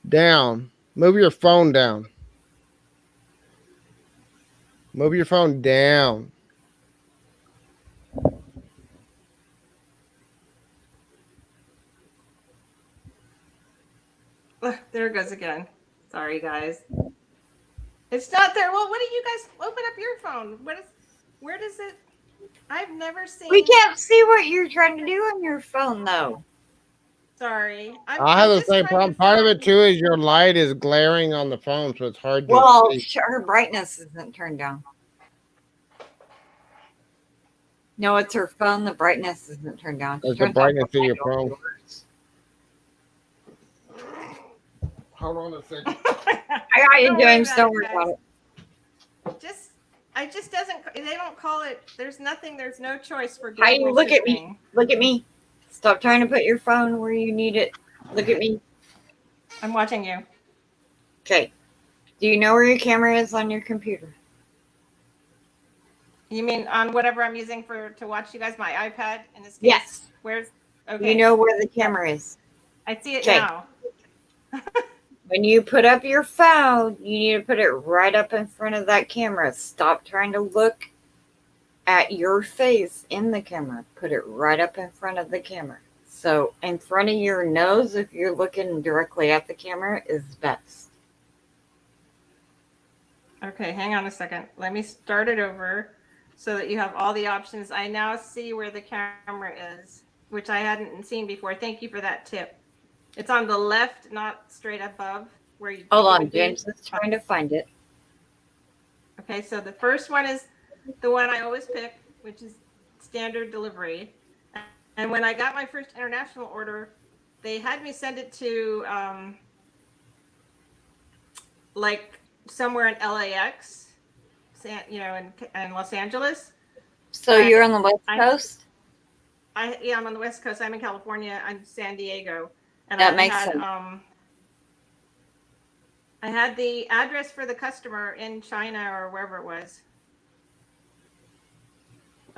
down. Move your phone down. Move your phone down. Ugh, there it goes again. Sorry, guys. It's not there. Well, what do you guys open up your phone? Where does it? I've never seen. We can't see what you're trying to do on your phone, though. Sorry. I have the just same trying problem. to Part of it find- too is your light is glaring on the phone, so it's hard to Well, see. her brightness isn't turned down. No, it's her phone. The brightness isn't turned down. She It's the turns brightness down of your the phone. yours. Hold on a second. I got you, Don't worry James. about Don't it, worry about it. Just doesn't. They don't call it. There's nothing. There's no choice for. How you global look at me? shipping. Look at me. Stop trying to put your phone where you need it. Look at me. I'm watching you. Okay. Do you know where your camera is on your computer? You mean on whatever I'm using to watch you guys? My iPad in this case. Yes. Where's? Okay. You know where the camera is. I see it Okay. now. When you put up your phone, you need to put it right up in front of that camera. Stop trying to look at your face in the camera. Put it right up in front of the camera. So in front of your nose, if you're looking directly at the camera, is best. Okay, hang on a second. Let me start it over. so that you have all the options. I now see where the camera is, which I hadn't seen before. Thank you for that tip. It's on the left, not straight above where you Hold think it on, would be. James is trying to find it. Okay, so the first one is the one I always pick, which is standard delivery. And when I got my first international order, they had me send it to like somewhere in LAX, you know, in Los Angeles. So you're on the West I- Coast? Yeah, I'm on the West Coast. I'm in California. I'm San Diego, and That I makes had sense. I had the address for the customer in China or wherever it was.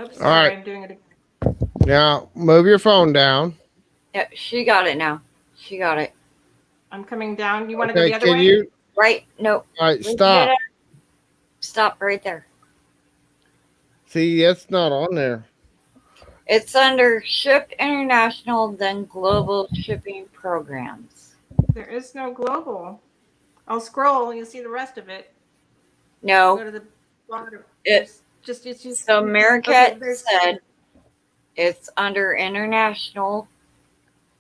Oops, All right. sorry, I'm doing it again. Now move your phone down. Yeah, she got it now. She got it. I'm coming down. You want to go Okay, the other can way? you? Right? No. All right, Get stop. it. Stop right there. See, that's not on there. It's under Ship International, then Global Shipping Programs. There is no global. I'll scroll and you'll see the rest of it. No. Go to the bottom. It's just So Maricat okay, said it's under International.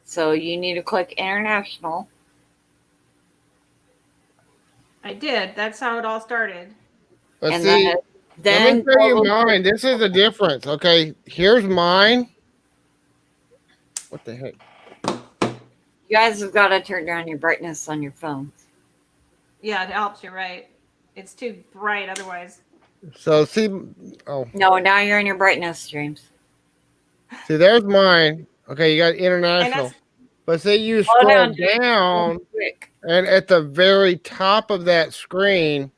So you need to click International. I did. That's how it all started. But And see, then let me show you Global- mine. This is the difference. Okay, here's mine. What the heck? You guys have got to turn down your brightness on your phones. Yeah, it helps. You're right. It's too bright otherwise. So see, oh, No, now you're in your brightness, James. see, there's mine. Okay, you got And international. that's But see, you Hold scroll on, James. down, Quick. and at the very top of that screen,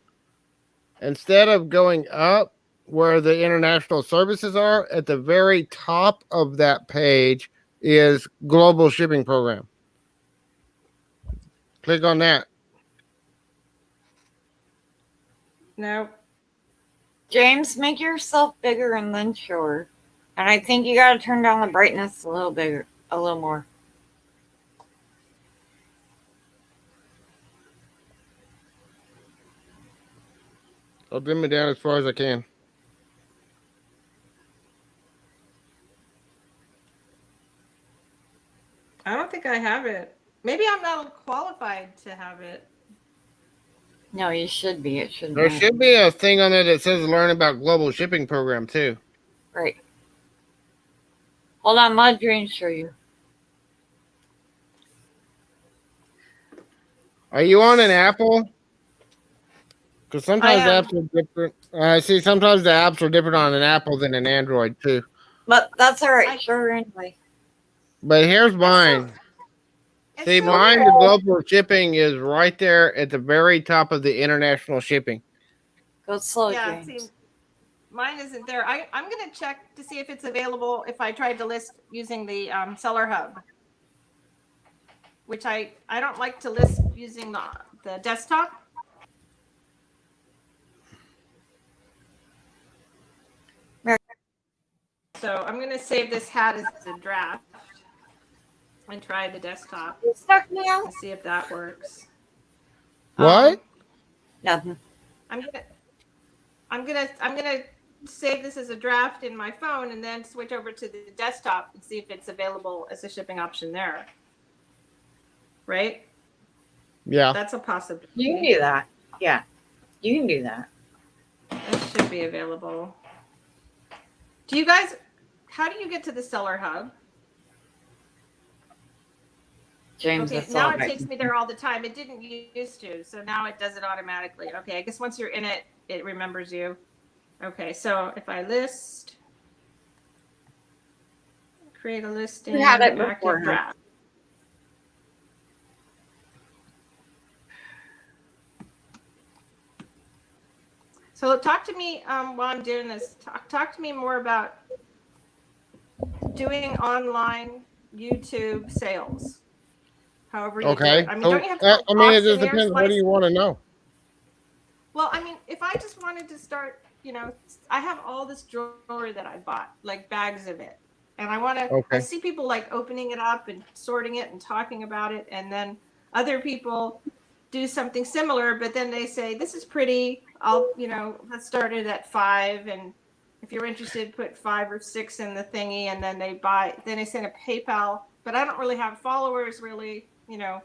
instead of going up where the international services are, at the very top of that page is global shipping program. Click on that. no. James, make yourself bigger and then shorter. And I think you got to turn down the brightness a little bigger, a little more. I'll dim it down as far as I can. I don't think I have it. Maybe I'm not qualified to have it. No, you should be. It should There be. should be a thing on there that says learn about global shipping program too. Right. Hold on, let Dream show you. Are you on an Apple? Because sometimes am. apps are different. See, sometimes the apps are different on an Apple than an Android too. But that's all right. I- Sure, anyway. But here's mine. It's See, so mine, the cool. global shipping is right there at the very top of the international shipping. Go slow, Yeah, James. see, mine isn't there. I'm going to check to see if it's available if I tried to list using the Seller Hub, which I don't like to list using the desktop. So I'm going to save this hat as a draft and try the desktop You stuck me out? and see if that works. What? Nothing. I'm gonna save this as a draft in my phone and then switch over to the desktop and see if it's available as a shipping option there. Right? Yeah. That's a possibility. You can do that. Yeah. You can do that. It should be available. Do you guys? How do you get to the Seller Hub? James, Okay, that's now all it right. takes me there all the time. It didn't used to, so now it does it automatically. Okay, I guess once you're in it, it remembers you. Okay, so if I list, create a listing, We had it active before, huh? draft. So talk to me while I'm doing this. Talk to me more about doing online YouTube sales. However you do Okay. it. I mean, So, don't you have to I mean, it just auctioneers depends. What do you want to know? Well, I mean, if I just wanted to start, you know, I have all this jewelry that I bought, like bags of it. And I want to, Okay. I see people like opening it up and sorting it and talking about it. And then other people do something similar, but then they say, this is pretty. I'll, you know, let's start it at 5 and if you're interested, put 5 or 6 in the thingy, and then they buy. Then they send a PayPal. But I don't really have followers, really. You know.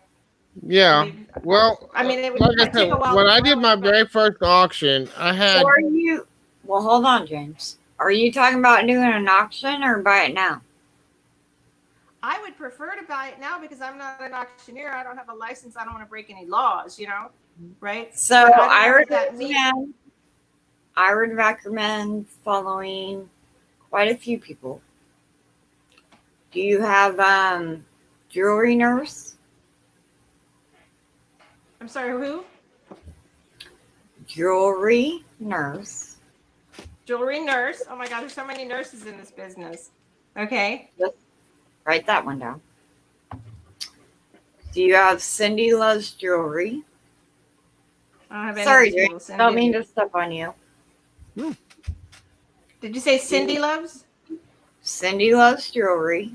Yeah. Well, I mean, it would like I take said, a while when to I did grow my it, but- very first auction, I had. So are you? Well, hold on, James. Are you talking about doing an auction or buy it now? I would prefer to buy it now because I'm not an auctioneer. I don't have a license. I don't want to break any laws, you know, right? So But I I don't know would if that means- recommend following quite a few people. Do you have jewelry nurse? I'm sorry, who? Jewelry nurse. Jewelry nurse. Oh my God, there's so many nurses in this business. Okay. Write that one down. Do you have Cindy Loves Jewelry? I don't have any Sorry, of these James. people, Cindy. Don't mean to step on you. Did you say Cindy Loves? Cindy Loves Jewelry.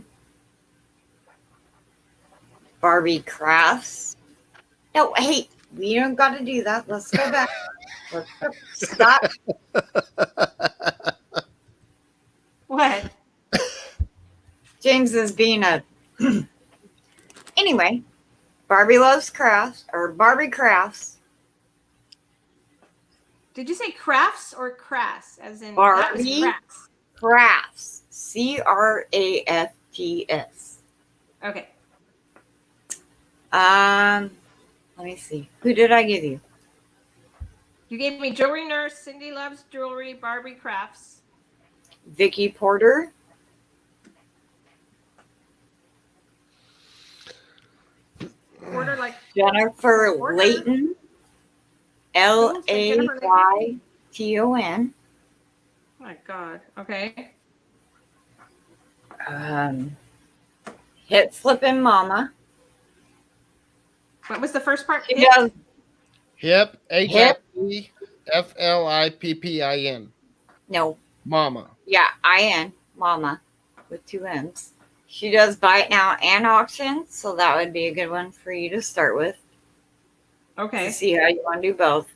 Barbie Crafts. No, hey, we don't got to do that. Let's go back. Stop. What? James is being a. Anyway, Barbie Loves Crafts or Barbie Crafts. Did you say crafts or crass? As in Barbie? that was crafts. Crafts. CRAFTS. Okay. Let me see. Who did I give you? You gave me Jewelry Nurse, Cindy Loves Jewelry, Barbie Crafts. Vicky Porter. Order like Jennifer Porter? Layton. LAYTON. oh my God. Okay. Hip Flippin' Mama. What was the first part? She does Hip, Hip. HIPFLIPPIN. no. Mama. Yeah, IN Mama with 2 N's. She does buy it now and auction, so that would be a good one for you to start with to Okay. see how you want to do both.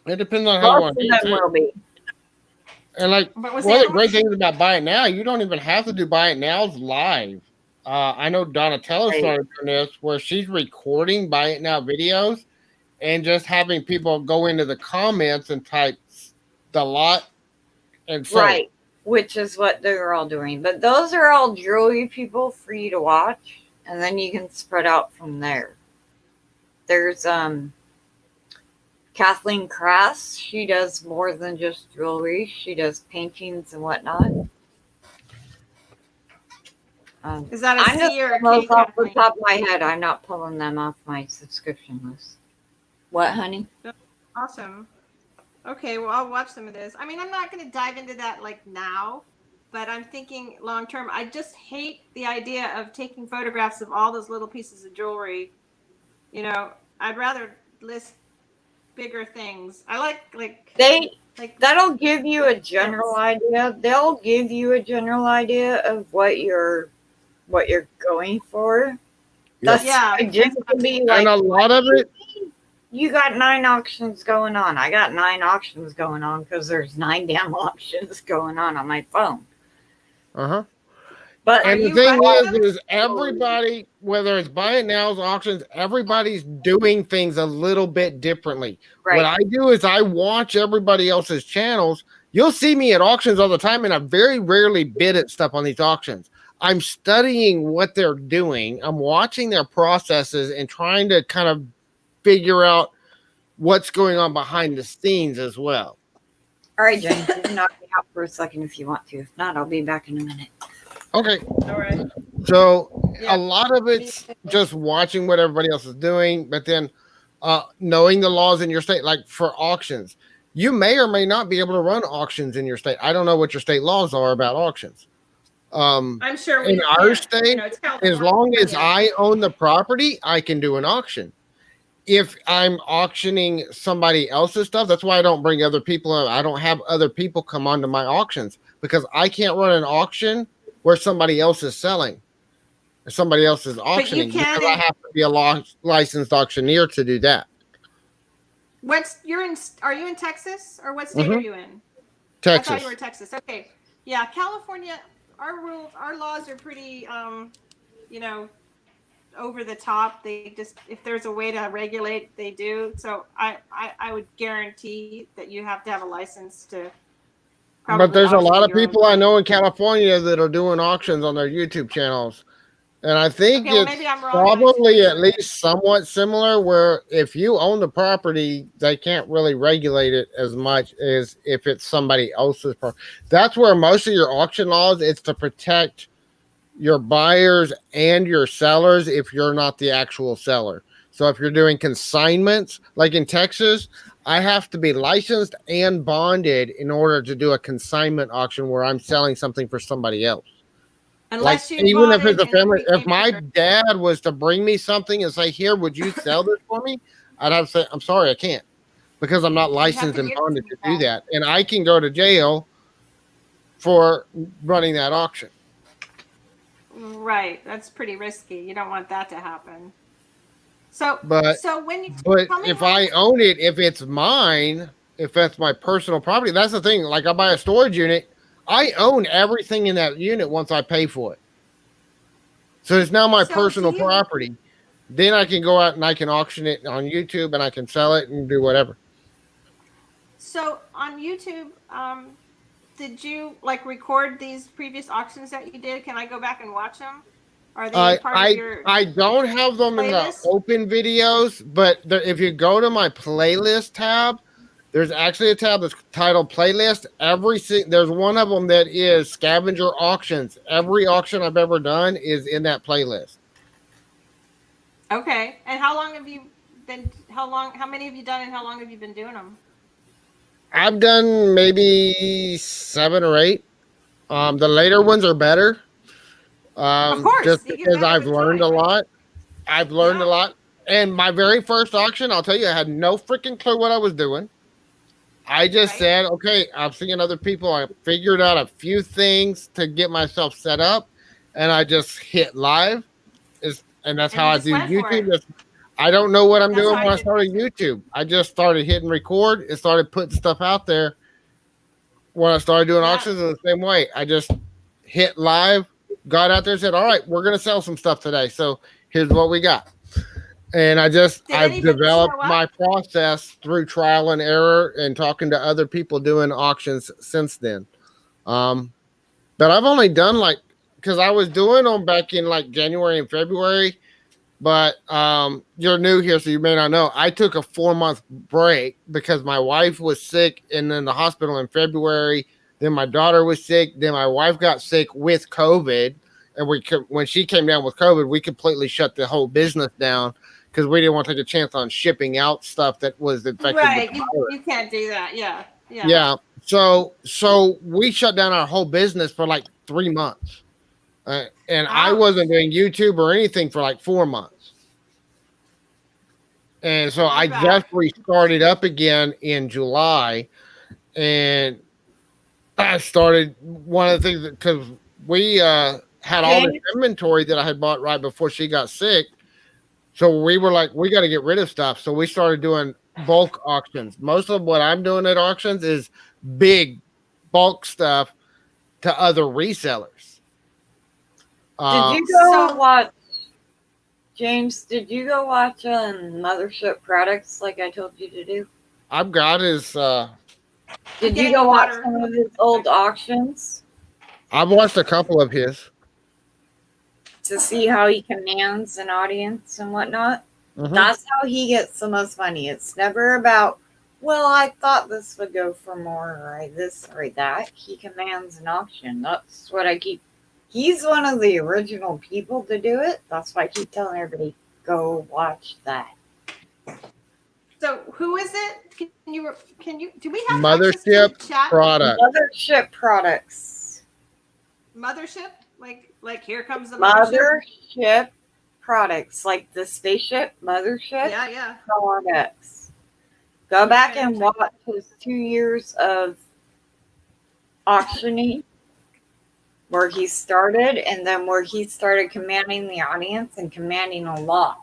It depends on how you Both want of to do them it. will be. And like But was one of that the great auction? things about Buy It Now, you don't even have to do Buy It Now's live. I know Donatella Right. started doing this where she's recording Buy It Now videos and just having people go into the comments and type the lot and so Right, which is what they're all doing. But those are all jewelry people for you to watch, and then you can spread out from there. There's Kathleen Crass. She does more than just jewelry. She does paintings and whatnot. Is that a I'm just C or a pulling K? those off the Kathleen? top of my head. I'm not pulling them off my subscription list. What, honey? Awesome. Okay, well, I'll watch some of this. I mean, I'm not going to dive into that like now, but I'm thinking long term. I just hate the idea of taking photographs of all those little pieces of jewelry. You know, I'd rather list bigger things. I like That'll give you a general idea. They'll give you a general idea of what you're going for. That's Yeah. why Jim can be like, and a lot of it you got 9 auctions going on. I got 9 auctions going on because there's 9 damn auctions going on my phone. uh-huh. But And the you thing running them? is everybody, whether it's Buy It Now's auctions, everybody's doing things a little bit differently. right, What I do is I watch everybody else's channels. You'll see me at auctions all the time, and I very rarely bid at stuff on these auctions. I'm studying what they're doing. I'm watching their processes and trying to kind of figure out what's going on behind the scenes as well. all right, James, you can knock me out for a second if you want to. If not, I'll be back in a minute. Okay. All right. So Yeah. a lot of it's just watching what everybody else is doing, but then knowing the laws in your state, like for auctions, you may or may not be able to run auctions in your state. I don't know what your state laws are about auctions. I'm sure In our you state, know, it's as California. long as I own the property, I can do an auction. If I'm auctioning somebody else's stuff, that's why I don't bring other people in. I don't have other people come onto my auctions because I can't run an auction where somebody else is selling or somebody else is auctioning can because I have to be a licensed auctioneer to do that. Are you in Texas or what state Mhm. are you in? I thought Texas. you were Texas. Okay. Yeah, California, our laws are pretty, you know, over the top. They just, if there's a way to regulate, they do. So I would guarantee that you have to have a license to But probably there's a lot auction of your own people I stuff. know in California that are doing auctions on their YouTube channels. And I think Okay, well, maybe it's I'm wrong, but I just probably at remember. least somewhat similar where if you own the property, they can't really regulate it as much as if it's somebody else's property. That's where most of your auction laws, it's to protect your buyers and your sellers if you're not the actual seller. So if you're doing consignments, like in Texas, I have to be licensed and bonded in order to do a consignment auction where I'm selling something for somebody else. Like Unless you even if bought it's it a and then family, if became my sure. dad was to bring me something and say, "Here, would you sell this for me?" I'd have to say, "I'm sorry, I can't," because I'm not You have licensed to and give it to bonded me to do back. that, and I can go to jail for running that auction. Right. That's pretty risky. You don't want that to happen. So, But so when you but tell me if how I much, own it, if it's mine, if that's my personal property, that's the thing. Like I buy a storage unit, I own everything in that unit once I pay for it. So it's now my so do personal you, property. Then I can go out and I can auction it on YouTube and I can sell it and do whatever. so on YouTube, did you like record these previous auctions that you did? Can I go back and watch them? Are they I part of I your I don't have them in the playlist? open videos, but if you go to my playlist tab, there's actually a tab that's titled playlist. There's one of them that is scavenger auctions. Every auction I've ever done is in that playlist. Okay. And how long have you been, how many have you done and how long have you been doing them? I've done maybe 7 or 8. The later ones are better. Of course, Just you get because better I've with learned time, a right? lot. I've learned a Yeah. lot. And my very first auction, I'll tell you, I had no freaking clue what I was doing. I just Right. said, okay, I'm seeing other people. I figured out a few things to get myself set up, and I just hit live. And that's And how you I just do went for YouTube. it. I don't know what I'm That's how doing I when I did mine started too. YouTube. I just started hitting record and started putting stuff out there. When I started doing Yeah. auctions in the same way, I just hit live, got out there and said, all right, we're going to sell some stuff today. So here's what we got. And Did I've anybody developed show up? my process through trial and error and talking to other people doing auctions since then. Um, but I've only done because I was doing them back in like January and February. But you're new here, so you may not know. I took a 4-month break because my wife was sick and in the hospital in February. Then my daughter was sick. Then my wife got sick with COVID. And when she came down with COVID, we completely shut the whole business down because we didn't want to take a chance on shipping out stuff that was infected with Right. the virus. You can't do that. Yeah. Yeah. Yeah. So we shut down our whole business for like 3 months. And I Ouch. wasn't doing YouTube or anything for like 4 months. And so And I you're back. just restarted up again in July. And I started one of the things because we had all this James, inventory that I had bought right before she got sick. So we were like, we got to get rid of stuff. So we started doing bulk auctions. Most of what I'm doing at auctions is big bulk stuff to other resellers. did you go So- watch? James, did you go watch Mothership Products like I told you to do? I've got his. Did you Getting go watch water. some of his old auctions I've watched a couple of his. to see how he commands an audience and whatnot? Mhm. That's how he gets the most money. It's never about, well, I thought this would go for more, or this or that. He commands an auction. That's what I keep. He's one of the original people to do it. That's why I keep telling everybody, go watch that. So who is it? Can you do we have access to Mothership the chat? product. Mothership Products. Mothership? Like here comes the mothership? Mothership Products. Like the spaceship, Mothership Yeah. Products. Go back Okay, and check watch his 2 years of auctioning, where he started, and then where he started commanding the audience and commanding a lot.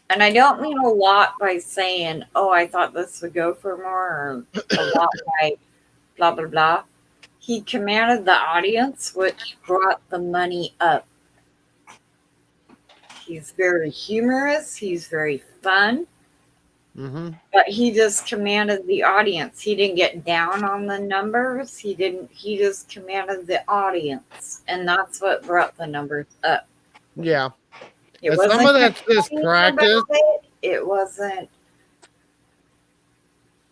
And I don't mean a lot by saying, oh, I thought this would go for more, or a lot by blah, blah, blah. He commanded the audience, which brought the money up. He's very humorous. He's very fun. Mm-hmm. But he just commanded the audience. He didn't get down on the numbers. He just commanded the audience. And that's what brought the numbers up. Yeah. It And wasn't some of that's just complaining practice. about it. It wasn't.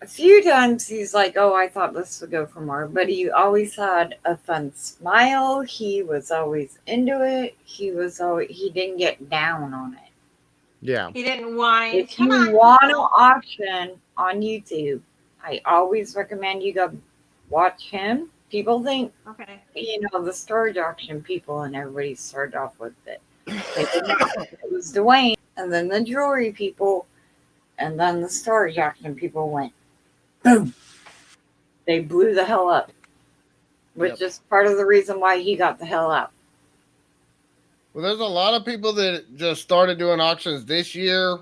A few times he's like, oh, I thought this would go for more. But he always had a fun smile. He was always into it. He didn't get down on it. Yeah. He didn't whine. If Come you on, want to people. auction on YouTube, I always recommend you go watch him. People think, Okay. the storage auction people and everybody started off with it. They did not. It was Dwayne, and then the jewelry people, and then the storage auction people went boom. They blew the hell up, which is part of the reason why he got the hell out. Well, there's a lot of people that just started doing auctions this year.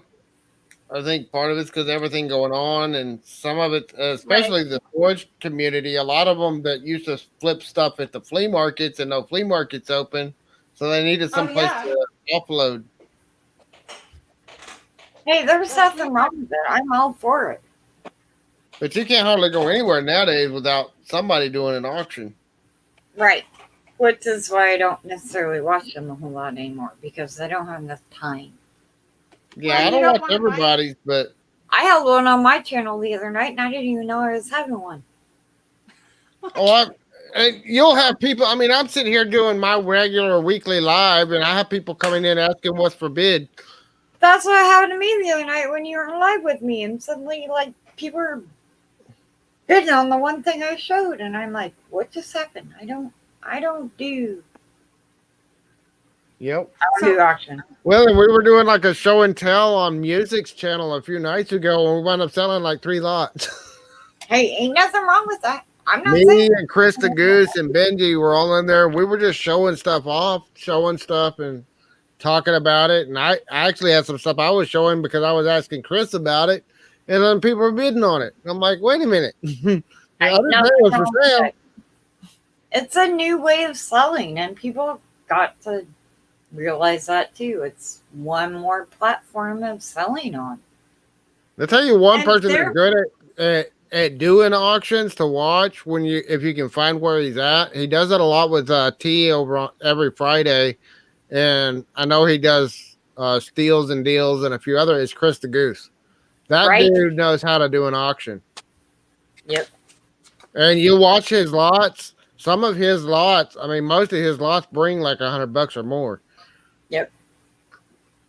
I think part of it's because everything going on, and some of it, especially the storage community, a lot of them that used to flip stuff at the flea markets and no flea markets open, so they needed some place to offload. Hey, there's nothing wrong with it. I'm all for it. But you can't hardly go anywhere nowadays without somebody doing an auction. Right. Which is why I don't necessarily watch them a whole lot anymore, because I don't have enough time. Yeah, Well, I you don't don't watch wanna everybody's, but I had one on my channel the other night, and I didn't even know I was having one. and you'll have people. I mean, I'm sitting here doing my regular weekly live, and I have people coming in asking what's for bid. That's what happened to me the other night when you were live with me, and suddenly, like, people were bidding on the one thing I showed, and I'm like, what just happened? I don't do Yep. do auction. Well, and we were doing like a show and tell on Music's channel a few nights ago, and we wound up selling like 3 lots. Hey, ain't nothing wrong with that. I'm not Me saying and Krista Goose and Benji were all in there. We were just showing stuff off, and talking about it. And I actually had some stuff I was showing because I was asking Chris about it, and then people were bidding on it. I'm like, wait a minute. I didn't know it was for sale. It's a new way of selling, and people got to realize that too. It's one more platform of selling on. I'll tell you one And person that's good at doing auctions to watch if you can find where he's at. He does it a lot with T over on every Friday, and I know he does steals and deals and a few other. It's Chris the Goose. That dude knows how to do an auction. Yep. And you watch his lots. Some of his lots, I mean, most of his lots bring like $100 or more. Yep.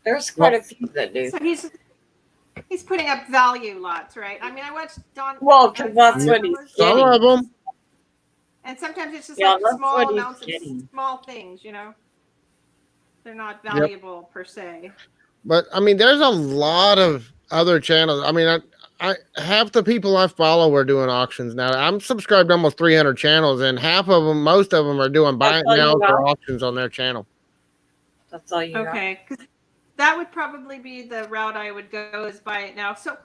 There's quite a few that do. So he's putting up value lots, right? I mean, I watched Don. Well, because that's what he's Some getting. of them. And sometimes it's just that's like small what he's amounts getting. of small things, They're not valuable per se. But I mean, there's a lot of other channels. I mean, I half the people I follow are doing auctions now. I'm subscribed to almost 300 channels, and most of them are doing buy it now or auctions on their channel. That's all you got. Okay, because that would probably be the route I would go, is buy it now. So,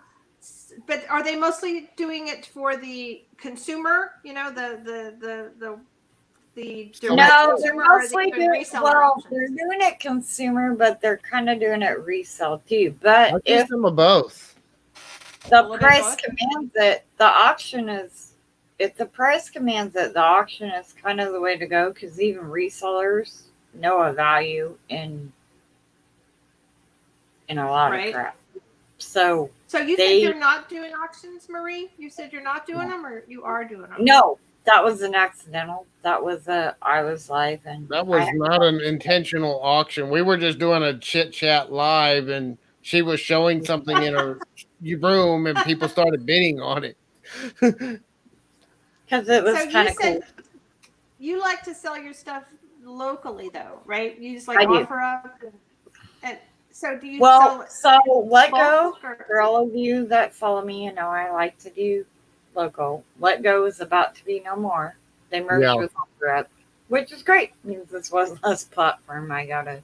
but are they mostly doing it for the consumer? The direct No, they're consumer, or are they mostly doing doing reseller well. auctions? They're doing it consumer, but they're kind of doing it resale too. But if some of both, the price commands it, the auction is. If the price commands it, the auction is kind of the way to go, because even resellers know a value in a lot of crap. So you said you're not doing auctions, Marie? You said you're not doing them, or you are doing them? No, that was an accidental. That was I was live, and that was not an intentional auction. We were just doing a chit chat live, and she was showing something in her room, and people started bidding on it. Because it was kind of cool. You like to sell your stuff locally, though, right? You just like offer up, and so do you? So Let Go, for all of you that follow me, I like to do local. Let Go is about to be no more. They merged with HomeGrab, which is great. It means this was less platform I gotta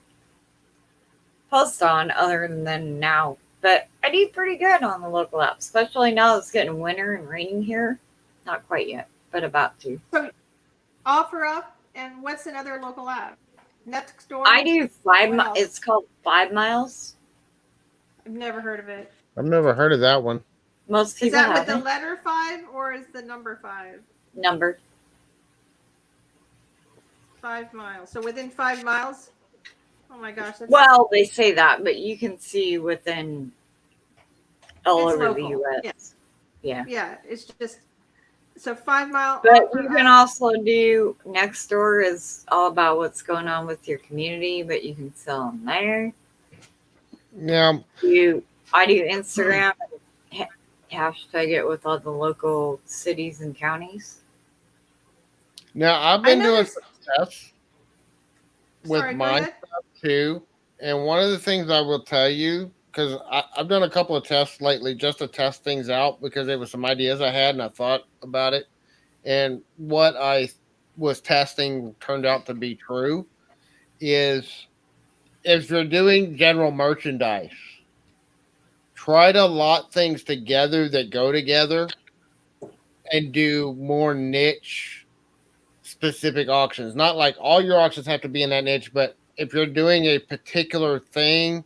post on other than now. But I do pretty good on the local app, especially now it's getting winter and raining here. Not quite yet. but about to. So offer up, and what's another local app? Next door. I do What else? It's called 5 Miles. I've never heard of it. I've never heard of that one. Most Is people that with the haven't. letter 5 or is the number 5? Number. 5 miles. So within 5 miles. Oh my gosh. That's, Well, they say that, but you can see within all It's over the local, U.S. yes. Yeah. yeah, it's just so 5 mile. But offer you can up. also do next door is all about what's going on with your community, but you can sell them there. Yeah. I do Instagram and hashtag it with all the local cities and counties. Now I've I been know doing there's- some tests with Sorry, go mine ahead. too, and one of the things I will tell you, because I've done a couple of tests lately just to test things out because there were some ideas I had and I thought about it, and what I was testing turned out to be true. Is if you're doing general merchandise, try to lot things together that go together and do more niche specific auctions. Not like all your auctions have to be in that niche, but if you're doing a particular thing,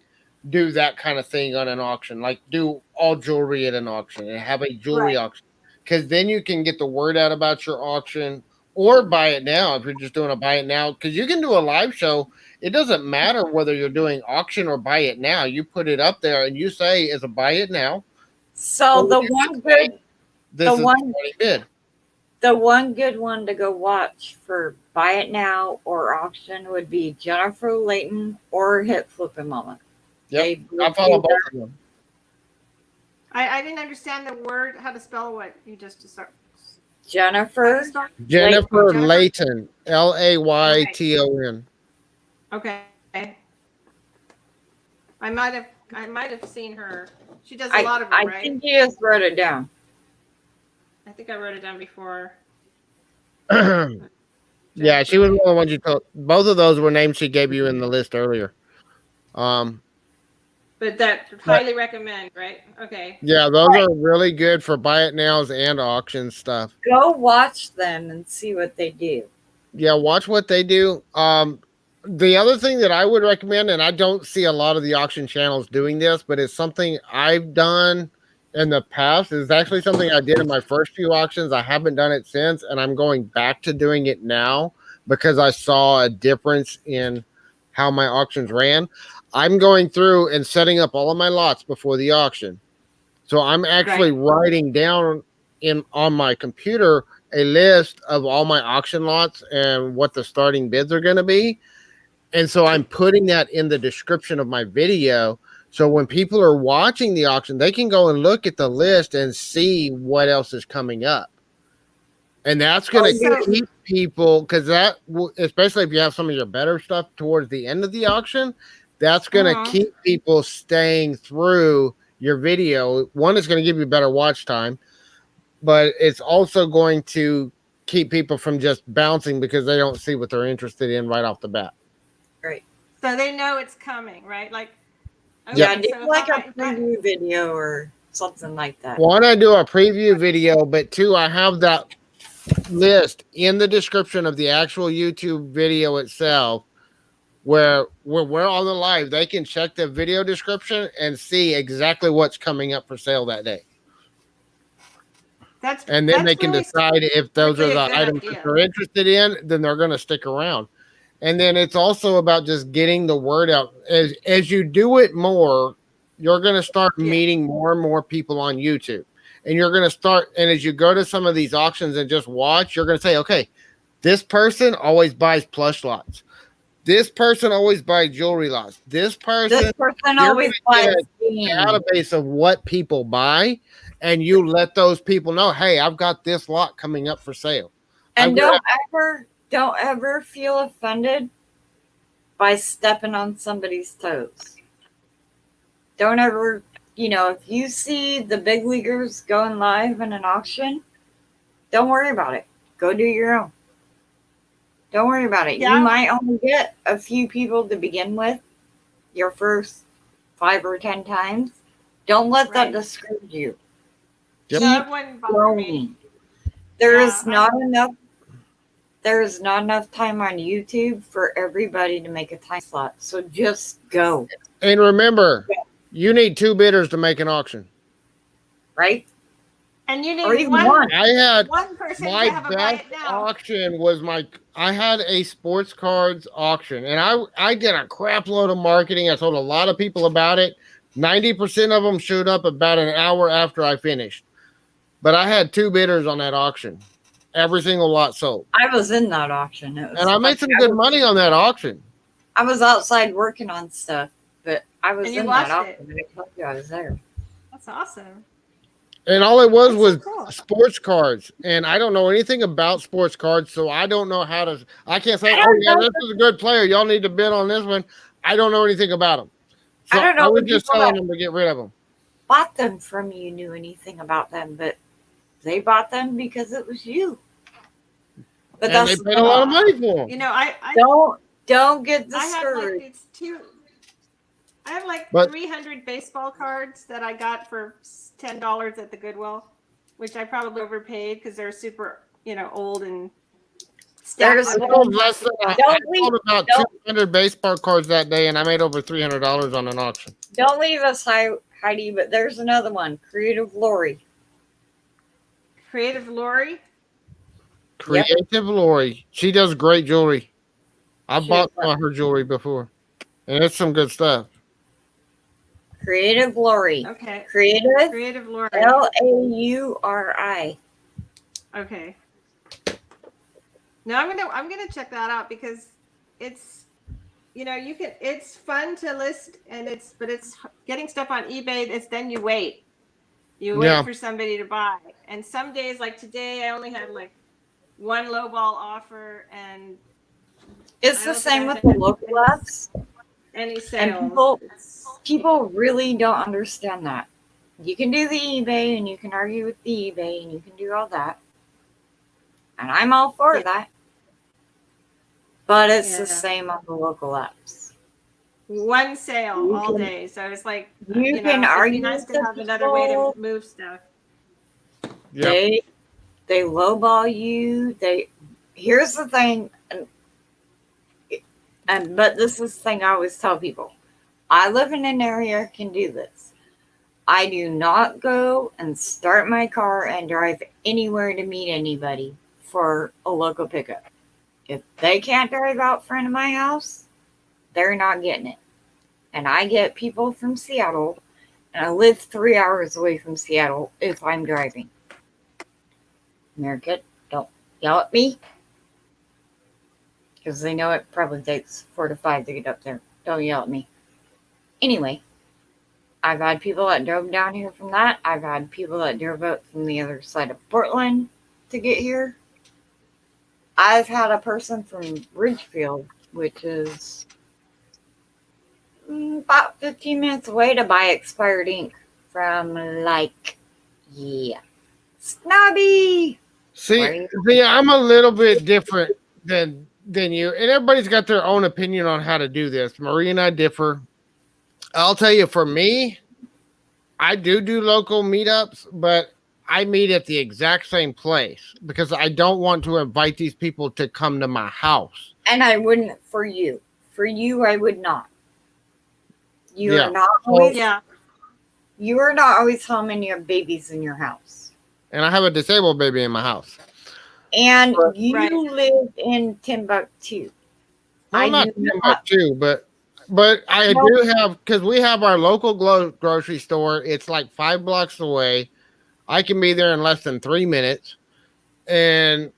do that kind of thing on an auction. Like do all jewelry at an auction and have a jewelry Right. auction. Because then you can get the word out about your auction or buy it now if you're just doing a buy it now. Because you can do a live show. It doesn't matter whether you're doing auction or buy it now. You put it up there and you say it's a buy it now. So the one good This is one- what he did. the one good one to go watch for buy it now or auction would be Jennifer Layton or Hit Flippin' Mama. Yep. They I follow both of them. I didn't understand the word, how to spell what you just start. Jennifer. Jennifer Jennifer. Layton, Layton. Okay. I might have seen her. She does a I, lot of it, I right? think you just wrote it down. I think I wrote it down before. Yeah, she was one of the ones you told. Both of those were names she gave you in the list earlier. But that highly recommend, right? Okay. Yeah, those are really good for buy it nows and auction stuff. Go watch them and see what they do. Yeah, watch what they do. The other thing that I would recommend, and I don't see a lot of the auction channels doing this, but it's something I've done in the past. Is actually something I did in my first few auctions. I haven't done it since, and I'm going back to doing it now because I saw a difference in how my auctions ran. I'm going through and setting up all of my lots before the auction. So I'm actually writing down on my computer a list of all my auction lots and what the starting bids are going to be. And so I'm putting that in the description of my video. So when people are watching the auction, they can go and look at the list and see what else is coming up. And that's going to keep people, because that, especially if you have some of your better stuff towards the end of the auction, that's going to keep people staying through your video. One is going to give you better watch time, but it's also going to keep people from just bouncing because they don't see what they're interested in right off the bat. Great. So they know it's coming, right? Like, okay, Yeah, do so like a preview video or something like that. One, I do a preview video, but two, I have that list in the description of the actual YouTube video itself where we're on the live. They can check the video description and see exactly what's coming up for sale that day. And then they can decide if those are the items that they're interested in, then they're going to stick around. And then it's also about just getting the word out. As you do it more, you're going to start meeting more and more people on YouTube. And you're going to start, and as you go to some of these auctions and just watch, you're going to say, okay, this person always buys plush lots. This person always buys jewelry lots. This person always buys a database of what people buy, and you let those people know, hey, I've got this lot coming up for sale. And don't ever feel offended by stepping on somebody's toes. Don't ever, if you see the big leaguers going live in an auction, don't worry about it. Go do your own. Don't worry about it. Yeah. You might only get a few people to begin with your first 5 or 10 times. Don't let that discourage you. That wouldn't bother me. There Yeah, is not enough. There is not enough time on YouTube for everybody to make a time slot. So just go, And remember, you need 2 bidders to make an auction. right? And you Or need even one. I had one person my to have a buy best it now. auction was I had a sports cards auction, and I did a crap load of marketing. I told a lot of people about it. 90% of them showed up about an hour after I finished. But I had 2 bidders on that auction. Every single lot sold. I was in that auction. It was And I made like, some good money on that auction. I was outside working on stuff, but I was And you in that watched it. auction. I told you I was there. That's awesome. And all it was That's was so cool. sports cards. And I don't know anything about sports cards, so I don't know how to. I can't say, I oh, don't yeah, know. this is a good player. Y'all need to bid on this one. I don't know anything about them. So I don't know I was the just people telling that them to get rid of them. bought them from you knew anything about them, but they bought them because it was you. But And they that's paid a lot of money for them. You know, I don't get I have like discouraged. these two. I have like But- 300 baseball cards that I got for $10 at the Goodwill, which I probably overpaid because they're super, old and There's stacked I up. sold less than I Don't sold about don't- 200 baseball cards that day, and I made over $300 on an auction. Don't leave us, Heidi. But there's another one, Creative Lori. Creative Lori. Creative Lori. She does great jewelry. I She bought does some of her jewelry before. And it's some good stuff. Creative Lori. Okay. Creative Creative Lori. Lauri. Okay. No, I'm gonna check that out because it's it's fun to list and it's getting stuff on eBay. It's then you wait. You wait Yeah. for somebody to buy. And some days like today I only had like one lowball offer and It's I the don't same think with I've the had local apps. any sales. And people really don't understand that. You can do the eBay and you can argue with the eBay and you can do all that. And I'm all for that. But it's Yeah. the same on the local apps. One sale You all can- day. So it's like You can it'd be argue nice with to the have another way people. to move stuff. Yeah. They lowball you. Here's the thing, but this is the thing I always tell people. I live in an area that can do this. I do not go and start my car and drive anywhere to meet anybody for a local pickup. If they can't drive out front of my house, they're not getting it. And I get people from Seattle, and I live 3 hours away from Seattle if I'm driving. America, don't yell at me. Because they know it probably takes 4 to 5 to get up there. Don't yell at me. Anyway, I've had people that drove down here from that. I've had people that drove up from the other side of Portland to get here. I've had a person from Ridgefield, which is about 15 minutes away, to buy expired ink from Snobby. See, I'm a little bit different than you, and everybody's got their own opinion on how to do this. Marie and I differ. I'll tell you, for me, I do local meetups, but I meet at the exact same place because I don't want to invite these people to come to my house. And I wouldn't for you. For you, I would not. You Yeah. are not always. Yeah. You are not always home, and you have babies in your house. And I have a disabled baby in my house. And you Right. live in Timbuktu. I'm not do too much too, but I No. do have, because we have our local grocery store. It's like 5 blocks away. I can be there in less than 3 minutes, and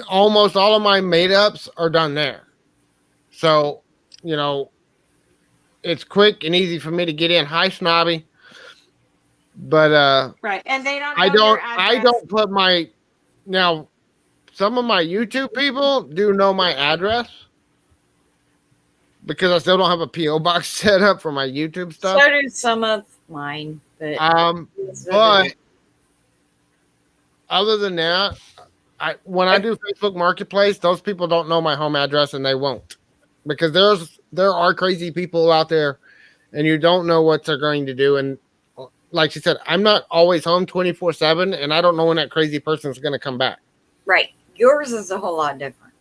almost all of my made-ups are done there. So, it's quick and easy for me to get in. Hi, Snobby. But Right. And they don't know I your don't address. put my, now some of my YouTube people do know my address because I still don't have a PO box set up for my YouTube stuff. So do some of mine. But But other than that, when I do Facebook Marketplace, those people don't know my home address, and they won't, because there are crazy people out there, and you don't know what they're going to do. And like she said, I'm not always home 24/7, and I don't know when that crazy person is going to come back. Right. Yours is a whole lot different.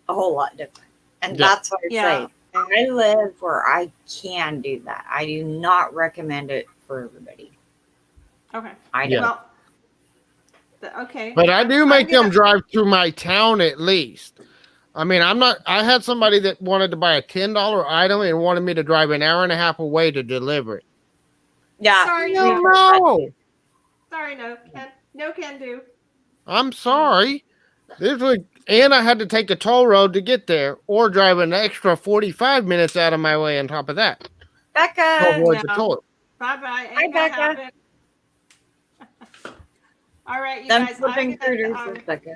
A whole lot different. And Yeah. that's what I Yeah. say. I live where I can do that. I do not recommend it for everybody. Okay. I Yeah. don't. Well, okay. But I do I'm make them gonna- drive through my town at least. I mean, I had somebody that wanted to buy a $10 item and wanted me to drive an hour and a half away to deliver it. Yeah. Sorry, we no. don't- Sorry, no can do. I'm sorry. And I had to take a toll road to get there or drive an extra 45 minutes out of my way on top of that to Becca. avoid the No. toll. Bye-bye. Hi, Ain't gonna Becca. happen. All right, you Them guys. flipping I'm critters gonna, is Becca.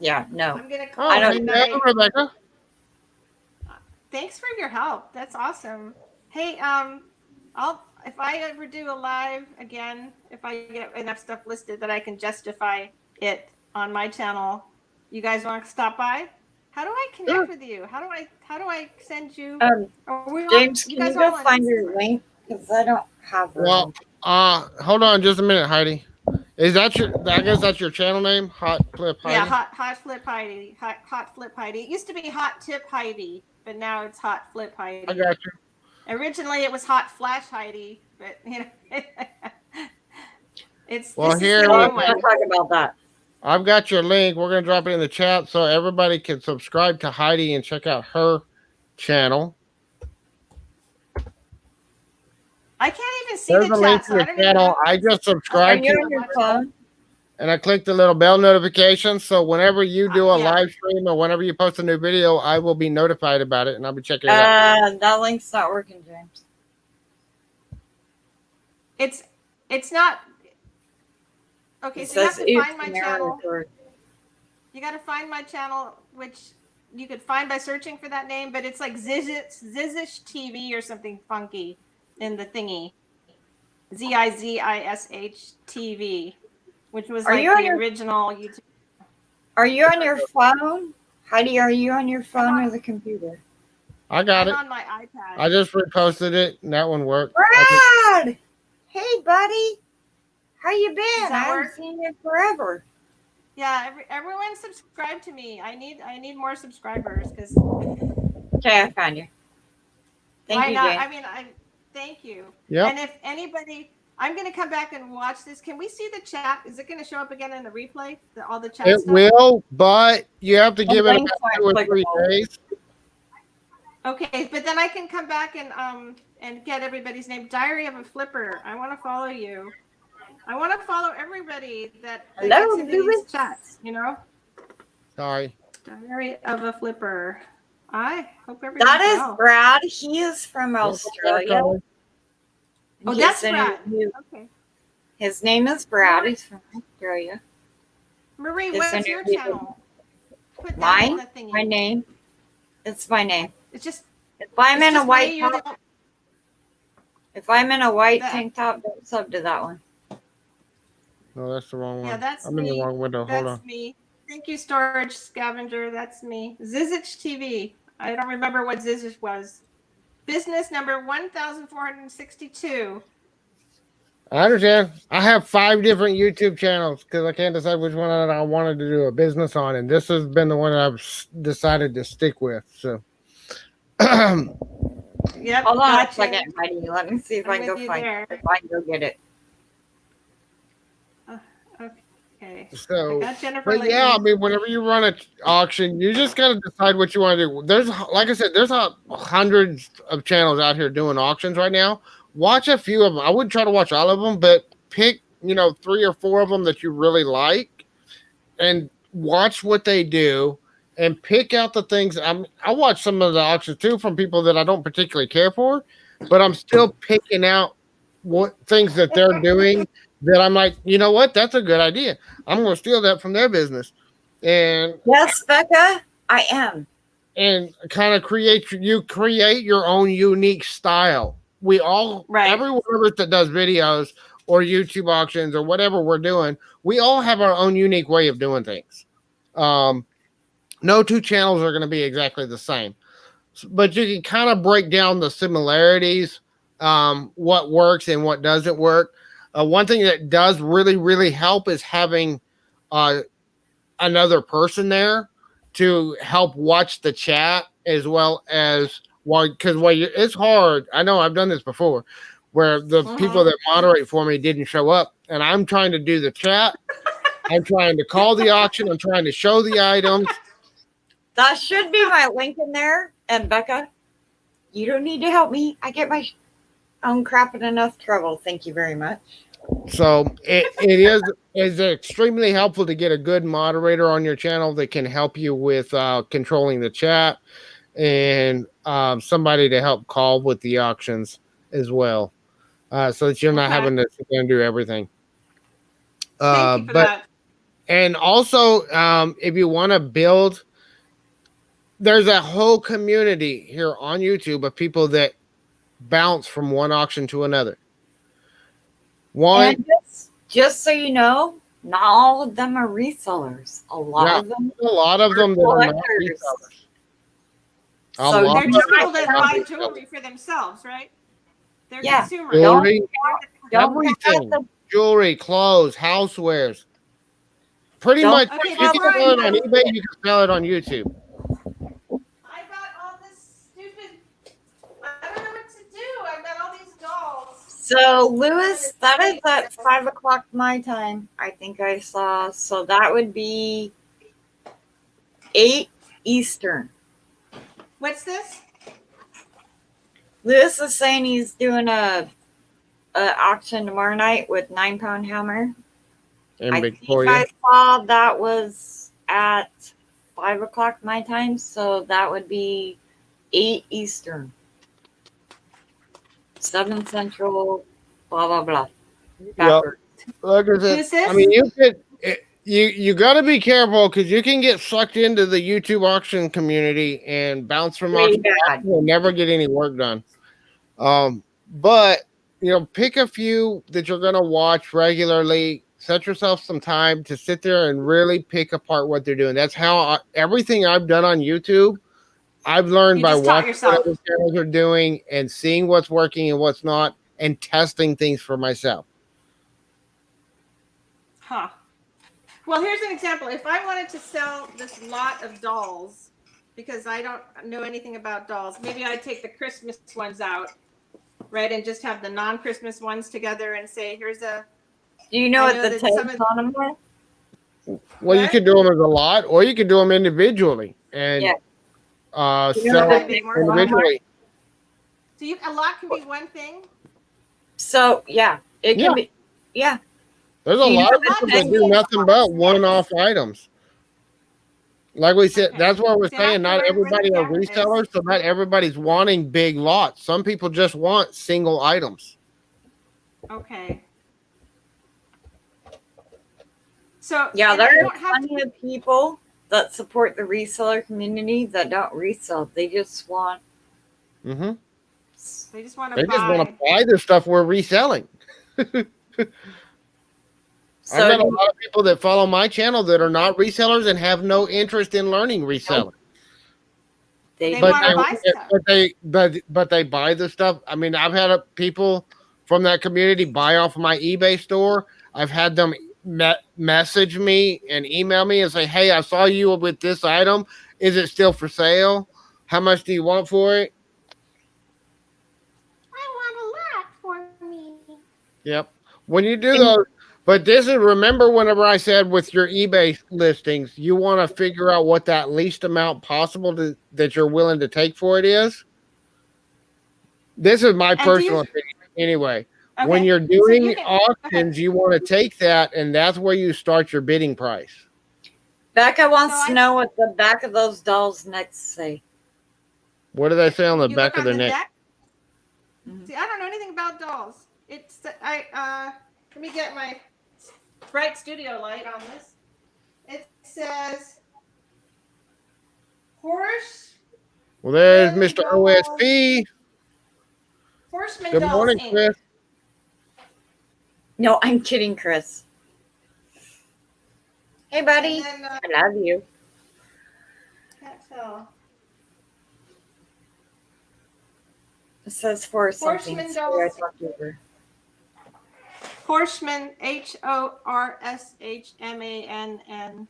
Yeah, no. I'm gonna call Oh, I don't- it a hey, night. Rebecca. Thanks for your help. That's awesome. Hey, if I ever do a live again, if I get enough stuff listed that I can justify it on my channel, you guys want to stop by? How do I connect Sure. with you? How do I send you? Are we all- James, can you guys go all on find your Instagram? link? Because I don't have her. Well, hold on just a minute, Heidi. Is that I guess that's your channel name? Hot Flip Heidi? Yeah, hot flip Heidi. Hot flip Heidi. It used to be hot tip Heidi, but now it's hot flip Heidi. I got you. Originally it was hot flash Heidi, but it's Well, this here is the Oh, new I'm one. going to talk about that. I've got your link. We're going to drop it in the chat so everybody can subscribe to Heidi and check out her channel. I can't even see There's the a link chat, to so I the don't even channel. know. I just Are subscribed you to on your phone? and I clicked the little bell notification. So whenever you do a Yeah. live stream or whenever you post a new video, I will be notified about it and I'll be checking it out. That link's not working, James. It's not okay. It So you have says to oops, find my an channel. error. You got to find my channel, which you could find by searching for that name, but it's like Zizish TV or something funky in the thingy. Zizish TV, which was Are like you on the your- original YouTube. Are you on your phone? Heidi, are you on your phone or the computer? I got I'm it. on my iPad. I just reposted it and that one worked. I Brad! Hey, buddy. How you been? Does that I haven't work? seen you forever. Yeah, everyone subscribe to me. I need more subscribers because Okay, I found you. Thank why you, not? James. I mean, thank you. Yep. And if anybody, I'm going to come back and watch this. Can we see the chat? Is it going to show up again in the replay? All the chat It stuff? will, but you have to give it links about aren't 2 or 3 clickable. days. Okay, but then I can come back and get everybody's name. Diary of a Flipper. I want to follow you. I want to follow everybody that Hello, gets into Louis. these chats. You know, Sorry. Diary of a Flipper. I hope everybody's That is well. Brad. He is from Australia. Oh, In that's case any Brad. of you- Okay, His name is Brad. He's from Australia. Marie, This what's your interview- channel? Put that in Mine? the thingy. My name. It's my name. It's just. If I'm it's in a just white Marie, you're top, the- if I'm in a white That- tank top, don't sub to that one. No, that's the wrong one. Yeah, that's I'm in the me. wrong window. Hold That's on. me. Thank you, Storage Scavenger. That's me. Zizich TV. I don't remember what Zizich was. Business number 1462. I understand. I have 5 different YouTube channels because I can't decide which one I wanted to do a business on, and this has been the one that I've decided to stick with. So, Yep. Hold on gotcha. a second, Heidi. Let me see if I'm I can go with you find there. it. If I can go get it. Okay. I so, got Jennifer. but yeah, I Layton. mean, whenever you run an auction, you just got to decide what you want to do. There's, like I said, there's hundreds of channels out here doing auctions right now. Watch a few of them. I wouldn't try to watch all of them, but pick 3 or 4 of them that you really like, and watch what they do, and pick out the things. I watch some of the auctions too from people that I don't particularly care for, but I'm still picking out what things that they're doing that I'm like, you know what, that's a good idea. I'm going to steal that from their business, and Yes, Becca, I am. kind of create your own unique style. We all, Right. every one of us that does videos or YouTube auctions or whatever we're doing, we all have our own unique way of doing things. No 2 channels are going to be exactly the same, but you can kind of break down the similarities, what works and what doesn't work. one thing that does really, really help is having another person there to help watch the chat as well as because it's hard. I know I've done this before where the people that moderate for me didn't show up and I'm trying to do the chat. I'm trying to call the auction. I'm trying to show the items. That should be my link in there. And Becca, you don't need to help me. I get my own crap in enough trouble. Thank you very much. So is extremely helpful to get a good moderator on your channel that can help you with controlling the chat and somebody to help call with the auctions as well, so that you're not having to sit there and do everything. Thank you for that. And also, if you want to build, there's a whole community here on YouTube of people that bounce from one auction to another. And just so you know, not all of them are resellers. A lot of them that are not resellers. So they're just people that buy jewelry for themselves, right? They're consumers. Jewelry, everything. Jewelry, clothes, housewares. Pretty much, if you can sell it on eBay, you can sell it on YouTube. I got all this stupid. I don't know what to do. I've got all these dolls. So, Lewis, that is at 5 o'clock my time. I think I saw. So that would be 8 Eastern. What's this? Lewis is saying he's doing a auction tomorrow night with 9-pound hammer. I think I saw that was at 5 o'clock my time, so that would be 8 Eastern, 7 Central, blah blah blah. Yep. Like I said, I mean, you got to be careful because you can get sucked into the YouTube auction community and bounce from auction to auction and never get any work done. But pick a few that you're gonna watch regularly. Set yourself some time to sit there and really pick apart what they're doing. That's how everything I've done on YouTube, I've learned by watching what other channels are doing and seeing what's working and what's not, and testing things for myself. Huh. Well, here's an example. If I wanted to sell this lot of dolls, because I don't know anything about dolls, maybe I'd take the Christmas ones out, right, and just have the non-Christmas ones together and say, here's a... Do you know what the tags on them are? Well, you could do them as a lot, or you could do them individually and sell them individually. So a lot can be one thing? So, it can be, There's a lot of people that do nothing but one-off items. Like we said, that's why we're saying not everybody are resellers, so not everybody's wanting big lots. Some people just want single items. Okay. So there are plenty of people that support the reseller community that don't resell. They just want. They just want to buy the stuff we're reselling. I've got a lot of people that follow my channel that are not resellers and have no interest in learning reselling. They want to buy stuff. But they buy the stuff. I mean, I've had people from that community buy off of my eBay store. I've had them message me and email me and say, hey, I saw you with this item. Is it still for sale? How much do you want for it? I want a lot for me. Yep. When you do those, but remember whenever I said with your eBay listings, you want to figure out what that least amount possible that you're willing to take for it is. This is my personal opinion anyway. Okay. When you're doing auctions, you want to take that, and that's where you start your bidding price. Becca wants to know what the back of those dolls' necks say. What do they say on the back of their neck? See, I don't know anything about dolls. Let me get my bright studio light on this. It says horse. Well, there's Mr. OSP. Horseman Good morning, Chris. No, I'm kidding, Chris. Hey, buddy. Then, I love you. Can't tell. It says for something. Horshman, Horshmann.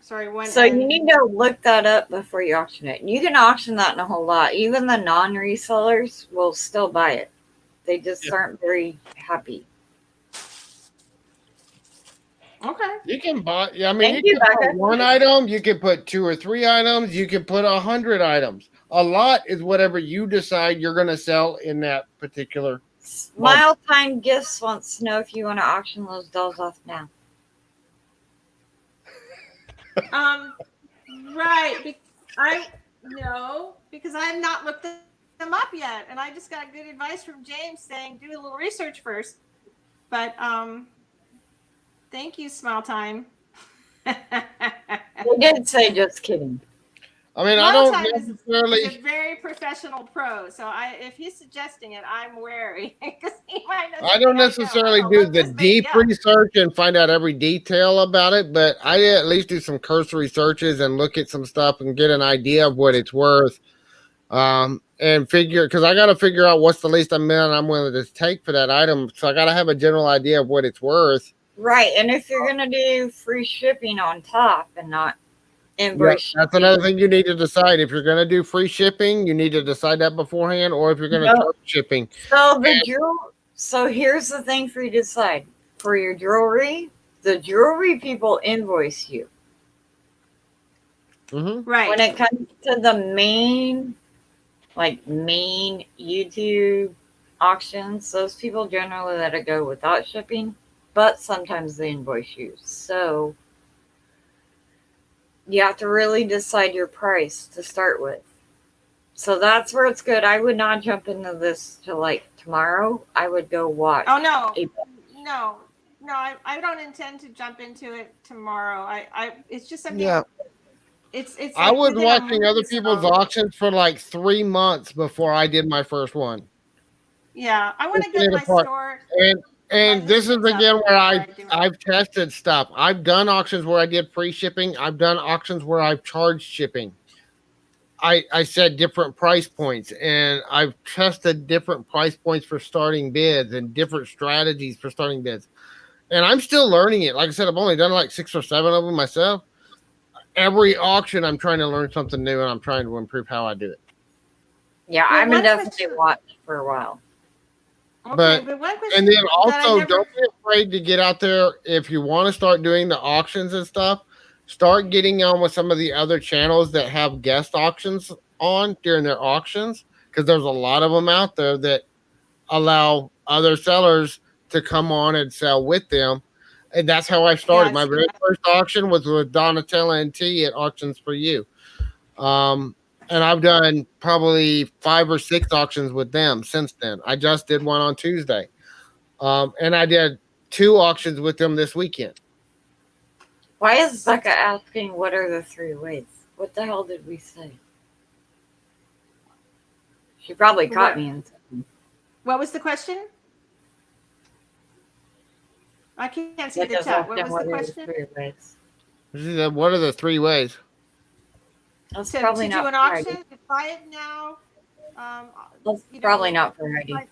Sorry, one. So you N. need to look that up before you auction it. You can auction that in a whole lot. Even the non-resellers will still buy it. They just aren't very happy. Okay. You can buy. I mean, Thank you you, can put Becca. one item. You can put 2 or 3 items. You can put 100 items. A lot is whatever you decide you're going to sell in that particular. Smile Time Gifts wants to know if you want to auction those dolls off now. Right. No, because I have not looked them up yet, and I just got good advice from James saying do a little research first. But thank you, Smile Time. They did say just kidding. I mean, Smile I don't Time necessarily. is a very professional pro, so if he's suggesting it, I'm wary because he might not. I don't necessarily do the deep research and find out every detail about it, but I at least do some cursory searches and look at some stuff and get an idea of what it's worth. And figure, because I got to figure out what's the least amount I'm willing to take for that item. So I got to have a general idea of what it's worth. Right. And if you're going to do free shipping on top and not invoice, that's another thing you need to decide. If you're going to do free shipping, you need to decide that beforehand, or if you're going to charge shipping. So here's the thing for you to decide. For your jewelry, the jewelry people invoice you. Mm-hmm. Right. When it comes to the main YouTube auctions, those people generally let it go without shipping, but sometimes they invoice you. So you have to really decide your price to start with. So that's where it's good. I would not jump into this till like tomorrow. I would go watch. Oh no, I don't intend to jump into it tomorrow. It's just something. Yeah. It's I like was within a watching other month, people's so- auctions for like 3 months before I did my first one. Yeah, I want to get my apart. store. And this is again where I do it. I've tested stuff. I've done auctions where I did free shipping. I've done auctions where I've charged shipping. I said different price points, and I've tested different price points for starting bids and different strategies for starting bids. And I'm still learning it. Like I said, I've only done like 6 or 7 of them myself. Every auction, I'm trying to learn something new, and I'm trying to improve how I do it. Yeah, Well, I'm one definitely question- watch for a while. Okay, But- but one question And then that I also, never- don't be afraid to get out there. If you want to start doing the auctions and stuff, start getting on with some of the other channels that have guest auctions on during their auctions, because there's a lot of them out there that allow other sellers to come on and sell with them. And that's how I started. Yeah, My I've seen very that. first auction was with Donatella and T at Auctions for You. And I've done probably 5 or 6 auctions with them since then. I just did one on Tuesday. And I did 2 auctions with them this weekend. Why is Becca asking what are the 3 ways? What the hell did we say? She probably caught me in something. What was the question? I can't see the Becca's chat. What asking was the what are question? 3 ways? She said, what are the 3 ways? That's To probably do not an for auction, Heidi. to buy it now. That's you know, probably not for Heidi. like-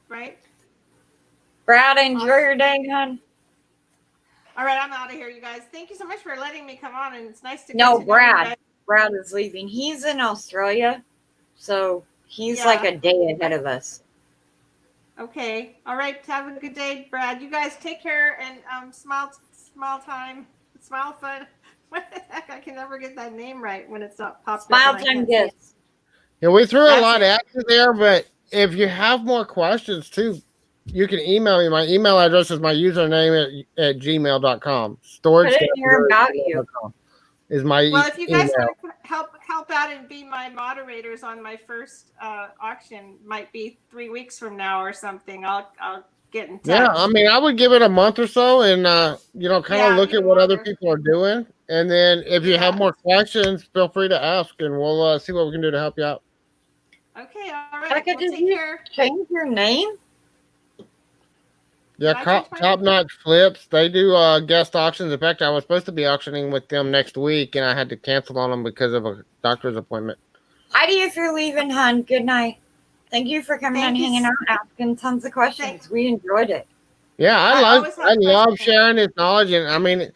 Right? Brad, enjoy your day, hon. All right, I'm out of here, you guys. Thank you so much for letting me come on, and it's nice to get No, to know you Brad. guys. Brad is leaving. He's in Australia, so he's Yeah. like a day ahead of us. Okay. All right. Have a good day, Brad. You guys take care and smile time, smile fun. What the heck? I can never get that name right when it's not popped Smile up. and I time can't see it. gifts. Yeah, we threw a That's lot it. at you there, but if you have more questions too, you can email me. My email address is my username at gmail.com. Storage Put it here about you. is my Well, if you guys email. want to help out and be my moderators on my first auction, might be 3 weeks from now or something. I'll get in touch. Yeah, I mean, I would give it a month or so and, kind of look even at what other longer. people are doing. And then if you have Yeah. more questions, feel free to ask and we'll see what we can do to help you out. Okay. All right. Becca, Well, did take you care. change your name? Yeah, Did I change my Top name? Notch Flips. They do guest auctions. In fact, I was supposed to be auctioning with them next week, and I had to cancel on them because of a doctor's appointment. Heidi, if you're leaving, hon, good night. Thank you for coming Thank and you hanging out, asking tons of questions. We enjoyed it. Yeah, I always have I love questions. sharing this knowledge, and I mean,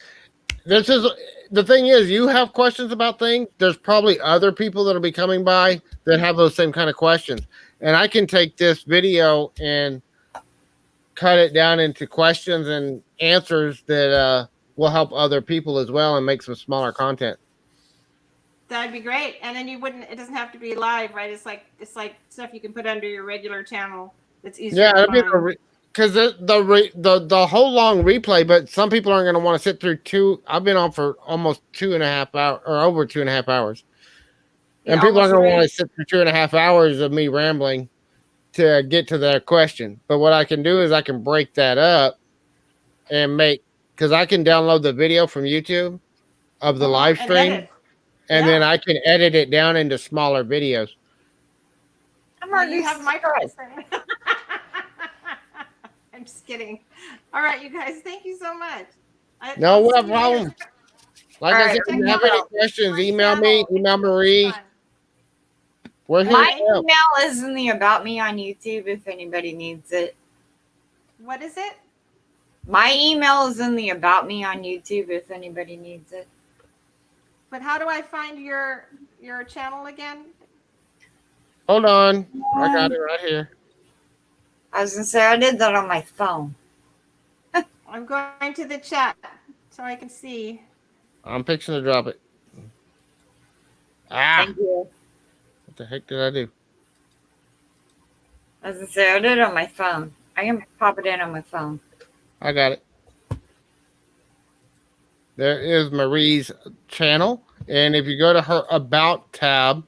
this is the thing is, you have questions about things. There's probably other people that'll be coming by that have those same kind of questions, and I can take this video and cut it down into questions and answers that will help other people as well, and make some smaller content. That'd be great. And then you wouldn't. It doesn't have to be live, right? It's like stuff you can put under your regular channel. That's easier Yeah, to it'll be find. because the whole long replay, but some people aren't going to want to sit through two. I've been on for almost 2.5 hours or over 2.5 hours, Yeah, and people aren't almost going to want three. to sit through 2.5 hours of me rambling to get to their question. But what I can do is I can break that up and make because I can download the video from YouTube of the live And stream, edit. and Yeah. then I can edit it down into smaller videos. I'm Well, already you have my subscribed. person. I'm just kidding. All right, you guys. Thank you so much. No I'll see you problem. later. Like All I right, said, if Check you me have out any out. questions, my email me, channel. email It's Marie. fun. We're here My to help. email is in the About Me on YouTube if anybody needs it. What is it? My email is in the About Me on YouTube if anybody needs it. But how do I find your channel again? Hold on. I got it right here. I was going to say, I did that on my phone. I'm going to the chat so I can see. I'm fixing to drop it. Ah, Thank you. what the heck did I do? I was going to say, I did it on my phone. I can pop it in on my phone. I got it. There is Marie's channel. And if you go to her About tab,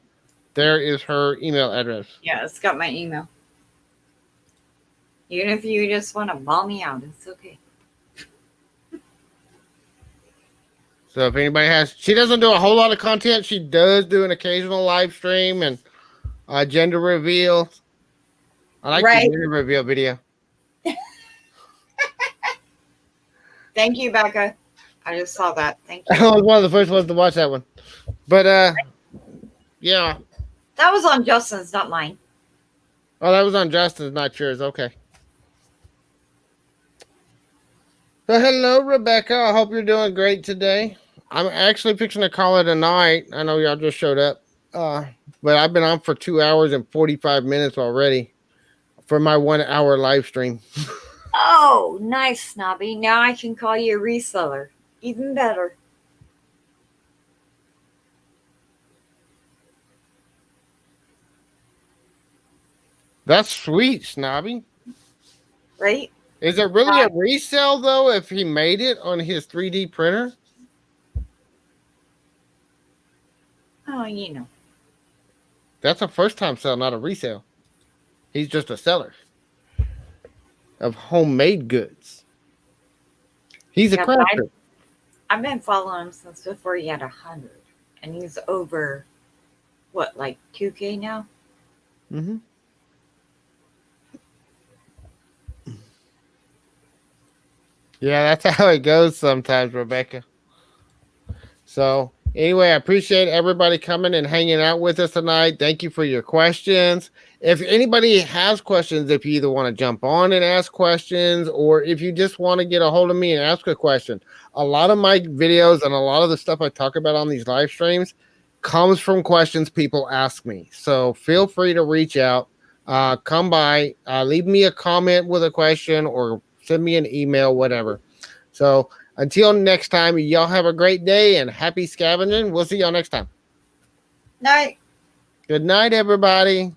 there is her email address. Yeah, it's got my email. Even if you just want to ball me out, it's okay. So if anybody has, she doesn't do a whole lot of content. She does do an occasional live stream and gender reveal. I like Right. the gender reveal video. Thank you, Becca. I just saw that. Thank I you. was one of the first ones to watch that one. But yeah. That was on Justin's, not mine. Oh, that was on Justin's, not yours. Okay. So hello, Rebecca. I hope you're doing great today. I'm actually fixing to call it a night. I know y'all just showed up. But I've been on for 2 hours and 45 minutes already for my 1 hour live stream. Oh, nice, Snobby. Now I can call you a reseller. Even better. That's sweet, Snobby. Right? Is it really a resale though if he made it on his 3D printer? Oh, you know. That's a first time sale, not a resale. He's just a seller of homemade goods. He's a Yeah, but crafter. I've been following him since before he had 100. And he's over, what, like 2K now? Mm-hmm. Yeah, that's how it goes sometimes, Rebecca. So anyway, I appreciate everybody coming and hanging out with us tonight. Thank you for your questions. If anybody has questions, if you either want to jump on and ask questions, or if you just want to get a hold of me and ask a question, a lot of my videos and a lot of the stuff I talk about on these live streams comes from questions people ask me. So feel free to reach out, come by, leave me a comment with a question or send me an email, whatever. So until next time, y'all have a great day and happy scavenging. We'll see y'all next time. Night. Good night, everybody.